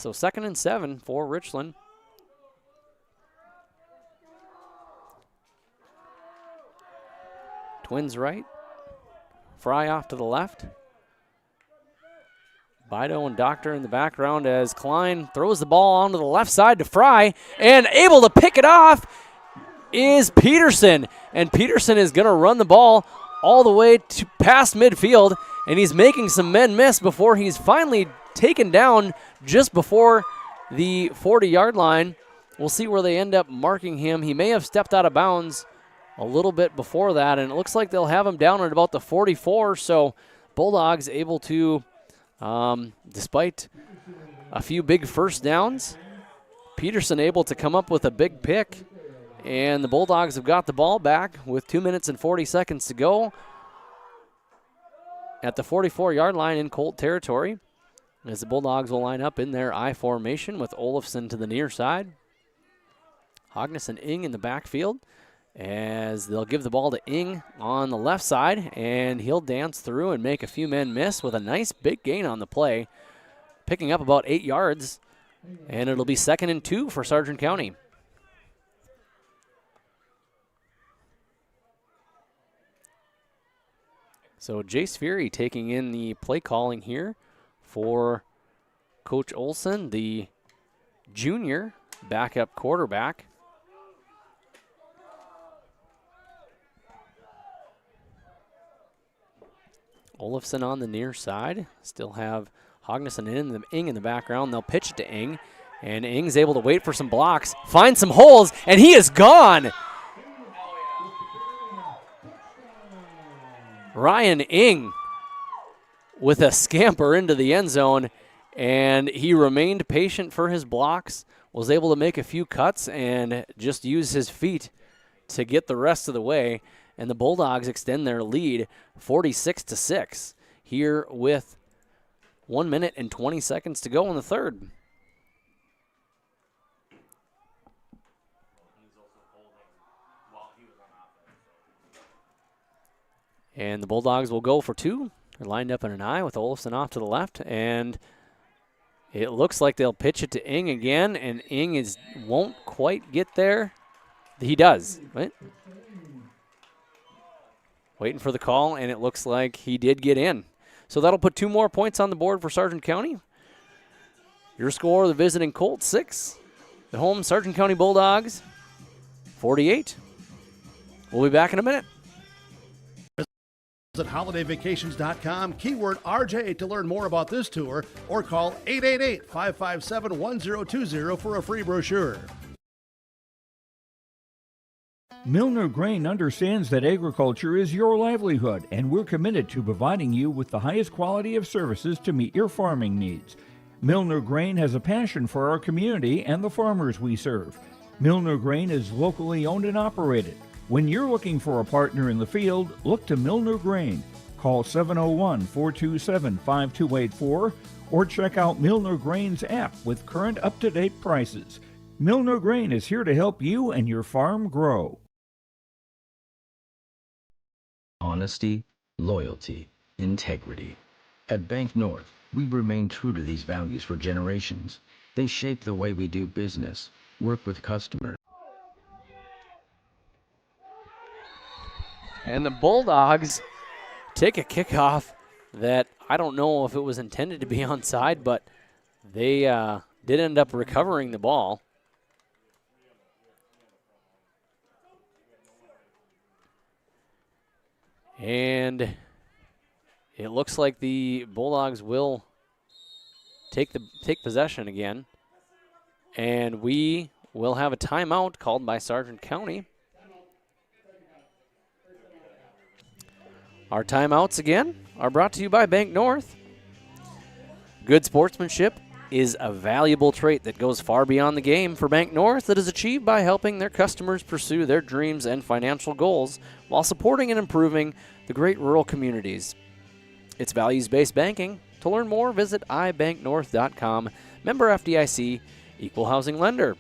F: So 2nd and 7 for Richland. Twins right. Fry off to the left. Bido and Doctor in the background as Klein throws the ball onto the left side to Fry, and able to pick it off is Peterson. And Peterson is going to run the ball all the way to past midfield, and he's making some men miss before he's finally taken down just before the 40-yard line. We'll see where they end up marking him. He may have stepped out of bounds a little bit before that, and it looks like they'll have him down at about the 44, so Bulldogs able to, despite a few big first downs, Peterson able to come up with a big pick, and the Bulldogs have got the ball back with 2 minutes and 40 seconds to go at the 44-yard line in Colt territory, as the Bulldogs will line up in their I formation with Olafson to the near side. Hognes and Ing in the backfield, as they'll give the ball to Ing on the left side, and he'll dance through and make a few men miss with a nice big gain on the play, picking up about 8 yards, and it'll be 2nd and 2 for Sargent County. So Jace Fury taking in the play calling here for Coach Olsen, the junior backup quarterback. Olafson on the near side. Still have Hognes and Ing in the background. They'll pitch it to Ing, and Ing's able to wait for some blocks, find some holes, and he is gone. Ryan Ing with a scamper into the end zone, and he remained patient for his blocks, was able to make a few cuts and just use his feet to get the rest of the way. And the Bulldogs extend their lead 46-6 here with 1 minute and 20 seconds to go in the third. And the Bulldogs will go for 2. They're lined up in an I with Olafson off to the left, and it looks like they'll pitch it to Ing again, and Ing won't quite get there. He does, right? Waiting for the call, and it looks like he did get in. So that'll put 2 more points on the board for Sargent County. Your score, the visiting Colts 6. The home Sargent County Bulldogs 48. We'll be back in a minute.
E: Visit holidayvacations.com, keyword RJ to learn more about this tour, or call 888-557-1020 for a free brochure.
I: Milner Grain understands that agriculture is your livelihood, and we're committed to providing you with the highest quality of services to meet your farming needs. Milner Grain has a passion for our community and the farmers we serve. Milner Grain is locally owned and operated. When you're looking for a partner in the field, look to Milner Grain. Call 701-427-5284 or check out Milner Grain's app with current up-to-date prices. Milner Grain is here to help you and your farm grow.
O: Honesty, loyalty, integrity. At Bank North, we remain true to these values for generations. They shape the way we do business, work with customers.
F: And the Bulldogs take a kickoff that I don't know if it was intended to be onside, but they did end up recovering the ball. And it looks like the Bulldogs will take possession again. And we will have a timeout called by Sargent County. Our timeouts again are brought to you by Bank North. Good sportsmanship is a valuable trait that goes far beyond the game. For Bank North, that is achieved by helping their customers pursue their dreams and financial goals while supporting and improving the great rural communities. It's values-based banking. To learn more, visit ibanknorth.com. Member FDIC, equal housing lender.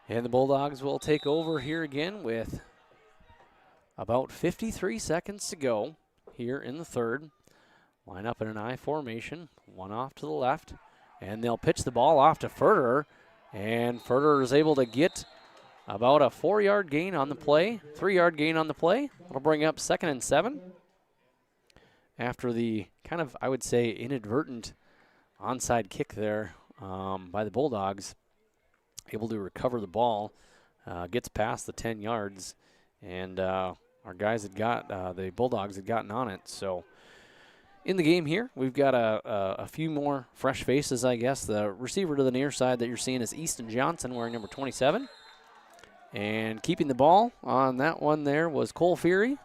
F: And the Bulldogs will take over here again with about 53 seconds to go here in the third. Line up in an I formation, one off to the left, and they'll pitch the ball off to Furterer, and Furterer is able to get about a 4-yard gain on the play, 3-yard gain on the play. That'll bring up 2nd and 7. After the kind of, I would say, inadvertent onside kick there by the Bulldogs, able to recover the ball, gets past the 10 yards, and our guys had got, the Bulldogs had gotten on it. So in the game here, we've got a few more fresh faces, I guess. The receiver to the near side that you're seeing is Easton Johnson, wearing number 27. And keeping the ball on that one there was Cole Fury.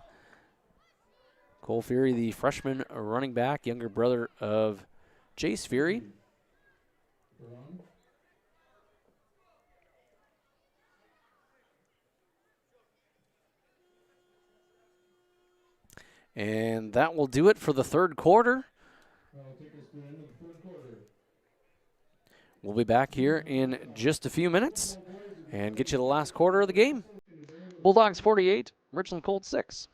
F: Cole Fury, the freshman running back, younger brother of Jace Fury. And that will do it for the third quarter. We'll be back here in just a few minutes and get you the last quarter of the game. Bulldogs 48, Richland Colts 6.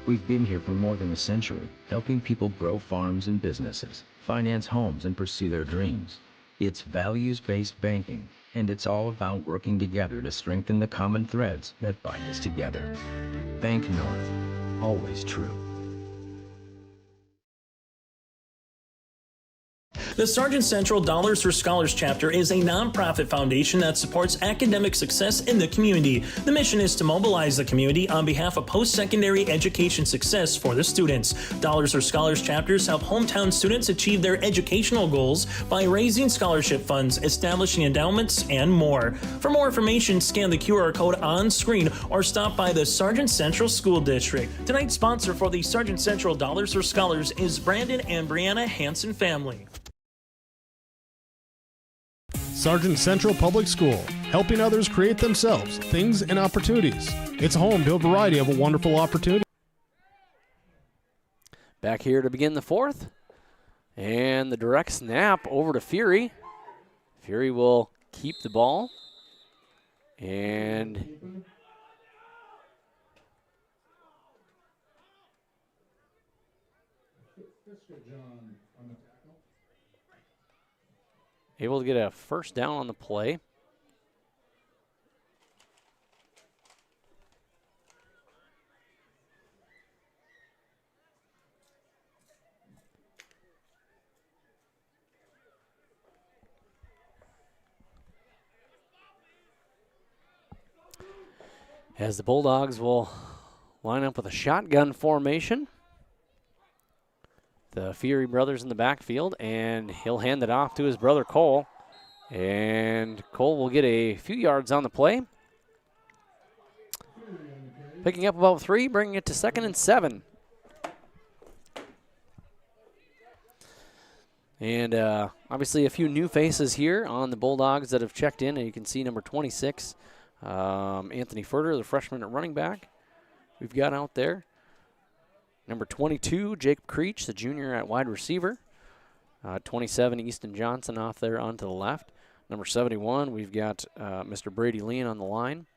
O: We've been here for more than a century, helping people grow farms and businesses, finance homes, and pursue their dreams. It's values-based banking, and it's all about working together to strengthen the common threads that bind us together. Bank North, always true.
B: The Sargent Central Dollars for Scholars chapter is a nonprofit foundation that supports academic success in the community. The mission is to mobilize the community on behalf of post-secondary education success for the students. Dollars for Scholars chapters help hometown students achieve their educational goals by raising scholarship funds, establishing endowments, and more. For more information, scan the QR code on screen or stop by the Sargent Central School District. Tonight's sponsor for the Sargent Central Dollars for Scholars is Brandon and Brianna Hansen family.
C: Sargent Central Public School, helping others create themselves things and opportunities. It's home to a variety of wonderful opportunities.
F: Back here to begin the fourth. And the direct snap over to Fury. Fury will keep the ball. And able to get a first down on the play. As the Bulldogs will line up with a shotgun formation. The Fury brothers in the backfield, and he'll hand it off to his brother Cole. And Cole will get a few yards on the play. Picking up about 3, bringing it to 2nd and 7. And obviously a few new faces here on the Bulldogs that have checked in. And you can see number 26, Anthony Furter, the freshman at running back, we've got out there. Number 22, Jacob Creech, the junior at wide receiver. 27, Easton Johnson off there onto the left. Number 71, we've got Mr. Brady Lean on the line.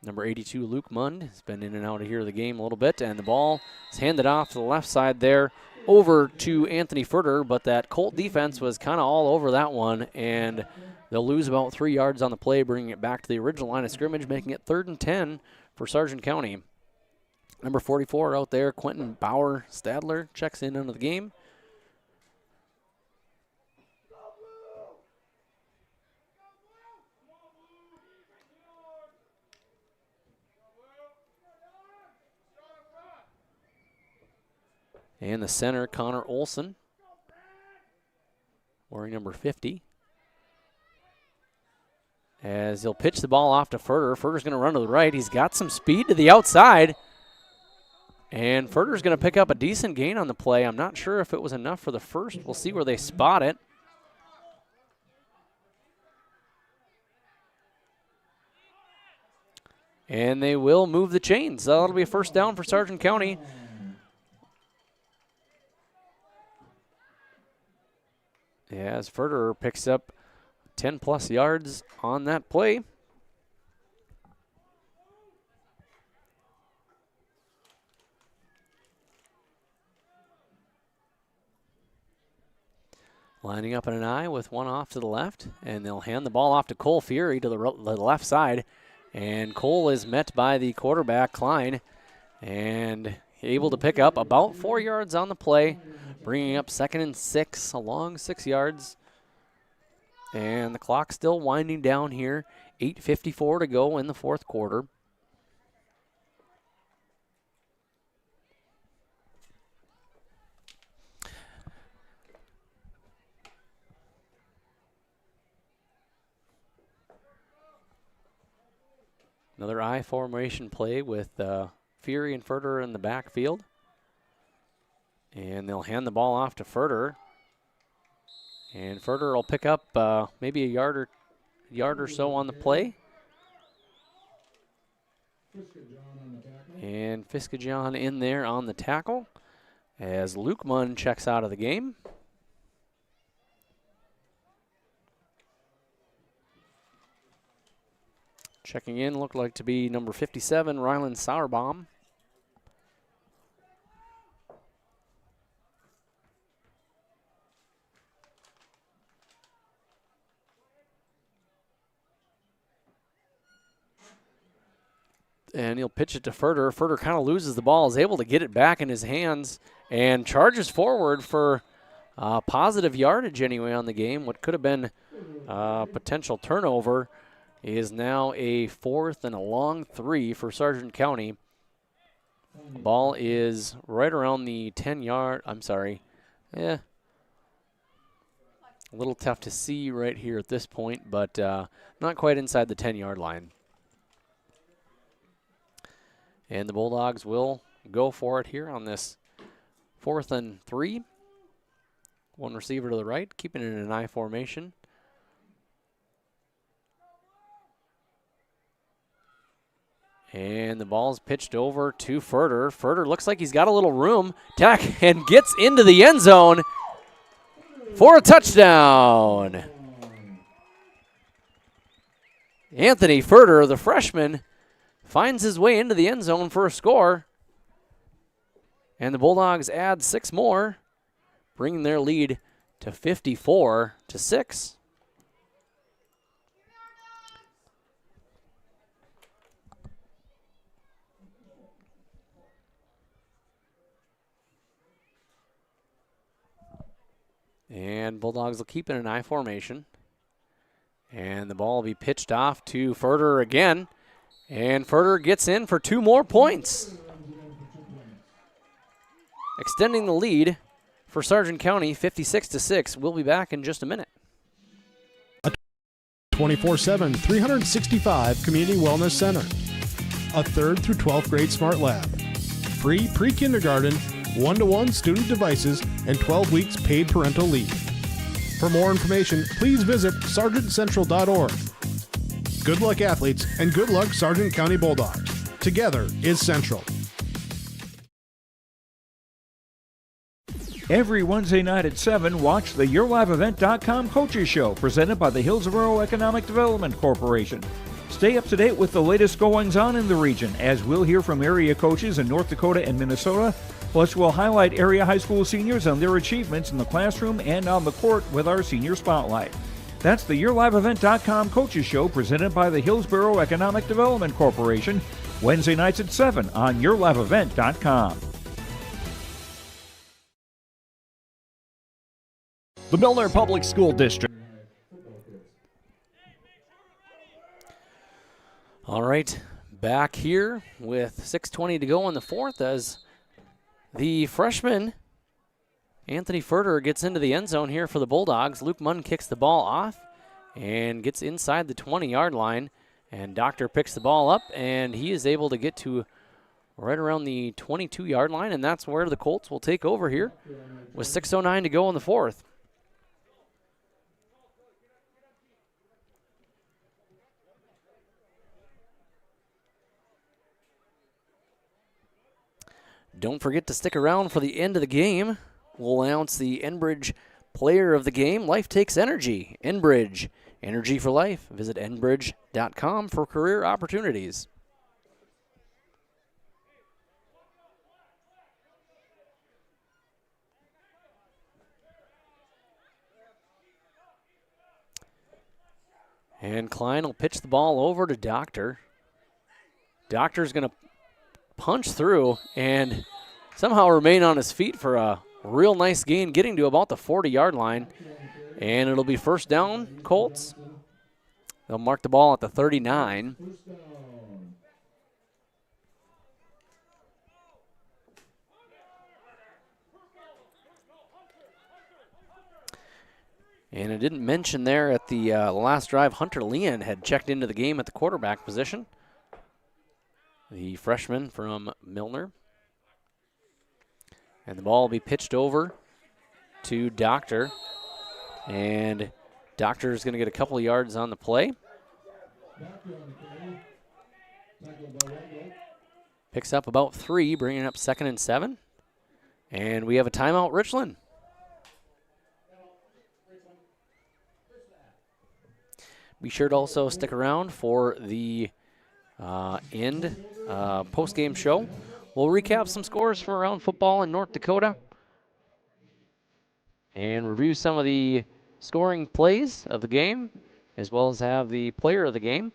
F: Number 82, Luke Mund, has been in and out of here of the game a little bit. And the ball is handed off to the left side there over to Anthony Furter, but that Colt defense was kind of all over that one. And they'll lose about 3 yards on the play, bringing it back to the original line of scrimmage, making it 3rd and 10 for Sargent County. Number 44 out there, Quentin Bauer Stadler, checks in into the game. And the center, Connor Olsen, wearing number 50. As he'll pitch the ball off to Furter. Furter's going to run to the right. He's got some speed to the outside. And Furter's going to pick up a decent gain on the play. I'm not sure if it was enough for the first. We'll see where they spot it. And they will move the chains. So that'll be a first down for Sargent County. As Furter picks up 10-plus yards on that play. Lining up in an I with one off to the left, and they'll hand the ball off to Cole Fury to the left side. And Cole is met by the quarterback, Klein, and able to pick up about 4 yards on the play, bringing up 2nd and 6 along 6 yards. And the clock still winding down here. 8:54 to go in the fourth quarter. Another I formation play with Fury and Furter in the backfield. And they'll hand the ball off to Furter. And Furter will pick up maybe a yard or so on the play. And Fiskajon in there on the tackle as Luke Munn checks out of the game. Checking in looked like to be number 57, Ryland Sauerbaum. And he'll pitch it to Furter. Furter kind of loses the ball, is able to get it back in his hands, and charges forward for positive yardage anyway on the game. What could have been a potential turnover is now a 4th and a long 3 for Sargent County. The ball is right around the 10-yard, a little tough to see right here at this point, but not quite inside the 10-yard line. And the Bulldogs will go for it here on this 4th and 3. One receiver to the right, keeping it in an I formation. And the ball is pitched over to Furter. Furter looks like he's got a little room. And gets into the end zone for a touchdown. Anthony Furter, the freshman, finds his way into the end zone for a score. And the Bulldogs add 6 more, bringing their lead to 54-6. And Bulldogs will keep in an I formation. And the ball will be pitched off to Furter again. And Furter gets in for 2 more points, extending the lead for Sargent County 56-6. We'll be back in just a minute.
C: A 24/7, 365 Community Wellness Center. A 3rd through 12th grade smart lab. Free pre-kindergarten, 1-to-1 student devices, and 12 weeks paid parental leave. For more information, please visit sargentcentral.org. Good luck, athletes, and good luck, Sargent County Bulldogs. Together is Central.
I: Every Wednesday night at 7, watch the YourLiveEvent.com Coaches Show, presented by the Hillsborough Economic Development Corporation. Stay up to date with the latest goings-on in the region, as we'll hear from area coaches in North Dakota and Minnesota. Plus, we'll highlight area high school seniors on their achievements in the classroom and on the court with our Senior Spotlight. That's the YourLiveEvent.com Coaches Show, presented by the Hillsborough Economic Development Corporation, Wednesday nights at 7 on YourLiveEvent.com.
J: The Milner Public School District.
F: All right, back here with 6:20 to go in the fourth as the freshman Anthony Furter gets into the end zone here for the Bulldogs. Luke Munn kicks the ball off and gets inside the 20-yard line. And Doctor picks the ball up, and he is able to get to right around the 22-yard line, and that's where the Colts will take over here with 6:09 to go in the fourth. Don't forget to stick around for the end of the game. We'll announce the Enbridge player of the game. Life takes energy. Enbridge, Energy for life. Visit enbridge.com for career opportunities. And Klein will pitch the ball over to Doctor. Doctor's going to punch through and somehow remain on his feet for a real nice gain, getting to about the 40-yard line. And it'll be first down, Colts. They'll mark the ball at the 39. And I didn't mention there at the last drive, Hunter Leon had checked into the game at the quarterback position. The freshman from Milner. And the ball will be pitched over to Doctor. And Doctor is going to get a couple of yards on the play. Picks up about 3, bringing up 2nd and 7. And we have a timeout, Richland. Be sure to also stick around for the post-game show. We'll recap some scores from around football in North Dakota and review some of the scoring plays of the game, as well as have the player of the game.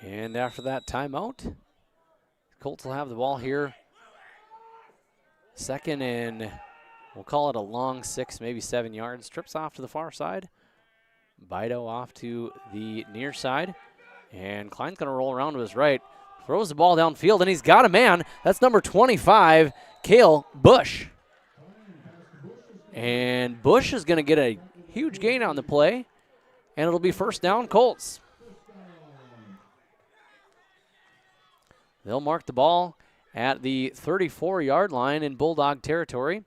F: And after that timeout, Colts will have the ball here. 2nd and we'll call it a long 6, maybe 7 yards. Trips off to the far side. Bido off to the near side. And Klein's going to roll around to his right. Throws the ball downfield, and he's got a man. That's number 25, Cale Bush. And Bush is going to get a huge gain on the play, and it'll be first down, Colts. They'll mark the ball at the 34-yard line in Bulldog territory.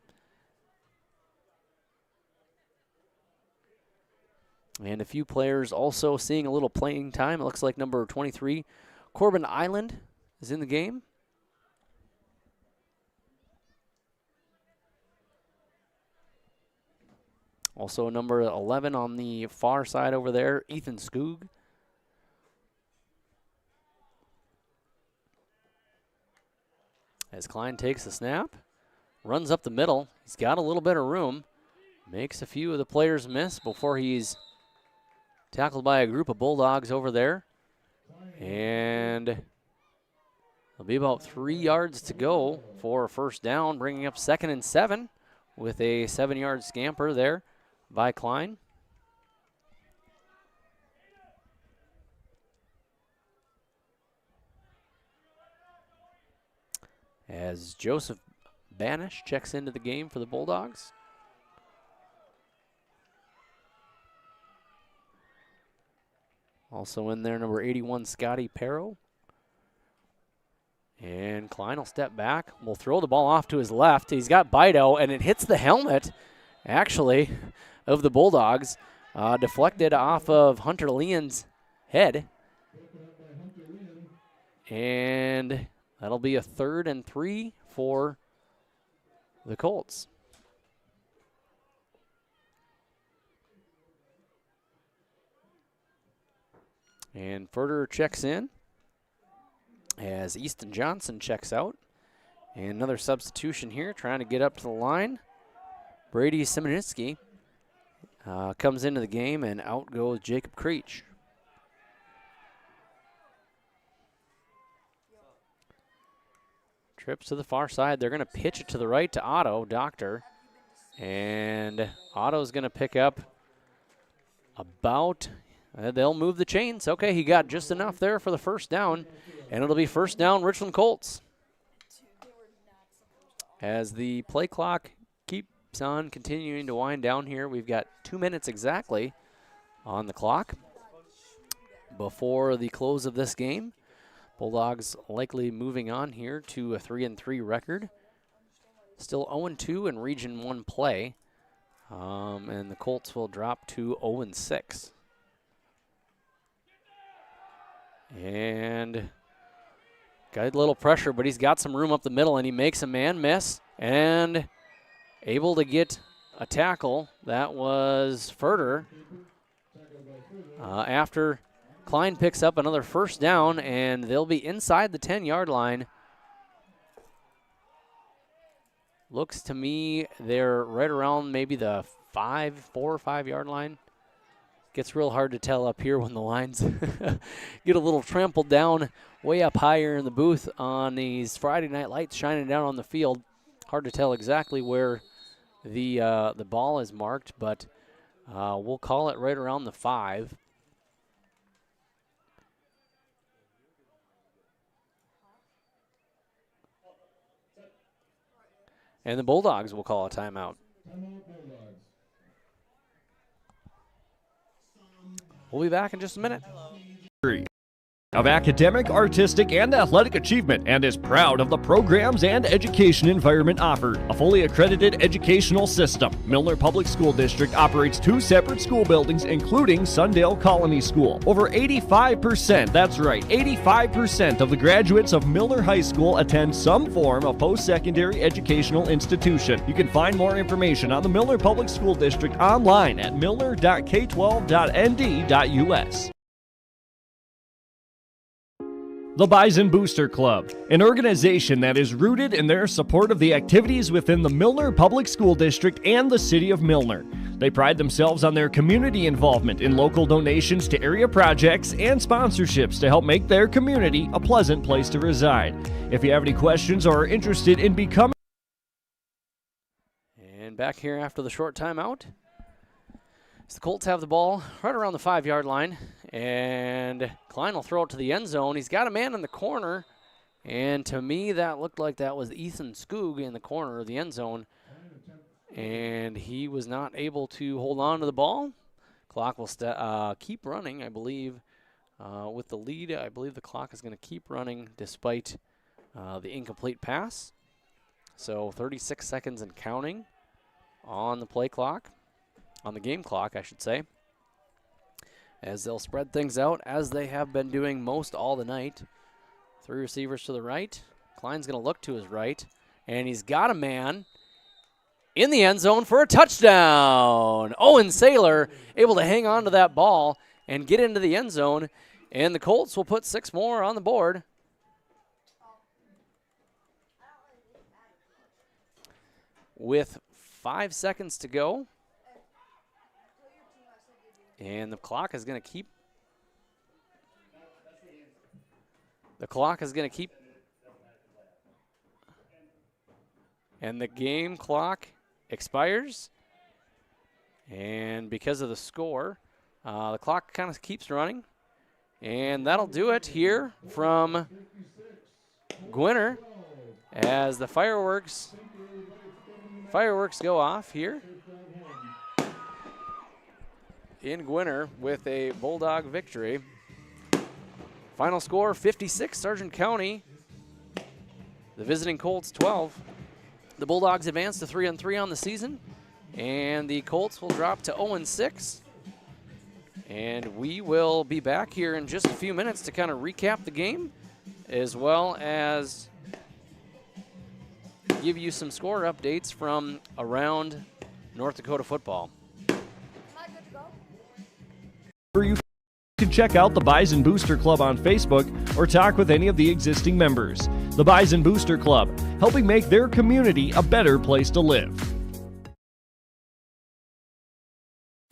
F: And a few players also seeing a little playing time. It looks like number 23, Corbin Island, is in the game. Also number 11 on the far side over there, Ethan Skoog. As Klein takes the snap, runs up the middle. He's got a little bit of room. Makes a few of the players miss before he's tackled by a group of Bulldogs over there. And it'll be about 3 yards to go for a first down, bringing up 2nd and 7 with a 7-yard scamper there by Klein. As Joseph Banish checks into the game for the Bulldogs. Also in there, number 81, Scotty Perro. And Klein will step back. Will throw the ball off to his left. He's got Bido, and it hits the helmet, actually, of the Bulldogs. Deflected off of Hunter Leon's head. And that'll be a 3rd and 3 for the Colts. And Furter checks in as Easton Johnson checks out. And another substitution here, trying to get up to the line. Brady Simonitsky comes into the game, and out goes Jacob Creech. Trips to the far side. They're going to pitch it to the right to Otto, Doctor. And Otto's going to pick up about, they'll move the chains. Okay, he got just enough there for the first down, and it'll be first down Richland Colts. As the play clock keeps on continuing to wind down here, we've got 2 minutes exactly on the clock before the close of this game. Bulldogs likely moving on here to a 3-3 record. Still 0-2 in Region 1 play. And the Colts will drop to 0-6. And got a little pressure, but he's got some room up the middle, and he makes a man miss and able to get a tackle. That was Furter. After Klein picks up another first down, and they'll be inside the 10-yard line. Looks to me they're right around maybe the 4 or 5 yard line. Gets real hard to tell up here when the lines get a little trampled down way up higher in the booth on these Friday night lights shining down on the field. Hard to tell exactly where the ball is marked, but we'll call it right around the 5. And the Bulldogs will call a timeout. We'll be back in just a minute.
J: Of academic, artistic, and athletic achievement, and is proud of the programs and education environment offered. A fully accredited educational system. Milner Public School District operates 2 separate school buildings, including Sundale Colony School. Over 85%, that's right, 85% of the graduates of Milner High School attend some form of post-secondary educational institution. You can find more information on the Milner Public School District online at milner.k12.nd.us. The Bison Booster Club, an organization that is rooted in their support of the activities within the Milner Public School District and the City of Milner. They pride themselves on their community involvement in local donations to area projects and sponsorships to help make their community a pleasant place to reside. If you have any questions or are interested in becoming...
F: And back here after the short timeout. So the Colts have the ball right around the 5-yard line, and Klein will throw it to the end zone. He's got a man in the corner, and to me that looked like that was Ethan Skoog in the corner of the end zone, and he was not able to hold on to the ball. Clock will keep running, I believe, with the lead. I believe the clock is going to keep running despite the incomplete pass. So 36 seconds and counting on the play clock. On the game clock, I should say, as they'll spread things out as they have been doing most all the night. 3 receivers to the right. Klein's going to look to his right, and he's got a man in the end zone for a touchdown. Owen Saylor able to hang on to that ball and get into the end zone, and the Colts will put 6 more on the board. With 5 seconds to go. And the clock is going to keep. And the game clock expires. And because of the score, the clock kind of keeps running. And that'll do it here from Gwinner as the fireworks go off here in Gwinner with a Bulldog victory. Final score, 56, Sargent County. The visiting Colts, 12. The Bulldogs advance to 3-3 on the season, and the Colts will drop to 0-6. And we will be back here in just a few minutes to kind of recap the game, as well as give you some score updates from around North Dakota football.
J: You can check out the Bison Booster Club on Facebook or talk with any of the existing members. The Bison Booster Club, helping make their community a better place to live.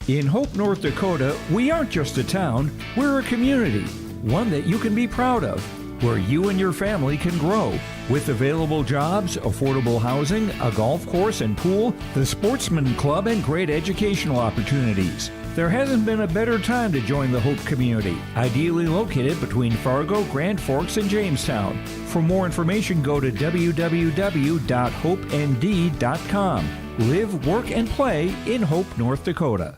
I: In Hope, North Dakota, we aren't just a town, we're a community, one that you can be proud of, where you and your family can grow. With available jobs, affordable housing, a golf course and pool, the Sportsman Club, and great educational opportunities. There hasn't been a better time to join the Hope community, ideally located between Fargo, Grand Forks, and Jamestown. For more information, go to www.hopend.com. Live, work, and play in Hope, North Dakota.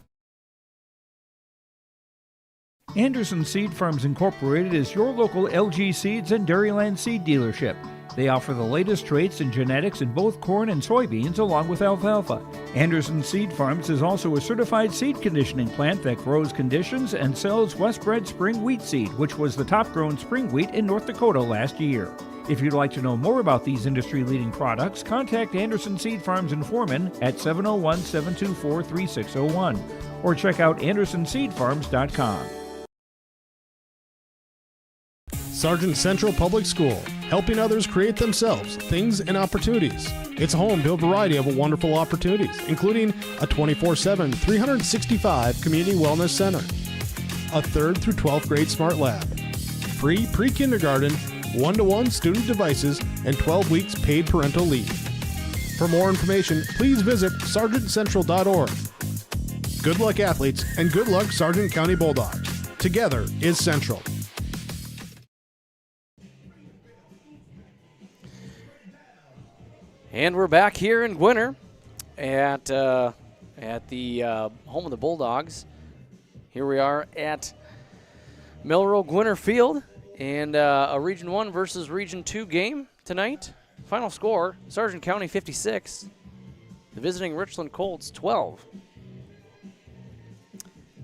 I: Anderson Seed Farms Incorporated is your local LG Seeds and Dairyland seed dealership. They offer the latest traits and genetics in both corn and soybeans along with alfalfa. Anderson Seed Farms is also a certified seed conditioning plant that grows, conditions, and sells Westbred Spring Wheat Seed, which was the top grown spring wheat in North Dakota last year. If you'd like to know more about these industry-leading products, contact Anderson Seed Farms in Foreman at 701-724-3601 or check out AndersonSeedFarms.com.
C: Sargent Central Public School, helping others create themselves things and opportunities. It's home to a variety of wonderful opportunities, including a 24/7, 365 community wellness center, a 3rd through 12th grade smart lab, free pre-kindergarten, 1-to-1 student devices, and 12 weeks paid parental leave. For more information, please visit sargentcentral.org. Good luck, athletes, and good luck, Sargent County Bulldogs. Together is Central.
F: And we're back here in Gwinner at the home of the Bulldogs. Here we are at Melrose Gwinner Field, and a Region 1 versus Region 2 game tonight. Final score, Sargent County 56, the visiting Richland Colts 12.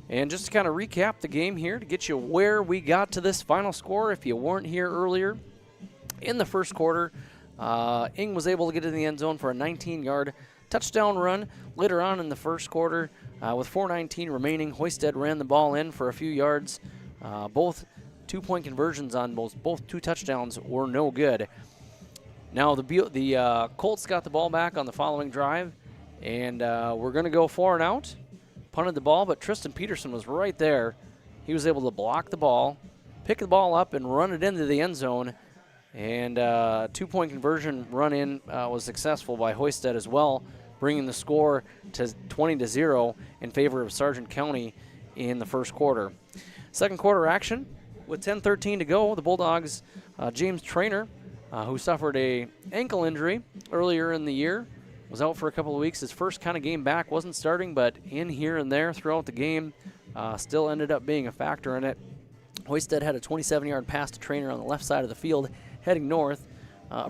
F: And just to kind of recap the game here to get you where we got to this final score, if you weren't here earlier, in the first quarter, Ing was able to get in the end zone for a 19-yard touchdown run. Later on in the first quarter, with 4:19 remaining, Hoisted ran the ball in for a few yards. Both two-point conversions on both two touchdowns were no good. Now the Colts got the ball back on the following drive, and we're going to go for and out. Punted the ball, but Tristan Peterson was right there. He was able to block the ball, pick the ball up, and run it into the end zone. And two-point conversion run-in was successful by Hoisted as well, bringing the score to 20-0 in favor of Sargent County in the first quarter. Second quarter action, with 10:13 to go, the Bulldogs' James Traynor, who suffered a ankle injury earlier in the year, was out for a couple of weeks. His first kind of game back, wasn't starting, but in here and there throughout the game, still ended up being a factor in it. Hoisted had a 27-yard pass to Traynor on the left side of the field, heading north,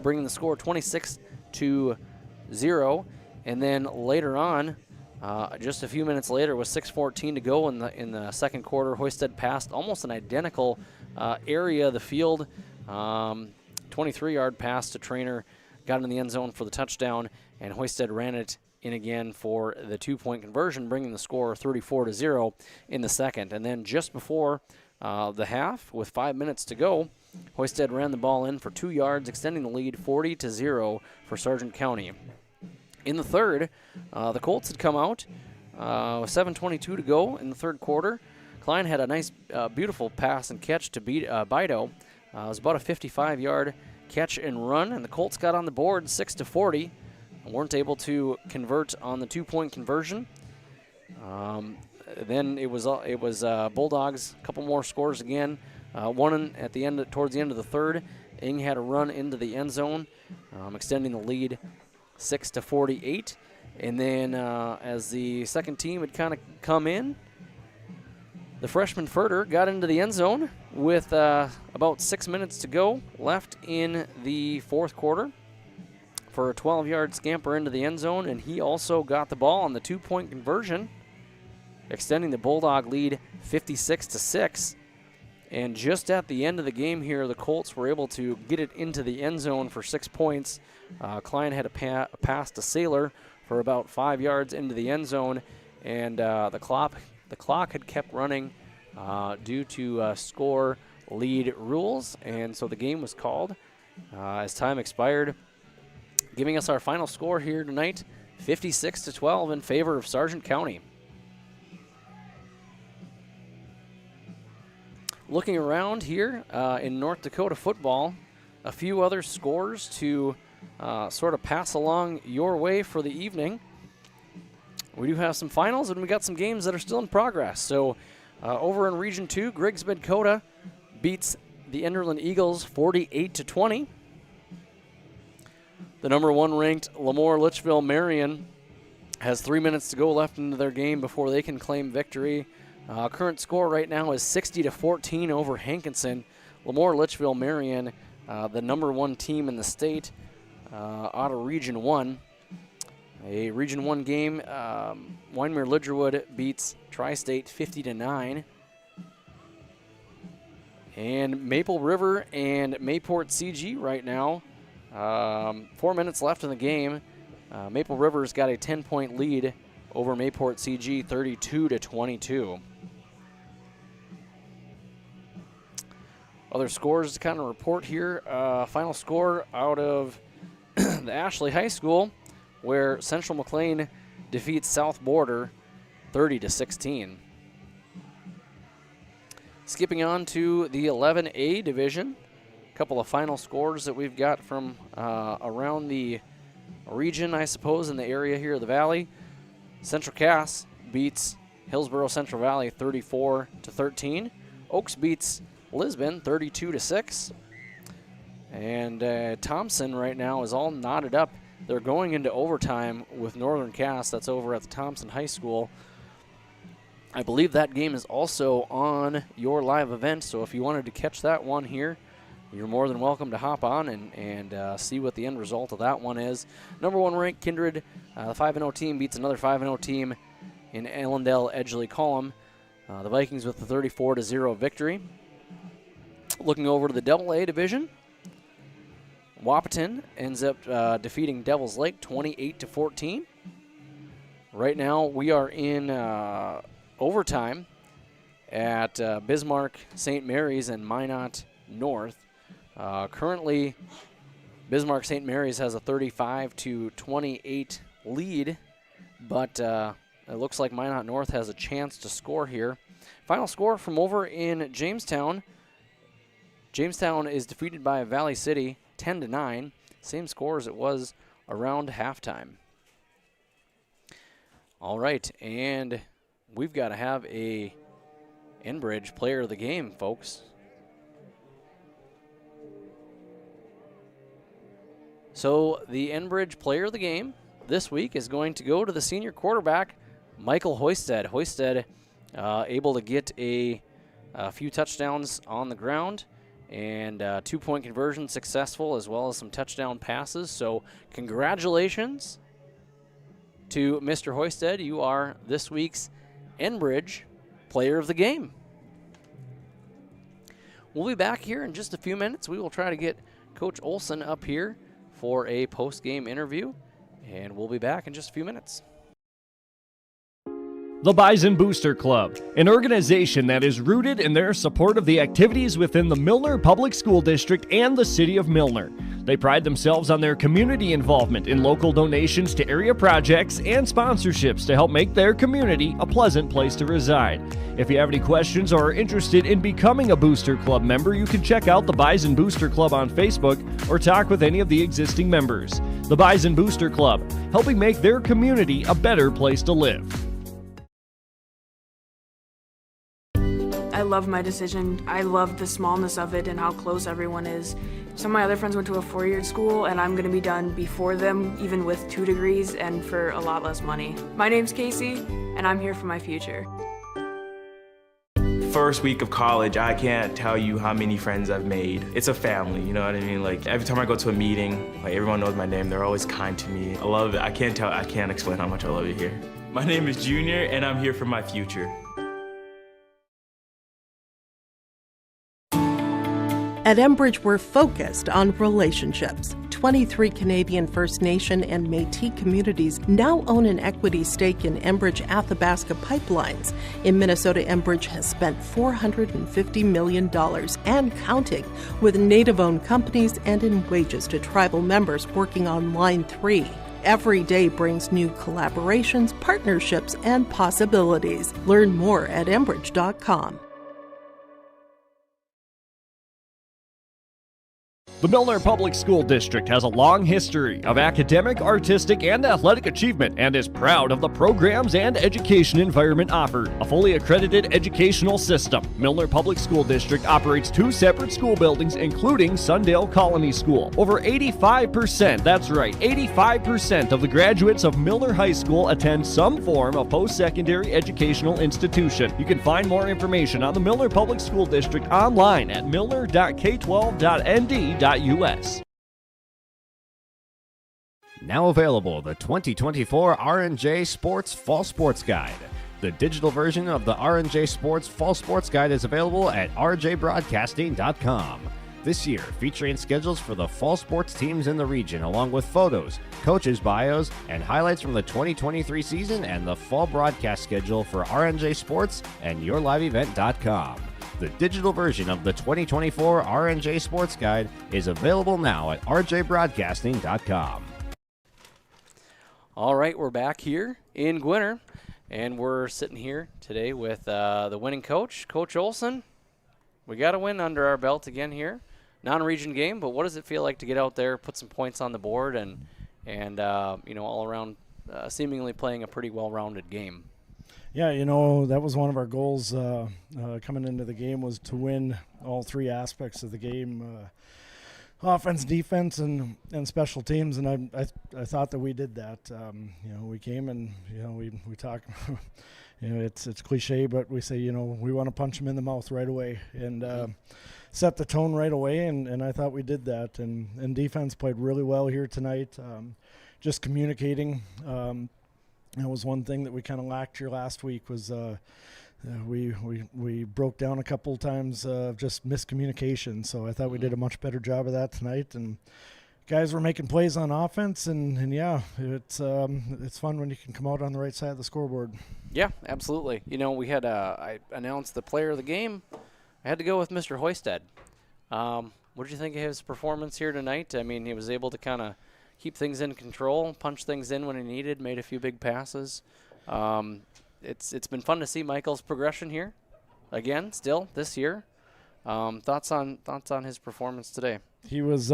F: bringing the score 26-0. And then later on, just a few minutes later, with 6:14 to go in the second quarter, Hoisted passed almost an identical area of the field. 23-yard pass to Traynor, got in the end zone for the touchdown, and Hoisted ran it in again for the two-point conversion, bringing the score 34-0 in the second. And then just before the half, with 5 minutes to go, Hoisted ran the ball in for 2 yards, extending the lead 40-0 for Sargent County. In the third, the Colts had come out with 7:22 to go in the third quarter. Klein had a nice, beautiful pass and catch to beat Bido. It was about a 55-yard catch and run, and the Colts got on the board 6-40. Weren't able to convert on the two-point conversion. Then it was Bulldogs, a couple more scores again. One at the end, towards the end of the third. Ing had a run into the end zone, extending the lead 6-48. And then as the second team had kind of come in, the freshman Furter got into the end zone with about 6 minutes to go left in the fourth quarter for a 12-yard scamper into the end zone, and he also got the ball on the two-point conversion, extending the Bulldog lead 56-6. And just at the end of the game here, the Colts were able to get it into the end zone for 6 points. Klein had a pass to Saylor for about 5 yards into the end zone, and the clock had kept running due to score lead rules, and so the game was called as time expired, giving us our final score here tonight, 56-12 in favor of Sargent County. Looking around here in North Dakota football, a few other scores to sort of pass along your way for the evening. We do have some finals, and we got some games that are still in progress. So over in Region 2, Dakota beats the Enderlin Eagles 48-20. The number 1 ranked Lemoore Litchfield Marion has 3 minutes to go left into their game before they can claim victory. Current score right now is 60-14 over Hankinson. Lemoore Litchfield Marion, the number 1 team in the state, out of Region 1. A Region 1 game, Wyndmere Lidgerwood beats Tri-State 50-9. And Maple River and Mayport CG right now, 4 minutes left in the game. Maple River's got a 10-point lead over Mayport CG, 32-22. Other scores to kind of report here. Final score out of the Ashley High School, where Central McLean defeats South Border 30-16. Skipping on to the 11A division, a couple of final scores that we've got from around the region, I suppose, in the area here of the Valley. Central Cass beats Hillsborough Central Valley 34-13. Oaks beats Lisbon 32-6. And Thompson right now is all knotted up. They're going into overtime with Northern Cass. That's over at the Thompson High School. I believe that game is also on your live event, so if you wanted to catch that one here, you're more than welcome to hop on and see what the end result of that one is. Number 1 ranked Kindred, the 5-0 team beats another 5-0 team in Allendale Edgeley Column. The Vikings with the 34-0 victory. Looking over to the AA division, Wahpeton ends up defeating Devils Lake 28-14. Right now we are in overtime at Bismarck St. Mary's and Minot North. Currently, Bismarck St. Mary's has a 35-28 lead, but it looks like Minot North has a chance to score here. Final score from over in Jamestown. Jamestown is defeated by Valley City 10-9. Same score as it was around halftime. All right, and we've got to have a Enbridge player of the game, folks. So the Enbridge player of the game this week is going to go to the senior quarterback, Michael Hoisted. Hoisted able to get a few touchdowns on the ground and 2-point conversion successful, as well as some touchdown passes. So congratulations to Mr. Hoisted. You are this week's Enbridge player of the game. We'll be back here in just a few minutes. We will try to get Coach Olsen up here for a post-game interview, and we'll be back in just a few minutes.
J: The Bison Booster Club, an organization that is rooted in their support of the activities within the Milner Public School District and the City of Milner. They pride themselves on their community involvement in local donations to area projects and sponsorships to help make their community a pleasant place to reside. If you have any questions or are interested in becoming a Booster Club member, you can check out the Bison Booster Club on Facebook or talk with any of the existing members. The Bison Booster Club, helping make their community a better place to live.
K: I love my decision. I love the smallness of it and how close everyone is. Some of my other friends went to a 4-year school, and I'm going to be done before them, even with 2 degrees and for a lot less money. My name's Casey, and I'm here for my future.
L: First week of college, I can't tell you how many friends I've made. It's a family, you know what I mean? Like every time I go to a meeting, like everyone knows my name. They're always kind to me. I love it. I can't explain how much I love it here. My name is Junior, and I'm here for my future.
M: At Enbridge, we're focused on relationships. 23 Canadian First Nation and Métis communities now own an equity stake in Enbridge Athabasca pipelines. In Minnesota, Enbridge has spent $450 million and counting, with Native-owned companies and in wages to tribal members working on Line 3. Every day brings new collaborations, partnerships, and possibilities. Learn more at Enbridge.com.
J: The Milner Public School District has a long history of academic, artistic, and athletic achievement and is proud of the programs and education environment offered. A fully accredited educational system, Milner Public School District operates 2 separate school buildings, including Sundale Colony School. Over 85%, that's right, 85% of the graduates of Milner High School attend some form of post-secondary educational institution. You can find more information on the Milner Public School District online at milner.k12.nd.us.
P: Now available, the 2024 R&J Sports Fall Sports Guide. The digital version of the R&J Sports Fall Sports Guide is available at rjbroadcasting.com. This year, featuring schedules for the fall sports teams in the region, along with photos, coaches' bios, and highlights from the 2023 season and the fall broadcast schedule for R&J Sports and YourLiveEvent.com. The digital version of the 2024 R&J Sports Guide is available now at rjbroadcasting.com.
F: All right, we're back here in Gwinner, and we're sitting here today with the winning coach, Coach Olsen. We got a win under our belt again here. Non-region game, but what does it feel like to get out there, put some points on the board, and all around seemingly playing a pretty well-rounded game?
Q: Yeah, that was one of our goals coming into the game, was to win all 3 aspects of the game, offense, defense, and special teams, and I thought that we did that. We came and, we talk, it's cliche, but we say, we want to punch them in the mouth right away and set the tone right away, and I thought we did that. And defense played really well here tonight, just communicating. That was one thing that we kind of lacked here last week, was we broke down a couple times just miscommunication. So I thought we did a much better job of that tonight, and guys were making plays on offense, and yeah, it's fun when you can come out on the right side of the scoreboard.
F: Yeah, absolutely. We had I announced the player of the game. I had to go with Mr. Hoisted. What did you think of his performance here tonight? I mean, he was able to kind of keep things in control, punch things in when he needed, made a few big passes. It's been fun to see Michael's progression here, again, still this year. Thoughts on his performance today?
Q: He was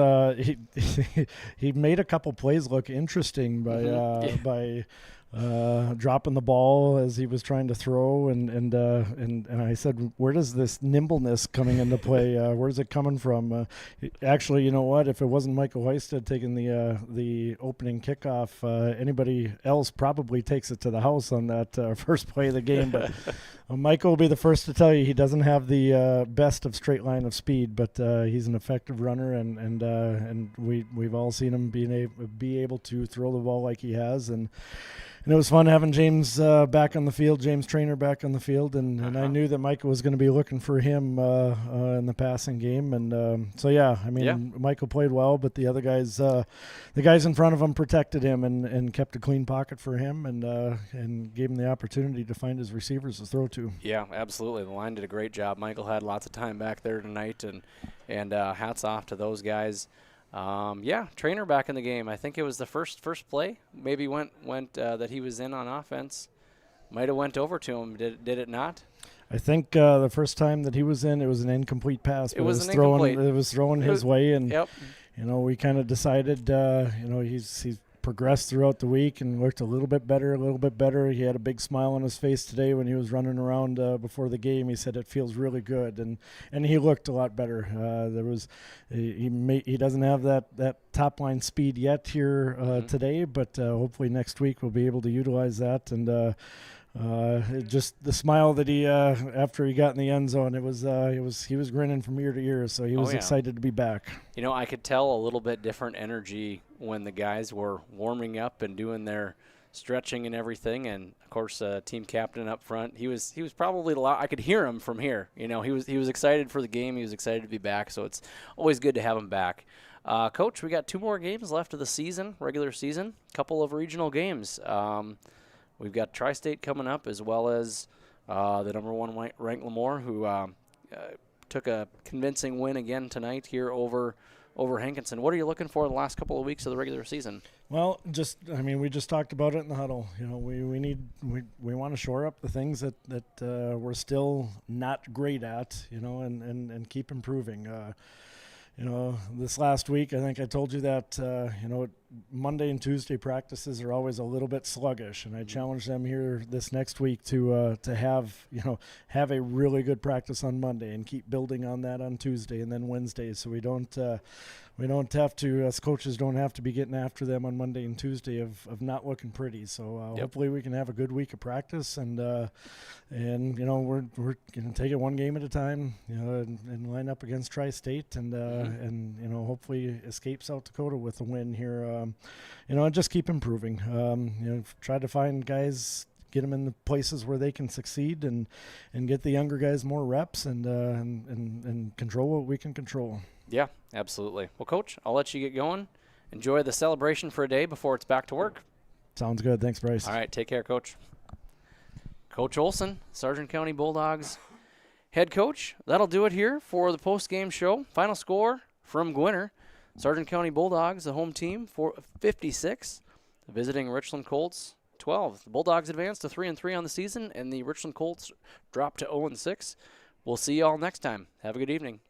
Q: he made a couple plays look interesting by dropping the ball as he was trying to throw, and I said, where does this nimbleness coming into play? Where's it coming from? Actually, you know what? If it wasn't Michael Hoisted taking the opening kickoff, anybody else probably takes it to the house on that first play of the game. But Michael will be the first to tell you he doesn't have the best of straight line of speed, but he's an effective runner, and we've all seen him be able to throw the ball like he has, and it was fun having James back on the field, James Trainer back on the field, and I knew that Michael was going to be looking for him in the passing game, and so yeah, I mean, Michael played well, but the other guys, the guys in front of him protected him and kept a clean pocket for him, and gave him the opportunity to find his receivers to throw to.
F: Yeah, absolutely. The line did a great job. Michael had lots of time back there tonight, and hats off to those guys. Trainer back in the game. I think it was the first play. Maybe went that he was in on offense. Might have went over to him. Did it not?
Q: I think the first time that he was in, it was an incomplete pass.
F: It was incomplete.
Q: It was thrown his way, and we kind of decided. He's progressed throughout the week and looked a little bit better. He had a big smile on his face today when he was running around before the game. He said it feels really good, and he looked a lot better. He doesn't have that top line speed yet here today, but hopefully next week we'll be able to utilize that. And just the smile that he after he got in the end zone, he was grinning from ear to ear, so he was excited to be back.
F: I could tell a little bit different energy when the guys were warming up and doing their stretching and everything, and of course, team captain up front. He was probably I could hear him from here. You know, he was excited for the game. He was excited to be back. So it's always good to have him back. Coach, we got 2 more games left of the season, regular season. A couple of regional games. We've got Tri-State coming up, as well as the number 1 ranked Lemoore, who took a convincing win again tonight here over Hankinson. What are you looking for the last couple of weeks of the regular season?
Q: Well, we just talked about it in the huddle. You know, we want to shore up the things that we're still not great at, you know, and keep improving. You know, this last week, I think I told you that, you know, Monday and Tuesday practices are always a little bit sluggish, and I challenge them here this next week to have a really good practice on Monday and keep building on that on Tuesday and then Wednesday, so we don't have to, as coaches, don't have to be getting after them on Monday and Tuesday of not looking pretty. So hopefully we can have a good week of practice, and you know, we're going to take it one game at a time, you know, and line up against Tri-State, and you know, hopefully escape South Dakota with a win here. You know, and just keep improving. You know, try to find guys, get them in the places where they can succeed, and get the younger guys more reps, and control what we can control.
F: Yeah, absolutely. Well, Coach, I'll let you get going. Enjoy the celebration for a day before it's back to work.
Q: Sounds good. Thanks, Bryce.
F: All right, take care, Coach. Coach Olsen, Sargent County Bulldogs head coach. That'll do it here for the post-game show. Final score from Gwinner. Sargent County Bulldogs, the home team, for 56. Visiting Richland Colts, 12. The Bulldogs advance to 3-3 on the season, and the Richland Colts drop to 0-6. We'll see you all next time. Have a good evening.